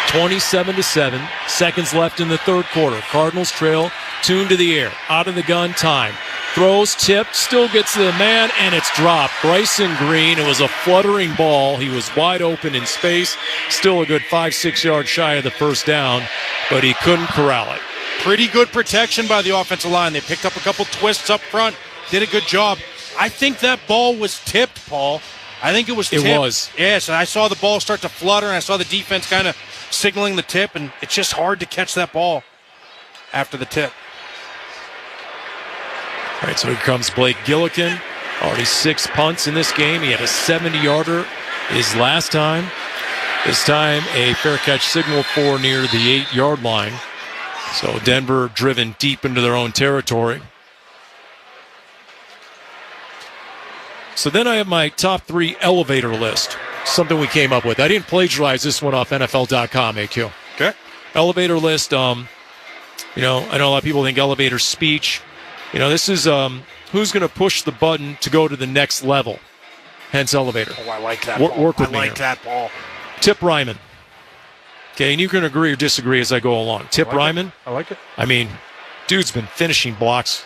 27-7, seconds left in the 3rd quarter. Cardinals trail, Tune to the air, out of the gun, time. Throws, tipped, still gets to the man, and it's dropped. Bryson Green, it was a fluttering ball. He was wide open in space. Still a good 5-6 yards shy of the 1st down, but he couldn't corral it. Pretty good protection by the offensive line. They picked up a couple twists up front, did a good job. I think that ball was tipped, Paul. I think it was tipped. It was. Yes, and I saw the ball start to flutter, and I saw the defense kind of signaling the tip, and it's just hard to catch that ball after the tip. All right, so here comes Blake Gillikin. Already 6 punts in this game. He had a 70-yarder his last time. This time, a fair catch signal for near the 8-yard line. So Denver driven deep into their own territory. So then I have my top 3 elevator list. Something we came up with. I didn't plagiarize this one off NFL.com, AQ. Okay. Elevator list, I know a lot of people think elevator speech. This is who's going to push the button to go to the next level. Hence elevator. Oh, I like that ball. Work with me I like here. that ball. Tip Ryman. Okay, and you can agree or disagree as I go along. Tip Ryman. I like it. I mean, dude's been finishing blocks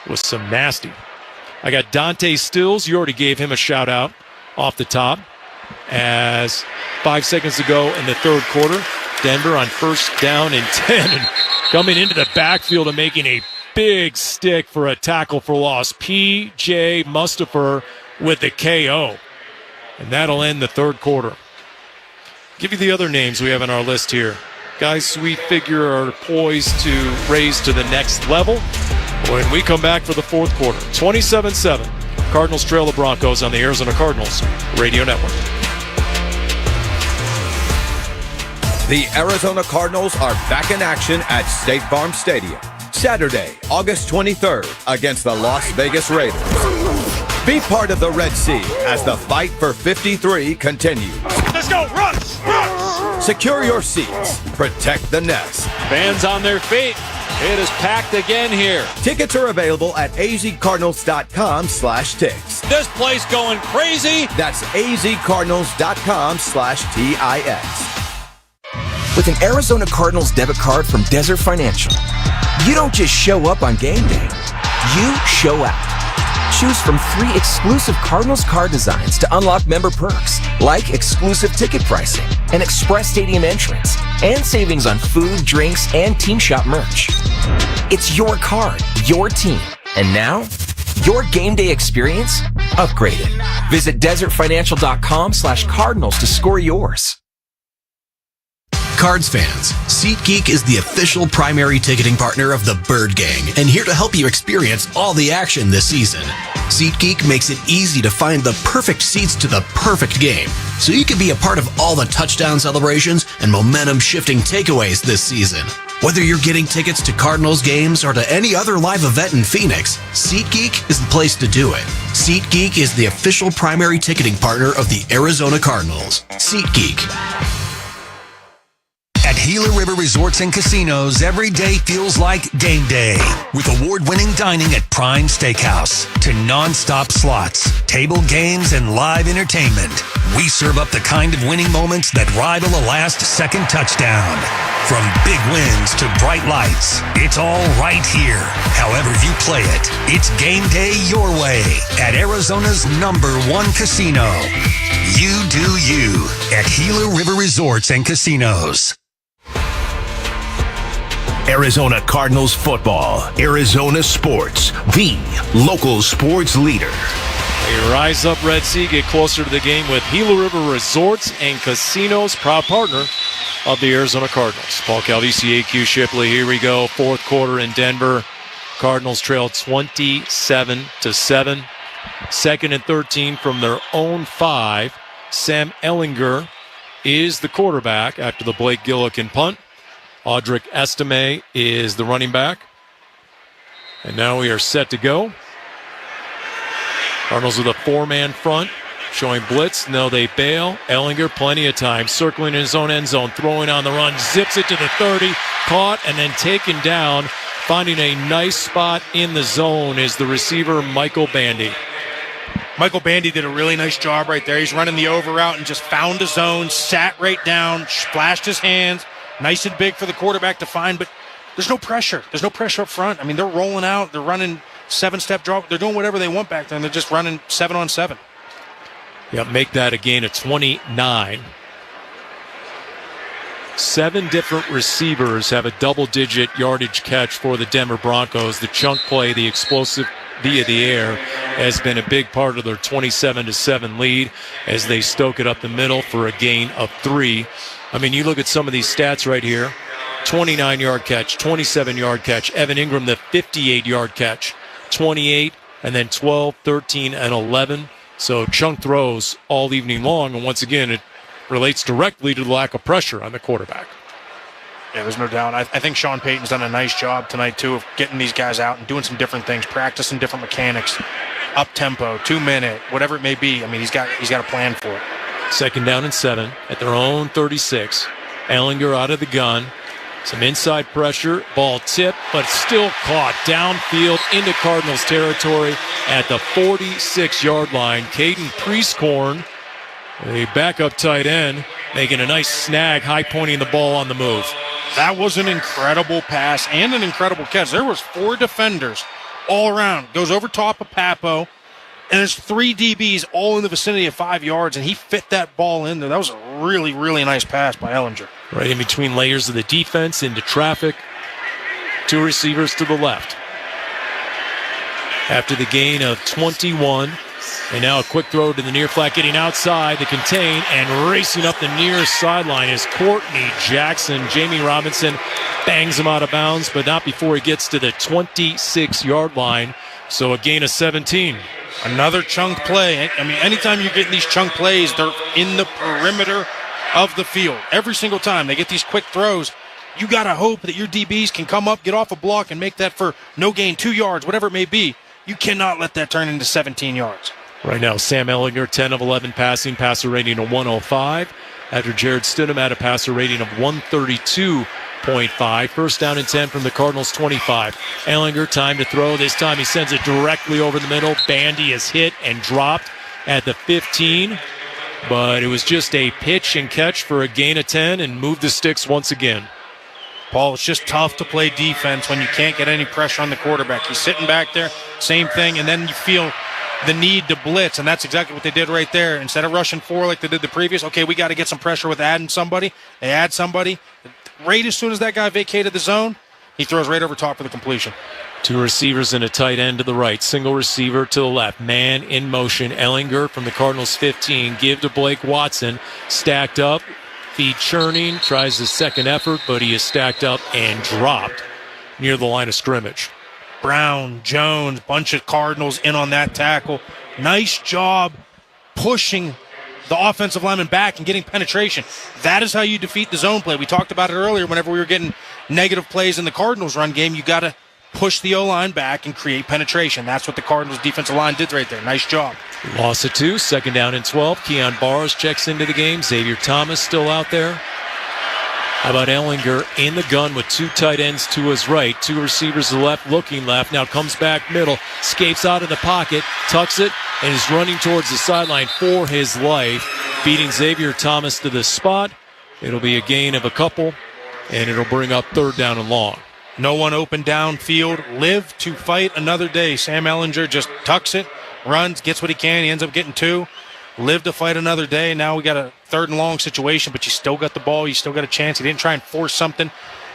with some nasty. I got Dante Stills. You already gave him a shout out off the top. As 5 seconds to go in the 3rd quarter, Denver on 1st down and 10, and coming into the backfield and making a big stick for a tackle for loss. P.J. Mustipher with the KO. And that'll end the 3rd quarter. Give you the other names we have on our list here. Guys we figure are poised to raise to the next level when we come back for the 4th quarter. 27-7. Cardinals trail the Broncos on the Arizona Cardinals Radio Network. The Arizona Cardinals are back in action at State Farm Stadium. Saturday, August 23rd, against the Las Vegas Raiders. Be part of the Red Sea as the fight for 53 continues. Let's go, runs! Secure your seats. Protect the nest. Fans on their feet. It is packed again here. Tickets are available at azcardinals.com/tix. This place going crazy. That's azcardinals.com/tix. With an Arizona Cardinals debit card from Desert Financial, you don't just show up on game day. You show out. Choose from 3 exclusive Cardinals card designs to unlock member perks, like exclusive ticket pricing, an express stadium entrance, and savings on food, drinks, and team shop merch. It's your card, your team, and now, your game day experience upgraded. Visit desertfinancial.com/Cardinals to score yours. Cards fans, SeatGeek is the official primary ticketing partner of the Bird Gang and here to help you experience all the action this season. SeatGeek makes it easy to find the perfect seats to the perfect game, so you can be a part of all the touchdown celebrations and momentum-shifting takeaways this season. Whether you're getting tickets to Cardinals games or to any other live event in Phoenix, SeatGeek is the place to do it. SeatGeek is the official primary ticketing partner of the Arizona Cardinals. SeatGeek. At Gila River Resorts and Casinos, every day feels like game day. With award-winning dining at Prime Steakhouse to non-stop slots, table games, and live entertainment, we serve up the kind of winning moments that rival a last-second touchdown. From big wins to bright lights, it's all right here. However you play it, it's game day your way at Arizona's #1 casino. You do you at Gila River Resorts and Casinos. Arizona Cardinals football. Arizona Sports, the local sports leader. They rise up, Red Sea, get closer to the game with Gila River Resorts and Casinos, proud partner of the Arizona Cardinals. Paul Calvisi, AQ Shipley, here we go. Fourth quarter in Denver. Cardinals trail 27-7. Second and 13 from their own 5. Sam Ehlinger is the quarterback after the Blake Gillikin punt. Audric Estime is the running back. And now we are set to go. Cardinals with a 4-man front, showing blitz. No, they bail. Ehlinger, plenty of time, circling in his own end zone, throwing on the run, zips it to the 30, caught and then taken down. Finding a nice spot in the zone is the receiver, Michael Bandy. Michael Bandy did a really nice job right there. He's running the over route and just found a zone, sat right down, splashed his hands. Nice and big for the quarterback to find, but there's no pressure. There's no pressure up front. I mean, they're rolling out. They're running 7-step drop. They're doing whatever they want back there, and they're just running 7-on-7. Yeah, make that a gain of 29. 7 different receivers have a double-digit yardage catch for the Denver Broncos. The chunk play, the explosive via the air, has been a big part of their 27-7 lead as they stoke it up the middle for a gain of 3. I mean, you look at some of these stats right here. 29-yard catch, 27-yard catch. Evan Ingram, the 58-yard catch. 28, and then 12, 13, and 11. So chunk throws all evening long, and once again, it relates directly to the lack of pressure on the quarterback. Yeah, there's no doubt. I think Sean Payton's done a nice job tonight, too, of getting these guys out and doing some different things, practicing different mechanics, up-tempo, 2-minute, whatever it may be. I mean, he's got a plan for it. Second down and 7 at their own 36. Ehlinger out of the gun. Some inside pressure, ball tipped, but still caught downfield into Cardinals territory at the 46-yard line. Caden Priestcorn, a backup tight end, making a nice snag, high-pointing the ball on the move. That was an incredible pass and an incredible catch. There was 4 defenders all around. Goes over top of Papo, and there's 3 DBs all in the vicinity of 5 yards, and he fit that ball in there. That was a really, really nice pass by Ehlinger. Right in between layers of the defense, into traffic. 2 receivers to the left. After the gain of 21, and now a quick throw to the near flat, getting outside the contain, and racing up the near sideline is Courtney Jackson. Jamie Robinson bangs him out of bounds, but not before he gets to the 26-yard line. So a gain of 17. Another chunk play. I mean, anytime you're getting these chunk plays, they're in the perimeter of the field. Every single time they get these quick throws, you got to hope that your DBs can come up, get off a block, and make that for no gain, 2 yards, whatever it may be. You cannot let that turn into 17 yards. Right now, Sam Ehlinger, 10 of 11 passing, passer rating of 105. After Jared Stidham had a passer rating of 132.5. First down and 10 from the Cardinals' 25. Ehlinger, time to throw. This time he sends it directly over the middle. Bandy is hit and dropped at the 15. But it was just a pitch and catch for a gain of 10 and move the sticks once again. Paul, it's just tough to play defense when you can't get any pressure on the quarterback. He's sitting back there, same thing, and then you feel the need to blitz, and that's exactly what they did right there. Instead of rushing 4 like they did the previous, okay, we got to get some pressure with adding somebody. They add somebody. Right as soon as that guy vacated the zone, he throws right over top for the completion. 2 receivers and a tight end to the right. Single receiver to the left. Man in motion. Ehlinger from the Cardinals 15. Give to Blake Watson. Stacked up. Feet churning. Tries his second effort, but he is stacked up and dropped near the line of scrimmage. Brown, Jones, bunch of Cardinals in on that tackle. Nice job pushing the offensive lineman back and getting penetration. That is how you defeat the zone play. We talked about it earlier whenever we were getting negative plays in the Cardinals run game. You got to push the O-line back and create penetration. That's what the Cardinals defensive line did right there. Nice job. Loss of 2, second down and 12. Keon Barros checks into the game. Xavier Thomas still out there. How about Ehlinger in the gun with 2 tight ends to his right, 2 receivers to the left, looking left, now comes back middle, escapes out of the pocket, tucks it, and is running towards the sideline for his life, beating Xavier Thomas to the spot. It'll be a gain of a couple, and it'll bring up third down and long. No one open downfield. Live to fight another day. Sam Ehlinger just tucks it, runs, gets what he can. He ends up getting 2. Live to fight another day. Now we got a third and long situation, but you still got the ball. You still got a chance. He didn't try and force something.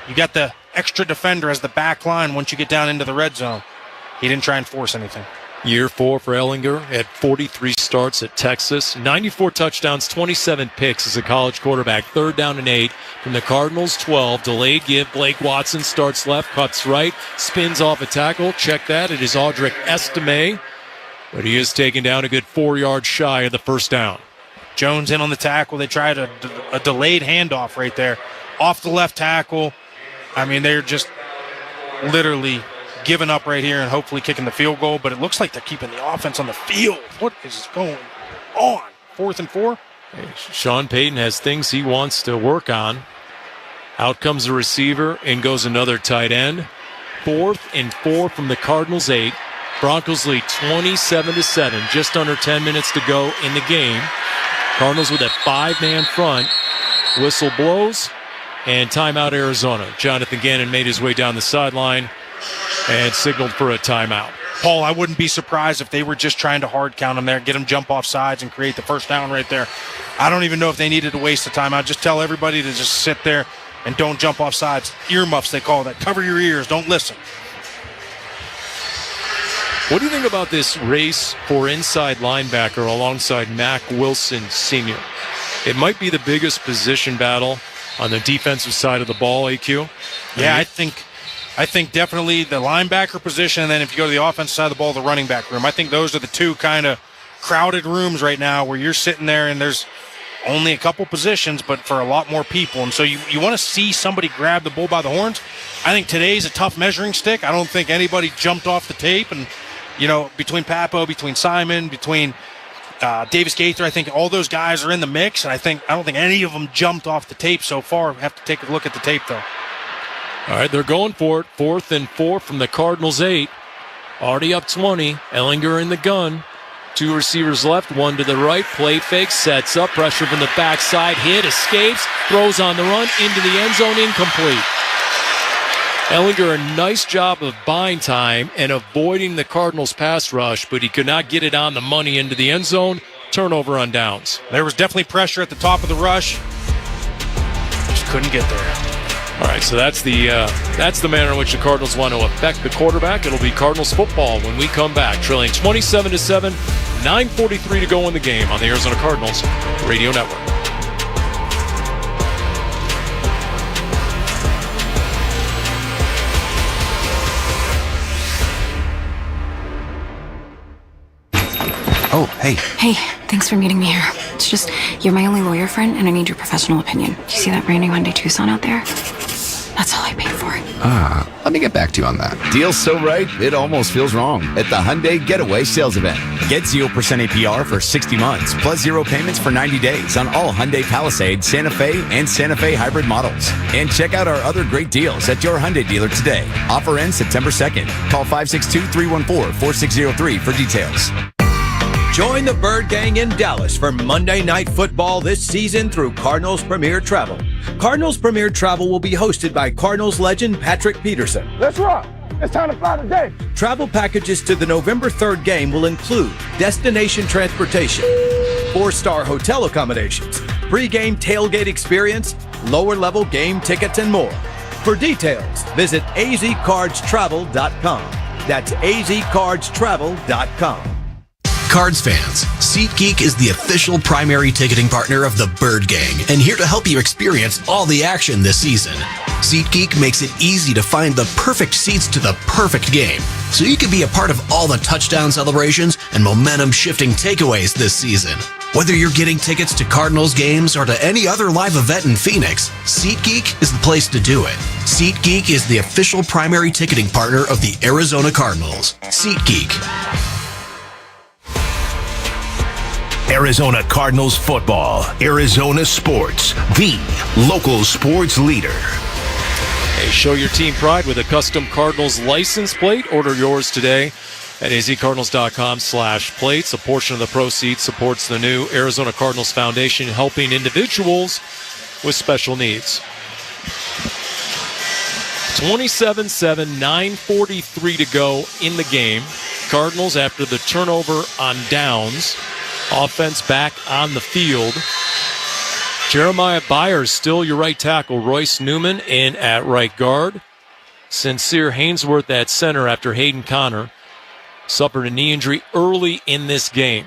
You got the extra defender as the back line once you get down into the red zone. He didn't try and force anything. Year 4 for Ehlinger at 43 starts at Texas. 94 touchdowns, 27 picks as a college quarterback. 3rd down and 8 from the Cardinals' 12. Delayed give. Blake Watson starts left, cuts right, spins off a tackle. Check that. It is Audric Estime, but he is taken down a good 4 yards shy of the first down. Jones in on the tackle. They tried a delayed handoff right there off the left tackle. I mean, they're just literally giving up right here and hopefully kicking the field goal, but it looks like they're keeping the offense on the field. What is going on? 4th and 4? Hey, Sean Payton has things he wants to work on. Out comes the receiver, in goes another tight end. 4th and 4 from the Cardinals' 8. Broncos lead 27-7, just under 10 minutes to go in the game. Cardinals with a 5-man front. Whistle blows, and timeout Arizona. Jonathan Gannon made his way down the sideline and signaled for a timeout. Paul, I wouldn't be surprised if they were just trying to hard count him there, get him jump off sides and create the first down right there. I don't even know if they needed to waste the timeout. Just tell everybody to just sit there and don't jump off sides. Earmuffs, they call that. Cover your ears. Don't listen. What do you think about this race for inside linebacker alongside Mack Wilson Sr.? It might be the biggest position battle on the defensive side of the ball, AQ. Yeah, I think definitely the linebacker position, and then if you go to the offensive side of the ball, the running back room. I think those are the two kind of crowded rooms right now where you're sitting there and there's only a couple positions, but for a lot more people. And so you want to see somebody grab the bull by the horns. I think today's a tough measuring stick. I don't think anybody jumped off the tape. And, you know, between Papo, between Simon, between Davis Gaither, I think all those guys are in the mix. And I don't think any of them jumped off the tape so far. We have to take a look at the tape, though. All right, they're going for it. 4th and 4 from the Cardinals' 8. Already up 20. Ehlinger in the gun. 2 receivers left, 1 to the right. Play fake, sets up, pressure from the backside, hit, escapes, throws on the run, into the end zone, incomplete. Ehlinger, a nice job of buying time and avoiding the Cardinals' pass rush, but he could not get it on the money into the end zone. Turnover on downs. There was definitely pressure at the top of the rush. Just couldn't get there. All right, so that's the manner in which the Cardinals want to affect the quarterback. It'll be Cardinals football when we come back, trailing 27-7, 9:43 to go in the game on the Arizona Cardinals Radio Network. Oh, hey. Hey, thanks for meeting me here. It's just, you're my only lawyer friend, and I need your professional opinion. Do you see that brand new Hyundai Tucson out there? That's all I paid for it. Let me get back to you on that. Deal's so right, it almost feels wrong at the Hyundai Getaway Sales Event. Get 0% APR for 60 months, plus 0 payments for 90 days on all Hyundai Palisade, Santa Fe, and Santa Fe hybrid models. And check out our other great deals at your Hyundai dealer today. Offer ends September 2nd. Call 562-314-4603 for details. Join the Bird Gang in Dallas for Monday Night Football this season through Cardinals Premier Travel. Cardinals Premier Travel will be hosted by Cardinals legend Patrick Peterson. Let's rock. It's time to fly today. Travel packages to the November 3rd game will include destination transportation, 4-star hotel accommodations, pre-game tailgate experience, lower-level game tickets, and more. For details, visit azcardstravel.com. That's azcardstravel.com. Cards fans, SeatGeek is the official primary ticketing partner of the Bird Gang and here to help you experience all the action this season. SeatGeek makes it easy to find the perfect seats to the perfect game, so you can be a part of all the touchdown celebrations and momentum-shifting takeaways this season. Whether you're getting tickets to Cardinals games or to any other live event in Phoenix, SeatGeek is the place to do it. SeatGeek is the official primary ticketing partner of the Arizona Cardinals. SeatGeek. Arizona Cardinals football, Arizona sports, the local sports leader. Hey, show your team pride with a custom Cardinals license plate. Order yours today at azcardinals.com/plates. A portion of the proceeds supports the new Arizona Cardinals Foundation, helping individuals with special needs. 27-7, 9:43 to go in the game. Cardinals, after the turnover on downs, offense back on the field. Jeremiah Byers still your right tackle. Royce Newman in at right guard. Sincere Hainsworth at center after Hayden Connor suffered a knee injury early in this game.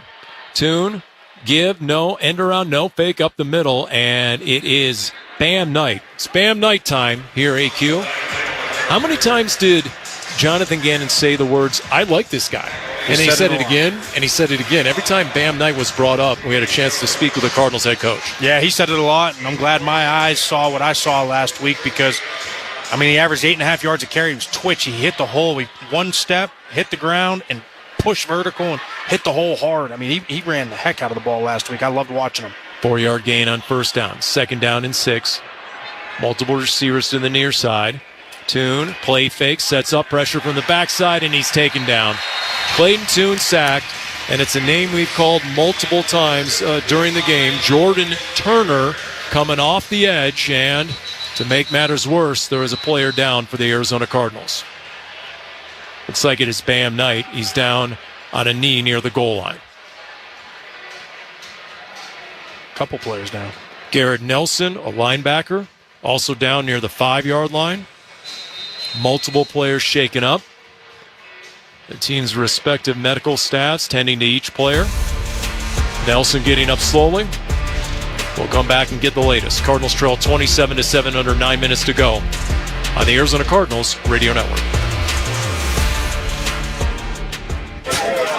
Tune, give, no, end around, no, fake up the middle, and it is Bam Knight. It's Bam Knight time here, AQ. How many times did Jonathan Gannon say the words, I like this guy? And he said it again, and he said it again. Every time Bam Knight was brought up, we had a chance to speak with the Cardinals head coach. Yeah, he said it a lot, and I'm glad my eyes saw what I saw last week because, I mean, he averaged 8.5 yards a carry. He was twitchy. He hit the hole. He one step, hit the ground, and pushed vertical and hit the hole hard. I mean, he ran the heck out of the ball last week. I loved watching him. 4-yard gain on first down. Second down and 6. Multiple receivers to the near side. Tune, play fake, sets up pressure from the backside, and he's taken down. Clayton Tune sacked, and it's a name we've called multiple times during the game. Jordan Turner coming off the edge, and to make matters worse, there is a player down for the Arizona Cardinals. Looks like it is Bam Knight. He's down on a knee near the goal line. Couple players down. Garrett Nelson, a linebacker, also down near the 5-yard line. Multiple players shaken up. The team's respective medical staffs tending to each player. Nelson getting up slowly. We'll come back and get the latest. Cardinals trail 27-7 under 9 minutes to go on the Arizona Cardinals Radio Network.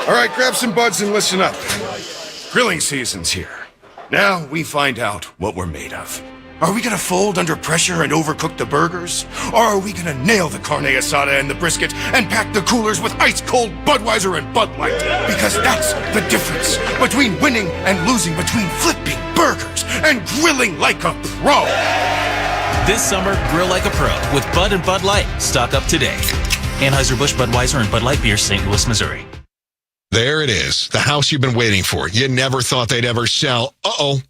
All right, grab some buds and listen up. Grilling season's here. Now we find out what we're made of. Are we going to fold under pressure and overcook the burgers? Or are we going to nail the carne asada and the brisket and pack the coolers with ice-cold Budweiser and Bud Light? Because that's the difference between winning and losing, between flipping burgers and grilling like a pro. This summer, grill like a pro with Bud and Bud Light. Stock up today. Anheuser-Busch, Budweiser, and Bud Light Beer, St. Louis, Missouri. There it is, the house you've been waiting for. You never thought they'd ever sell.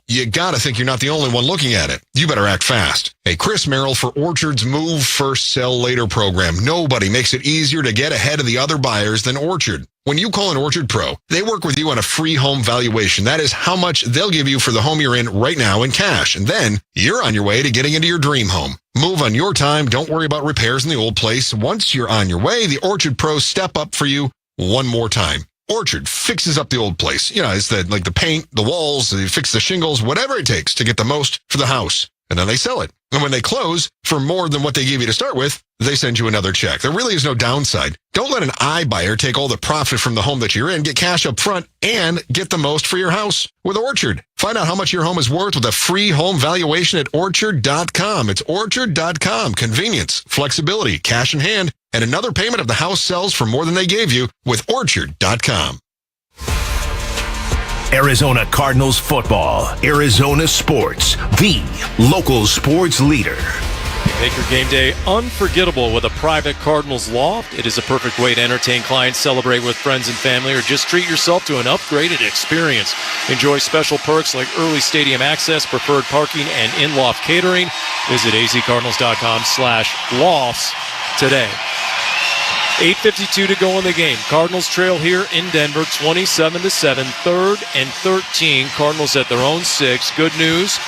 You gotta think you're not the only one looking at it. You better act fast. Hey, Chris Merrill for Orchard's Move First, Sell Later program. Nobody makes it easier to get ahead of the other buyers than Orchard. When you call an Orchard Pro, they work with you on a free home valuation. That is how much they'll give you for the home you're in right now in cash. And then you're on your way to getting into your dream home. Move on your time. Don't worry about repairs in the old place. Once you're on your way, the Orchard Pros step up for you one more time. Orchard fixes up the old place. You know, it's the paint, the walls, they fix the shingles, whatever it takes to get the most for the house. And then they sell it. And when they close for more than what they gave you to start with, they send you another check. There really is no downside. Don't let an iBuyer take all the profit from the home that you're in. Get cash up front and get the most for your house with Orchard. Find out how much your home is worth with a free home valuation at Orchard.com. It's Orchard.com. Convenience, flexibility, cash in hand, and another payment if the house sells for more than they gave you with Orchard.com. Arizona Cardinals football, Arizona sports, the local sports leader. Make your game day unforgettable with a private Cardinals loft. It is a perfect way to entertain clients, celebrate with friends and family, or just treat yourself to an upgraded experience. Enjoy special perks like early stadium access, preferred parking, and in-loft catering. Visit azcardinals.com/lofts today. 8:52 to go in the game. Cardinals trail here in Denver, 27-7, 3rd and 13. Cardinals at their own 6. Good news,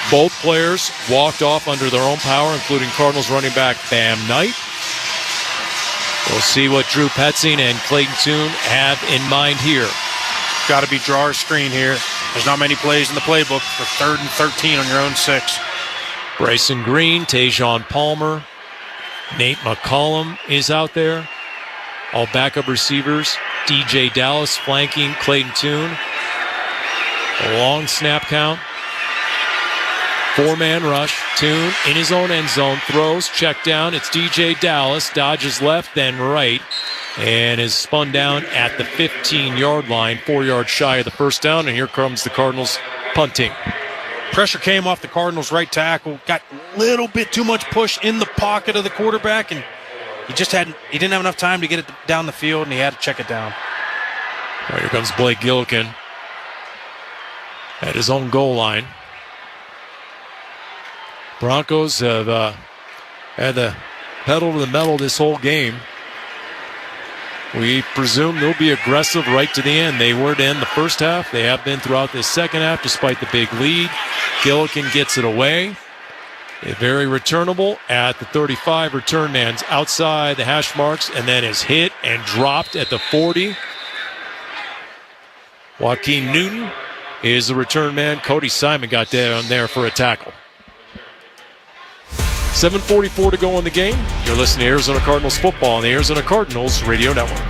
both players walked off under their own power, including Cardinals running back Bam Knight. We'll see what Drew Petzing and Clayton Tune have in mind here. Got to be draw or screen here. There's not many plays in the playbook for 3rd and 13 on your own 6. Bryson Green, Tajon Palmer, Nate McCollum is out there. All backup receivers. DJ Dallas flanking Clayton Tune. A long snap count. 4-man rush. Tune in his own end zone. Throws. Check down. It's DJ Dallas. Dodges left, then right. And is spun down at the 15-yard line. 4 yards shy of the first down. And here comes the Cardinals punting. Pressure came off the Cardinals' right tackle. Got a little bit too much push in the pocket of the quarterback, and he didn't have enough time to get it down the field, and he had to check it down. Right, here comes Blake Gillikin at his own goal line. Broncos have had the pedal to the metal this whole game. We presume they'll be aggressive right to the end. They were to end the first half. They have been throughout this second half despite the big lead. Gillikin gets it away. Very returnable at the 35. Return man's outside the hash marks and then is hit and dropped at the 40. Joaquin Newton is the return man. Cody Simon got down there for a tackle. 7:44 to go in the game. You're listening to Arizona Cardinals football on the Arizona Cardinals Radio Network.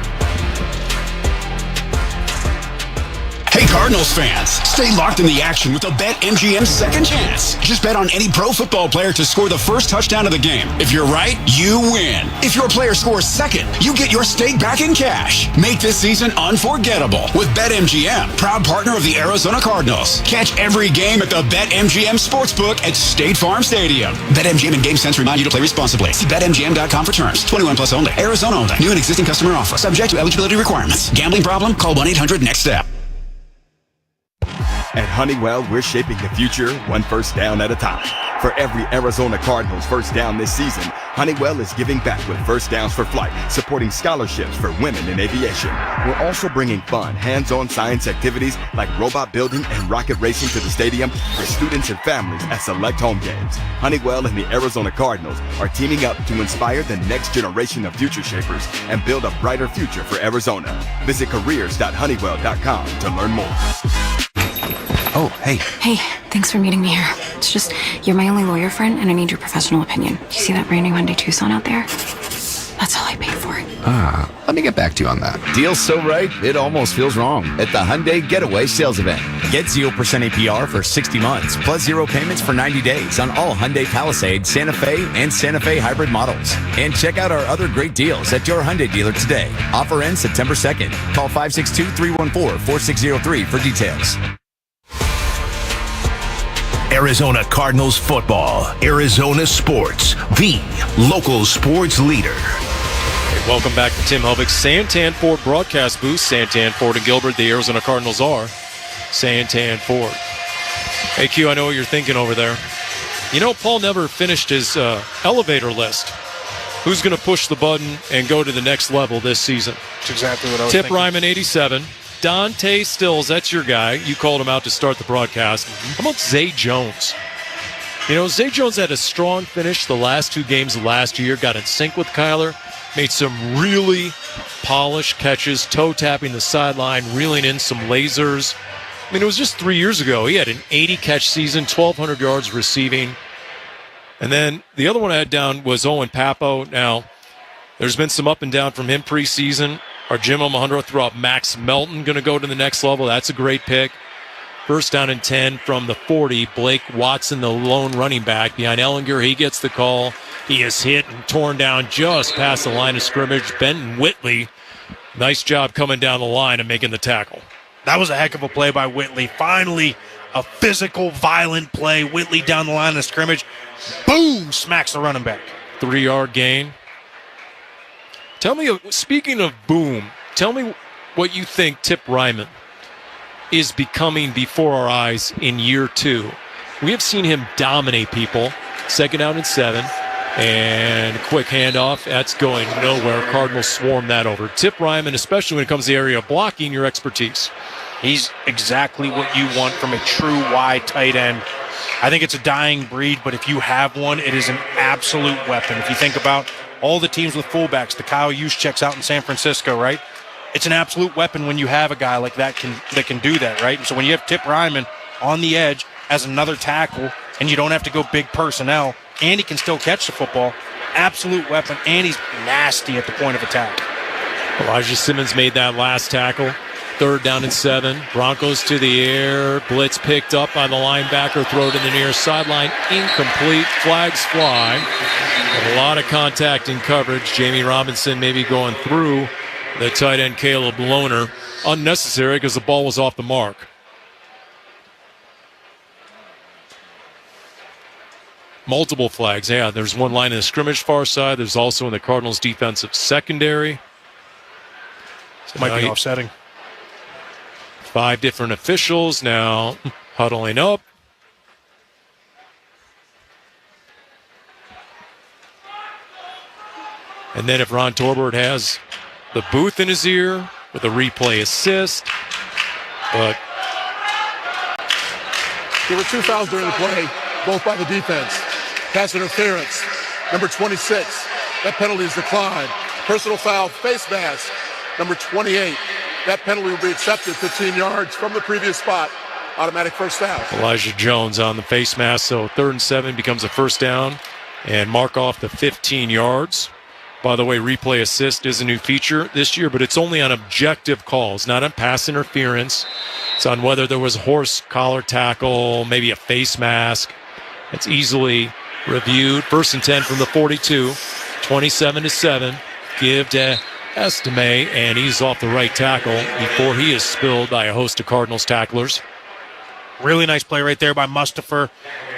Hey Cardinals fans, stay locked in the action with a BetMGM second chance. Just bet on any pro football player to score the first touchdown of the game. If you're right, you win. If your player scores second, you get your stake back in cash. Make this season unforgettable with BetMGM, proud partner of the Arizona Cardinals. Catch every game at the BetMGM Sportsbook at State Farm Stadium. BetMGM and GameSense remind you to play responsibly. See BetMGM.com for terms. 21 plus only. Arizona only. New and existing customer offer. Subject to eligibility requirements. Gambling problem? Call 1-800-NEXT-STEP. At Honeywell, we're shaping the future one first down at a time. For every Arizona Cardinals first down this season, Honeywell is giving back with First Downs for Flight, supporting scholarships for women in aviation. We're also bringing fun, hands-on science activities like robot building and rocket racing to the stadium for students and families at select home games. Honeywell and the Arizona Cardinals are teaming up to inspire the next generation of future shapers and build a brighter future for Arizona. Visit careers.honeywell.com to learn more. Oh, hey. Hey, thanks for meeting me here. It's just, you're my only lawyer friend, and I need your professional opinion. Do you see that brand new Hyundai Tucson out there? That's all I paid for it. Let me get back to you on that. Deal's so right, it almost feels wrong. At the Hyundai Getaway Sales Event. Get 0% APR for 60 months, plus 0 payments for 90 days on all Hyundai Palisade, Santa Fe, and Santa Fe hybrid models. And check out our other great deals at your Hyundai dealer today. Offer ends September 2nd. Call 562-314-4603 for details. Arizona Cardinals football, Arizona sports, the local sports leader. Hey, welcome back to Tim Hovig's Santan Ford broadcast booth. Santan Ford and Gilbert, the Arizona Cardinals are Santan Ford. Hey, Q, I know what you're thinking over there. You know, Paul never finished his elevator list. Who's going to push the button and go to the next level this season? That's exactly what I was Tip thinking. Ryman, 87. Dante Stills, that's your guy. You called him out to start the broadcast. How about Zay Jones? You know, Zay Jones had a strong finish the last 2 games of last year, got in sync with Kyler, made some really polished catches, toe-tapping the sideline, reeling in some lasers. I mean, it was just 3 years ago. He had an 80-catch season, 1,200 yards receiving. And then the other one I had down was Owen Papo. Now, there's been some up and down from him preseason. Our Jim Alejandro threw out Max Melton, going to go to the next level. That's a great pick. First down and 10 from the 40. Blake Watson, the lone running back behind Ellinger. He gets the call. He is hit and torn down just past the line of scrimmage. Benton Whitley, nice job coming down the line and making the tackle. That was a heck of a play by Whitley. Finally, a physical, violent play. Whitley down the line of scrimmage. Boom! Smacks the running back. 3-yard gain. Tell me, speaking of boom, tell me what you think Tip Ryman is becoming before our eyes in year 2. We have seen him dominate people. 2nd down and 7. And quick handoff. That's going nowhere. Cardinals swarm that over. Tip Ryman, especially when it comes to the area of blocking, your expertise. He's exactly what you want from a true wide tight end. I think it's a dying breed, but if you have one, it is an absolute weapon. If you think about all the teams with fullbacks, the Kyle Juszczyk's out in San Francisco, right? It's an absolute weapon when you have a guy like that that can do that, right? And so when you have Tip Ryman on the edge as another tackle, and you don't have to go big personnel, and he can still catch the football, absolute weapon, and he's nasty at the point of attack. Elijah Simmons made that last tackle. 3rd down and 7. Broncos to the air. Blitz picked up by the linebacker. Throw to the near sideline. Incomplete. Flags fly. And a lot of contact in coverage. Jamie Robinson maybe going through the tight end Caleb Lohner. Unnecessary because the ball was off the mark. Multiple flags. Yeah, there's one line in the scrimmage far side. There's also in the Cardinals defensive secondary. So might be offsetting. 5 different officials now huddling up. And then if Ron Torbert has the booth in his ear with a replay assist. But there were 2 fouls during the play, both by the defense. Pass interference, number 26. That penalty is declined. Personal foul, face mask, number 28. That penalty will be accepted 15 yards from the previous spot. Automatic first down. Elijah Jones on the face mask, so 3rd and 7 becomes a first down, and mark off the 15 yards. By the way, replay assist is a new feature this year, but it's only on objective calls, not on pass interference. It's on whether there was a horse collar tackle, maybe a face mask. It's easily reviewed. 1st and 10 from the 42, 27-7. Give to Estime, and he's off the right tackle before he is spilled by a host of Cardinals tacklers. Really nice play right there by Mustipher.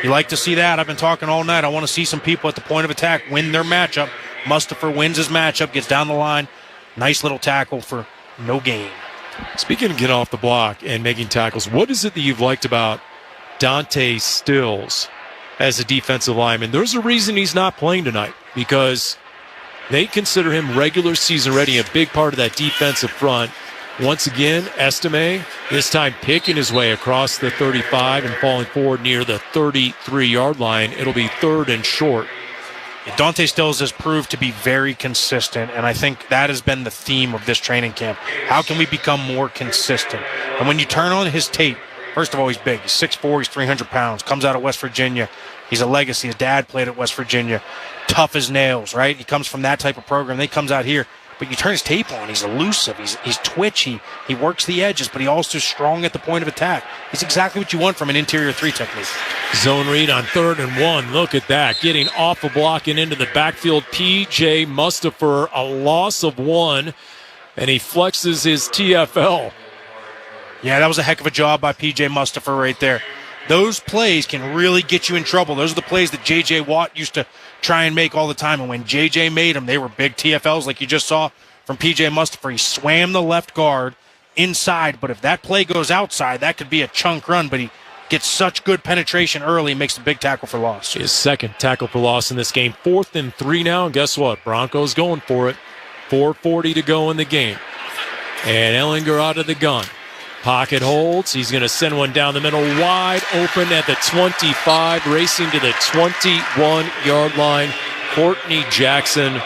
You like to see that. I've been talking all night. I want to see some people at the point of attack win their matchup. Mustipher wins his matchup, gets down the line. Nice little tackle for no gain. Speaking of getting off the block and making tackles, what is it that you've liked about Dante Stills as a defensive lineman? There's a reason he's not playing tonight, because they consider him regular season ready, a big part of that defensive front. Once again, Estime, this time picking his way across the 35 and falling forward near the 33-yard line. It'll be 3rd and short. Dante Stills has proved to be very consistent, and I think that has been the theme of this training camp. How can we become more consistent? And when you turn on his tape, first of all, he's big. He's 6'4", he's 300 pounds, comes out of West Virginia. He's a legacy. His dad played at West Virginia. Tough as nails, right? He comes from that type of program. Then he comes out here. But you turn his tape on, he's elusive, he's twitchy, he works the edges, but he also is strong at the point of attack. He's exactly what you want from an interior 3 technique. Zone read on 3rd and 1. Look at that. Getting off a block and into the backfield. P.J. Mustipher, a loss of 1, and he flexes his TFL. Yeah, that was a heck of a job by P.J. Mustipher right there. Those plays can really get you in trouble. Those are the plays that J.J. Watt used to try and make all the time. And when J.J. made them, they were big TFLs like you just saw from P.J. Mustipher. He swam the left guard inside, but if that play goes outside, that could be a chunk run, but he gets such good penetration early and makes a big tackle for loss. His 2nd tackle for loss in this game. 4th and 3 now, and guess what? Broncos going for it. 4:40 to go in the game. And Ellinger out of the gun. Pocket holds. He's going to send one down the middle, wide open at the 25, racing to the 21-yard line. Courtney Jackson.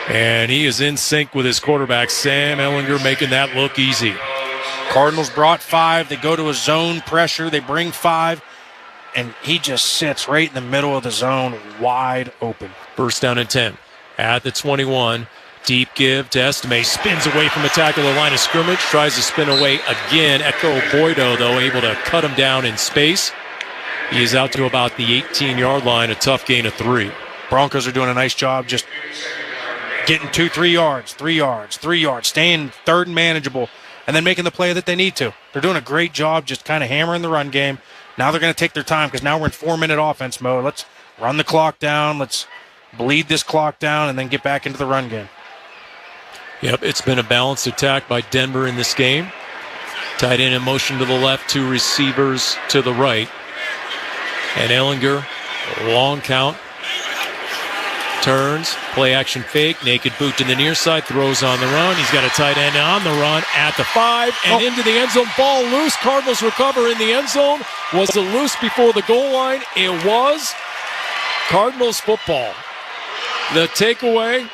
And he is in sync with his quarterback, Sam Ellinger, making that look easy. Cardinals brought 5. They go to a zone pressure. They bring 5. And he just sits right in the middle of the zone, wide open. 1st down and 10 at the 21. Deep give to Estime. Spins away from a tackle at the line of scrimmage. Tries to spin away again. Echo Boydo, though, able to cut him down in space. He is out to about the 18-yard line. A tough gain of 3. Broncos are doing a nice job just getting 2, 3 yards, 3 yards, 3 yards, staying 3rd and manageable, and then making the play that they need to. They're doing a great job just kind of hammering the run game. Now they're going to take their time because now we're in 4-minute offense mode. Let's run the clock down. Let's bleed this clock down and then get back into the run game. Yep, it's been a balanced attack by Denver in this game. Tight end in motion to the left, 2 receivers to the right. And Ellinger, long count, turns, play action fake, naked boot to the near side, throws on the run. He's got a tight end on the run at the 5 and into the end zone. Ball loose. Cardinals recover in the end zone. Was it loose before the goal line? It was. Cardinals football. The takeaway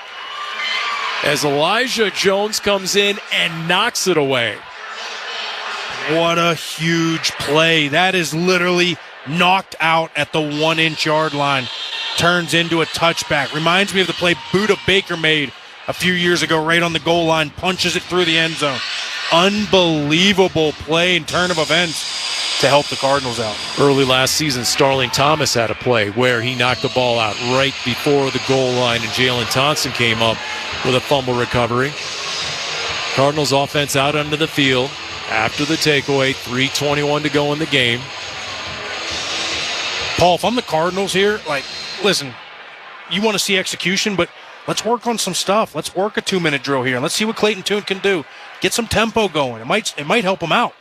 as Elijah Jones comes in and knocks it away. What a huge play. That is literally knocked out at the 1-inch yard line. Turns into a touchback. Reminds me of the play Buda Baker made a few years ago right on the goal line. Punches it through the end zone. Unbelievable play and turn of events to help the Cardinals out. Early last season, Starling Thomas had a play where he knocked the ball out right before the goal line, and Jalen Thompson came up with a fumble recovery. Cardinals offense out onto the field after the takeaway. 3:21 to go in the game. Paul, if I'm the Cardinals here, listen, you want to see execution, but let's work on some stuff. Let's work a 2-minute drill here, and let's see what Clayton Tune can do. Get some tempo going. It might help him out.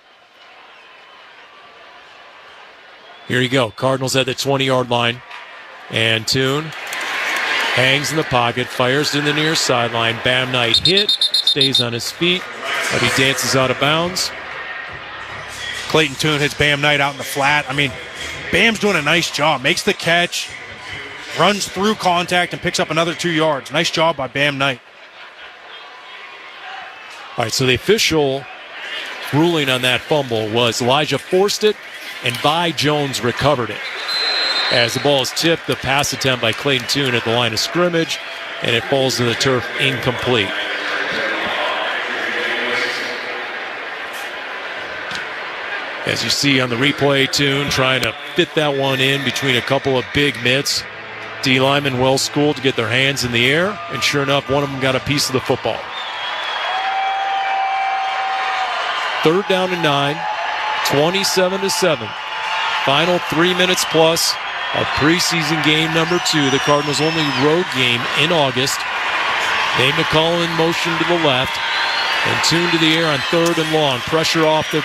Here you go. Cardinals at the 20-yard line. And Tune Hangs in the pocket, fires to the near sideline. Bam Knight hit, stays on his feet, but he dances out of bounds. Clayton Tune hits Bam Knight out in the flat. I mean, Bam's doing a nice job. Makes the catch, runs through contact, and picks up another 2 yards. Nice job by Bam Knight. All right, so the official ruling on that fumble was Elijah forced it, and Vi Jones recovered it. As the ball is tipped, the pass attempt by Clayton Tune at the line of scrimmage, and it falls to the turf incomplete. As you see on the replay, Tune trying to fit that one in between a couple of big mitts. D linemen well schooled to get their hands in the air, and sure enough, one of them got a piece of the football. 3rd down and 9, 27-7. Final 3 minutes plus of preseason game number 2, the Cardinals' only road game in August. Nate McCullough in motion to the left, and Tune to the air on 3rd and long. Pressure off the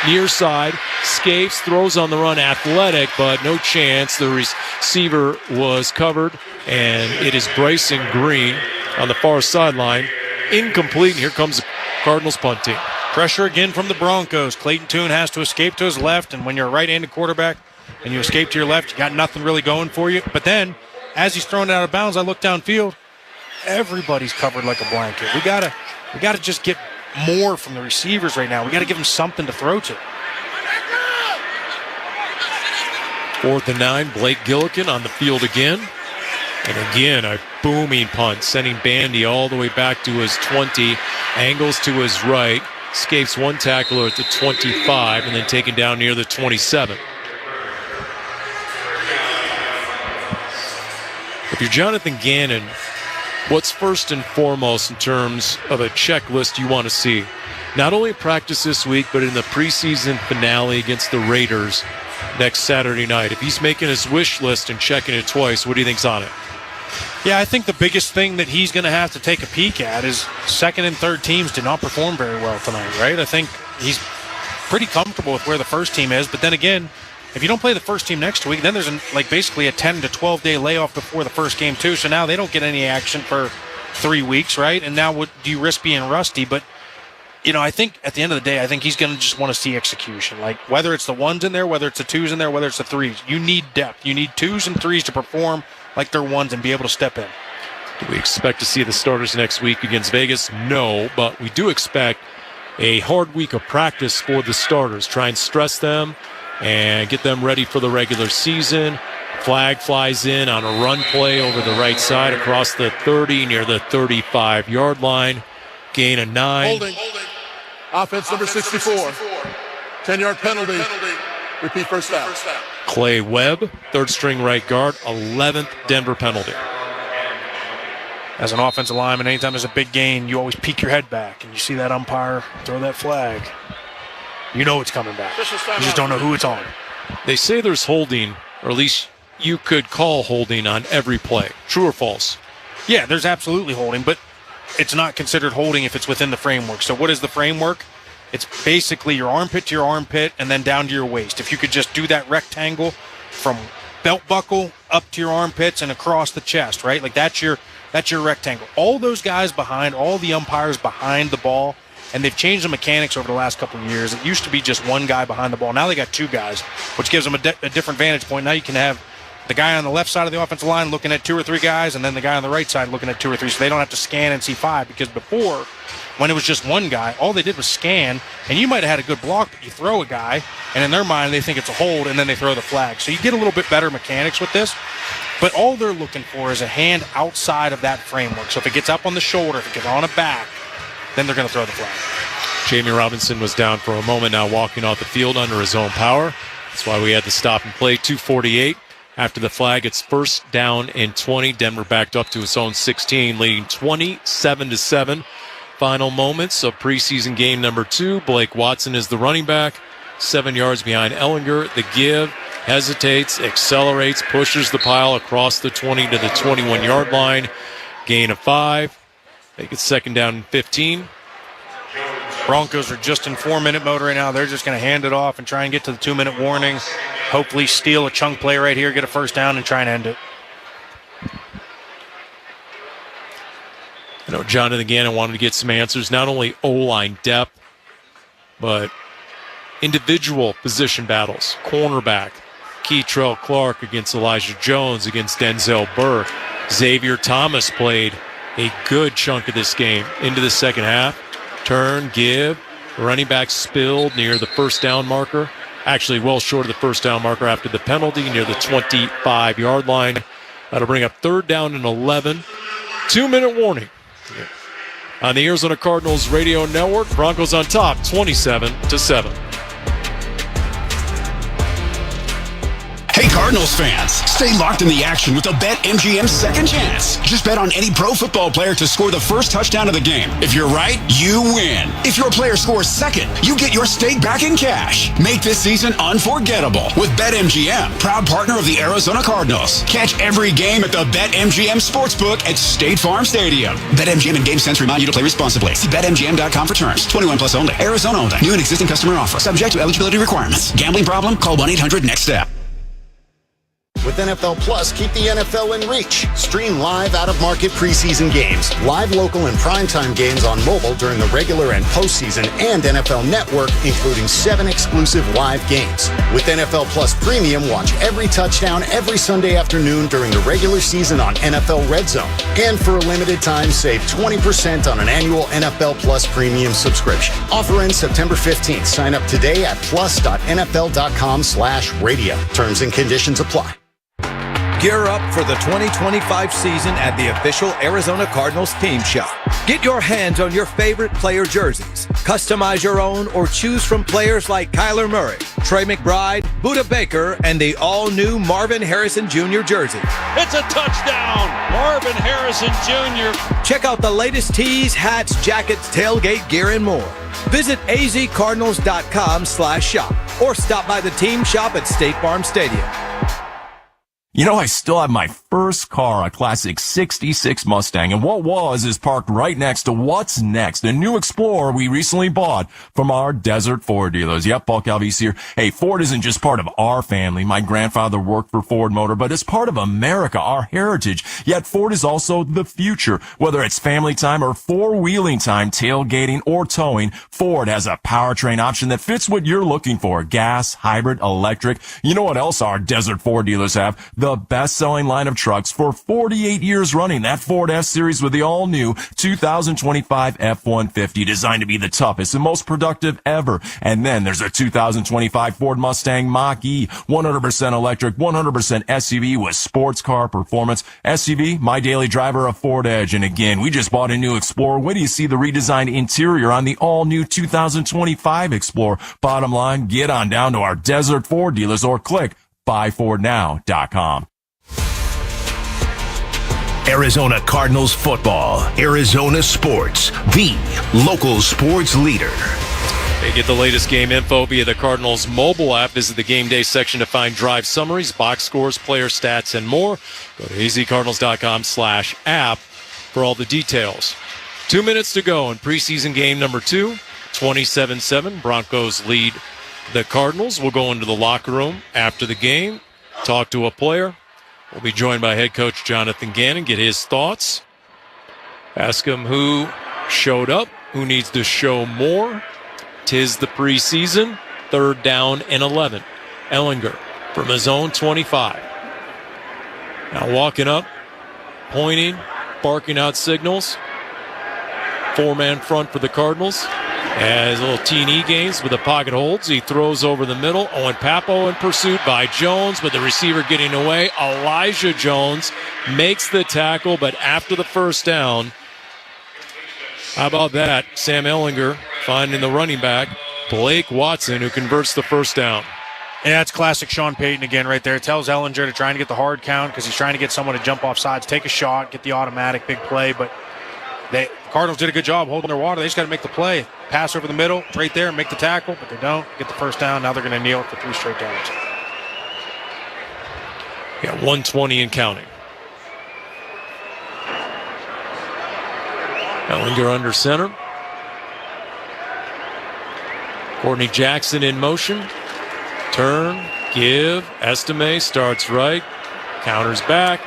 near side, escapes, throws on the run, athletic, but no chance. The receiver was covered, and it is Bryson Green on the far sideline. Incomplete, and here comes the Cardinals punt team. Pressure again from the Broncos. Clayton Tune has to escape to his left, and when you're a right-handed quarterback and you escape to your left, you got nothing really going for you. But then, as he's thrown it out of bounds, I look downfield. Everybody's covered like a blanket. We gotta just get more from the receivers right now. We got to give them something to throw to. 4th and 9, Blake Gillikin on the field again. And again, a booming punt, sending Bandy all the way back to his 20. Angles to his right. Escapes one tackler at the 25 and then taken down near the 27. If you're Jonathan Gannon, what's first and foremost in terms of a checklist you want to see? Not only practice this week, but in the preseason finale against the Raiders next Saturday night. If he's making his wish list and checking it twice, what do you think's on it? Yeah, I think the biggest thing that he's going to have to take a peek at is 2nd and 3rd teams did not perform very well tonight, right? I think he's pretty comfortable with where the first team is, but then again, if you don't play the first team next week, then there's basically a 10 to 12 day layoff before the first game too. So now they don't get any action for 3 weeks, right? And now do you risk being rusty? But I think at the end of the day, I think he's going to just want to see execution. Like whether it's the 1s in there, whether it's the 2s in there, whether it's the 3s, you need depth. You need 2s and 3s to perform like they're 1s and be able to step in. Do we expect to see the starters next week against Vegas? No, but we do expect a hard week of practice for the starters. Try and stress them and get them ready for the regular season. Flag flies in on a run play over the right side across the 30 near the 35-yard line. Gain of 9. Holding. Offense number 64. 10-yard penalty. Repeat first down. Clay Webb, 3rd string right guard, 11th Denver penalty. As an offensive lineman, anytime there's a big gain, you always peek your head back and you see that umpire throw that flag. You know it's coming back. You just don't know who it's on. They say there's holding, or at least you could call holding on every play. True or false? Yeah, there's absolutely holding, but it's not considered holding if it's within the framework. So what is the framework? It's basically your armpit to your armpit and then down to your waist. If you could just do that rectangle from belt buckle up to your armpits and across the chest, right? Like that's your rectangle. All those guys behind, all the umpires behind the ball, and they've changed the mechanics over the last couple of years. It used to be just one guy behind the ball. Now they got 2 guys, which gives them a different vantage point. Now you can have the guy on the left side of the offensive line looking at 2 or 3 guys, and then the guy on the right side looking at 2 or 3, so they don't have to scan and see 5, because before, when it was just one guy, all they did was scan, and you might have had a good block, but you throw a guy, and in their mind, they think it's a hold, and then they throw the flag. So you get a little bit better mechanics with this, but all they're looking for is a hand outside of that framework. So if it gets up on the shoulder, if it gets on a back, then they're going to throw the flag. Jamie Robinson was down for a moment, now walking off the field under his own power. That's why we had to stop and play. 2:48 after the flag. It's 1st down and 20. Denver backed up to its own 16, leading 27-7. Final moments of preseason game number 2. Blake Watson is the running back, 7 yards behind Ellinger. The give, hesitates, accelerates, pushes the pile across the 20 to the 21-yard line. Gain of 5. Make it 2nd down and 15. Broncos are just in 4-minute mode right now. They're just going to hand it off and try and get to the 2-minute warning. Hopefully steal a chunk play right here, get a first down, and try and end it. Jonathan Gannon wanted to get some answers, not only O-line depth, but individual position battles. Cornerback, Keitrell Clark against Elijah Jones, against Denzel Burke. Xavier Thomas played a good chunk of this game into the second half. Turn, give, running back spilled near the first down marker. Actually, well short of the first down marker after the penalty, near the 25-yard line. That'll bring up 3rd down and 11. 2-minute warning. On the Arizona Cardinals radio network, Broncos on top, 27-7. Hey Cardinals fans, stay locked in the action with the BetMGM Second Chance. Just bet on any pro football player to score the first touchdown of the game. If you're right, you win. If your player scores second, you get your stake back in cash. Make this season unforgettable with BetMGM, proud partner of the Arizona Cardinals. Catch every game at the BetMGM Sportsbook at State Farm Stadium. BetMGM and GameSense remind you to play responsibly. See BetMGM.com for terms. 21 plus only. Arizona only. New and existing customer offer. Subject to eligibility requirements. Gambling problem? Call 1-800-NEXT-STEP. With NFL Plus, keep the NFL in reach. Stream live out-of-market preseason games, live local and primetime games on mobile during the regular and postseason, and NFL Network, including 7 exclusive live games. With NFL Plus Premium, watch every touchdown every Sunday afternoon during the regular season on NFL Red Zone. And for a limited time, save 20% on an annual NFL Plus Premium subscription. Offer ends September 15th. Sign up today at plus.nfl.com/radio. Terms and conditions apply. Gear up for the 2025 season at the official Arizona Cardinals team shop. Get your hands on your favorite player jerseys. Customize your own or choose from players like Kyler Murray, Trey McBride, Budda Baker, and the all-new Marvin Harrison Jr. jersey. It's a touchdown! Marvin Harrison Jr. Check out the latest tees, hats, jackets, tailgate gear, and more. Visit azcardinals.com/shop or stop by the team shop at State Farm Stadium. You know, I still have my first car, a classic 66 Mustang, and what was is parked right next to what's next, a new Explorer we recently bought from our Desert Ford dealers. Yep, Paul Calvise here. Hey, Ford isn't just part of our family. My grandfather worked for Ford Motor, but it's part of America, our heritage. Yet Ford is also the future. Whether it's family time or four-wheeling time, tailgating or towing, Ford has a powertrain option that fits what you're looking for. Gas, hybrid, electric. You know what else our Desert Ford dealers have? The best-selling line of trucks for 48 years running. That Ford F-Series with the all-new 2025 F-150, designed to be the toughest and most productive ever. And then there's a 2025 Ford Mustang Mach-E, 100% electric, 100% SUV with sports car performance. SUV, my daily driver, a Ford Edge. And again, we just bought a new Explorer. Wait till you see the redesigned interior on the all-new 2025 Explorer. Bottom line, get on down to our Desert Ford dealers or click buyfordnow.com. Arizona Cardinals football, Arizona sports, the local sports leader. They get the latest game info via the Cardinals mobile app. Visit the game day section to find drive summaries, box scores, player stats, and more. Go to azcardinals.com/app for all the details. 2 minutes to go in preseason game number 2. 27-7. Broncos lead the Cardinals. Will go into the locker room after the game, talk to a player. We'll be joined by head coach Jonathan Gannon, get his thoughts. Ask him who showed up, who needs to show more. 'Tis the preseason, 3rd down and 11. Ehlinger from his own 25. Now walking up, pointing, barking out signals. 4-man front for the Cardinals. As a little T&E gains with the pocket holds. He throws over the middle. Owen Papo in pursuit by Jones, but the receiver getting away. Elijah Jones makes the tackle, but after the first down, how about that? Sam Ehlinger finding the running back, Blake Watson, who converts the first down. Yeah, it's classic Sean Payton again right there. Tells Ehlinger to try and get the hard count because he's trying to get someone to jump off sides, take a shot, get the automatic big play, but the Cardinals did a good job holding their water. They just got to make the play. Pass over the middle, right there, make the tackle, but they don't. Get the first down. Now they're going to kneel it for 3 straight downs. Yeah, 120 and counting. Ehlinger under center. Courtney Jackson in motion. Turn, give, Estime starts right, counters back,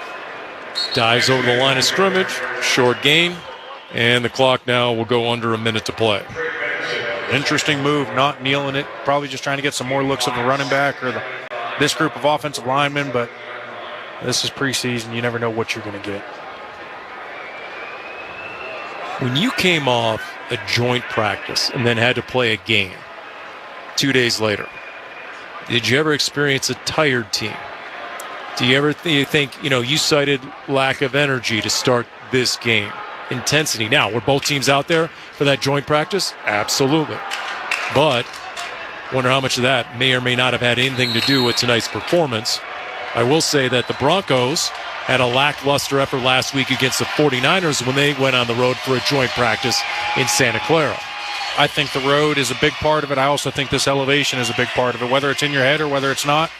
dives over the line of scrimmage, short gain. And the clock now will go under a minute to play. Interesting move, not kneeling it. Probably just trying to get some more looks of the running back or this group of offensive linemen, but this is preseason. You never know what you're going to get. When you came off a joint practice and then had to play a game 2 days later, did you ever experience a tired team? Do you ever think, you cited lack of energy to start this game? Intensity. Now, were both teams out there for that joint practice? Absolutely. But wonder how much of that may or may not have had anything to do with tonight's performance. I will say that the Broncos had a lackluster effort last week against the 49ers when they went on the road for a joint practice in Santa Clara. I think the road is a big part of it. I also think this elevation is a big part of it, whether it's in your head or whether it's not.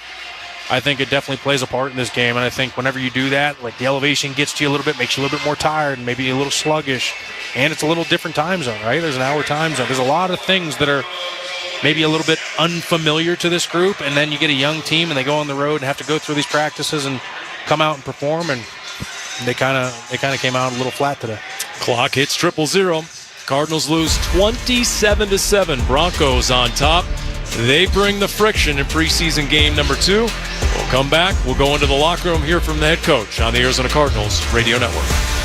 I think it definitely plays a part in this game, and I think whenever you do that, like the elevation gets to you a little bit, makes you a little bit more tired, and maybe a little sluggish, and it's a little different time zone, right? There's an hour time zone. There's a lot of things that are maybe a little bit unfamiliar to this group, and then you get a young team, and they go on the road and have to go through these practices and come out and perform, and they kind of came out a little flat today. Clock hits 0-0. Cardinals lose 27-7. Broncos on top. They bring the friction in preseason game number 2. We'll come back. We'll go into the locker room, hear from the head coach on the Arizona Cardinals Radio Network.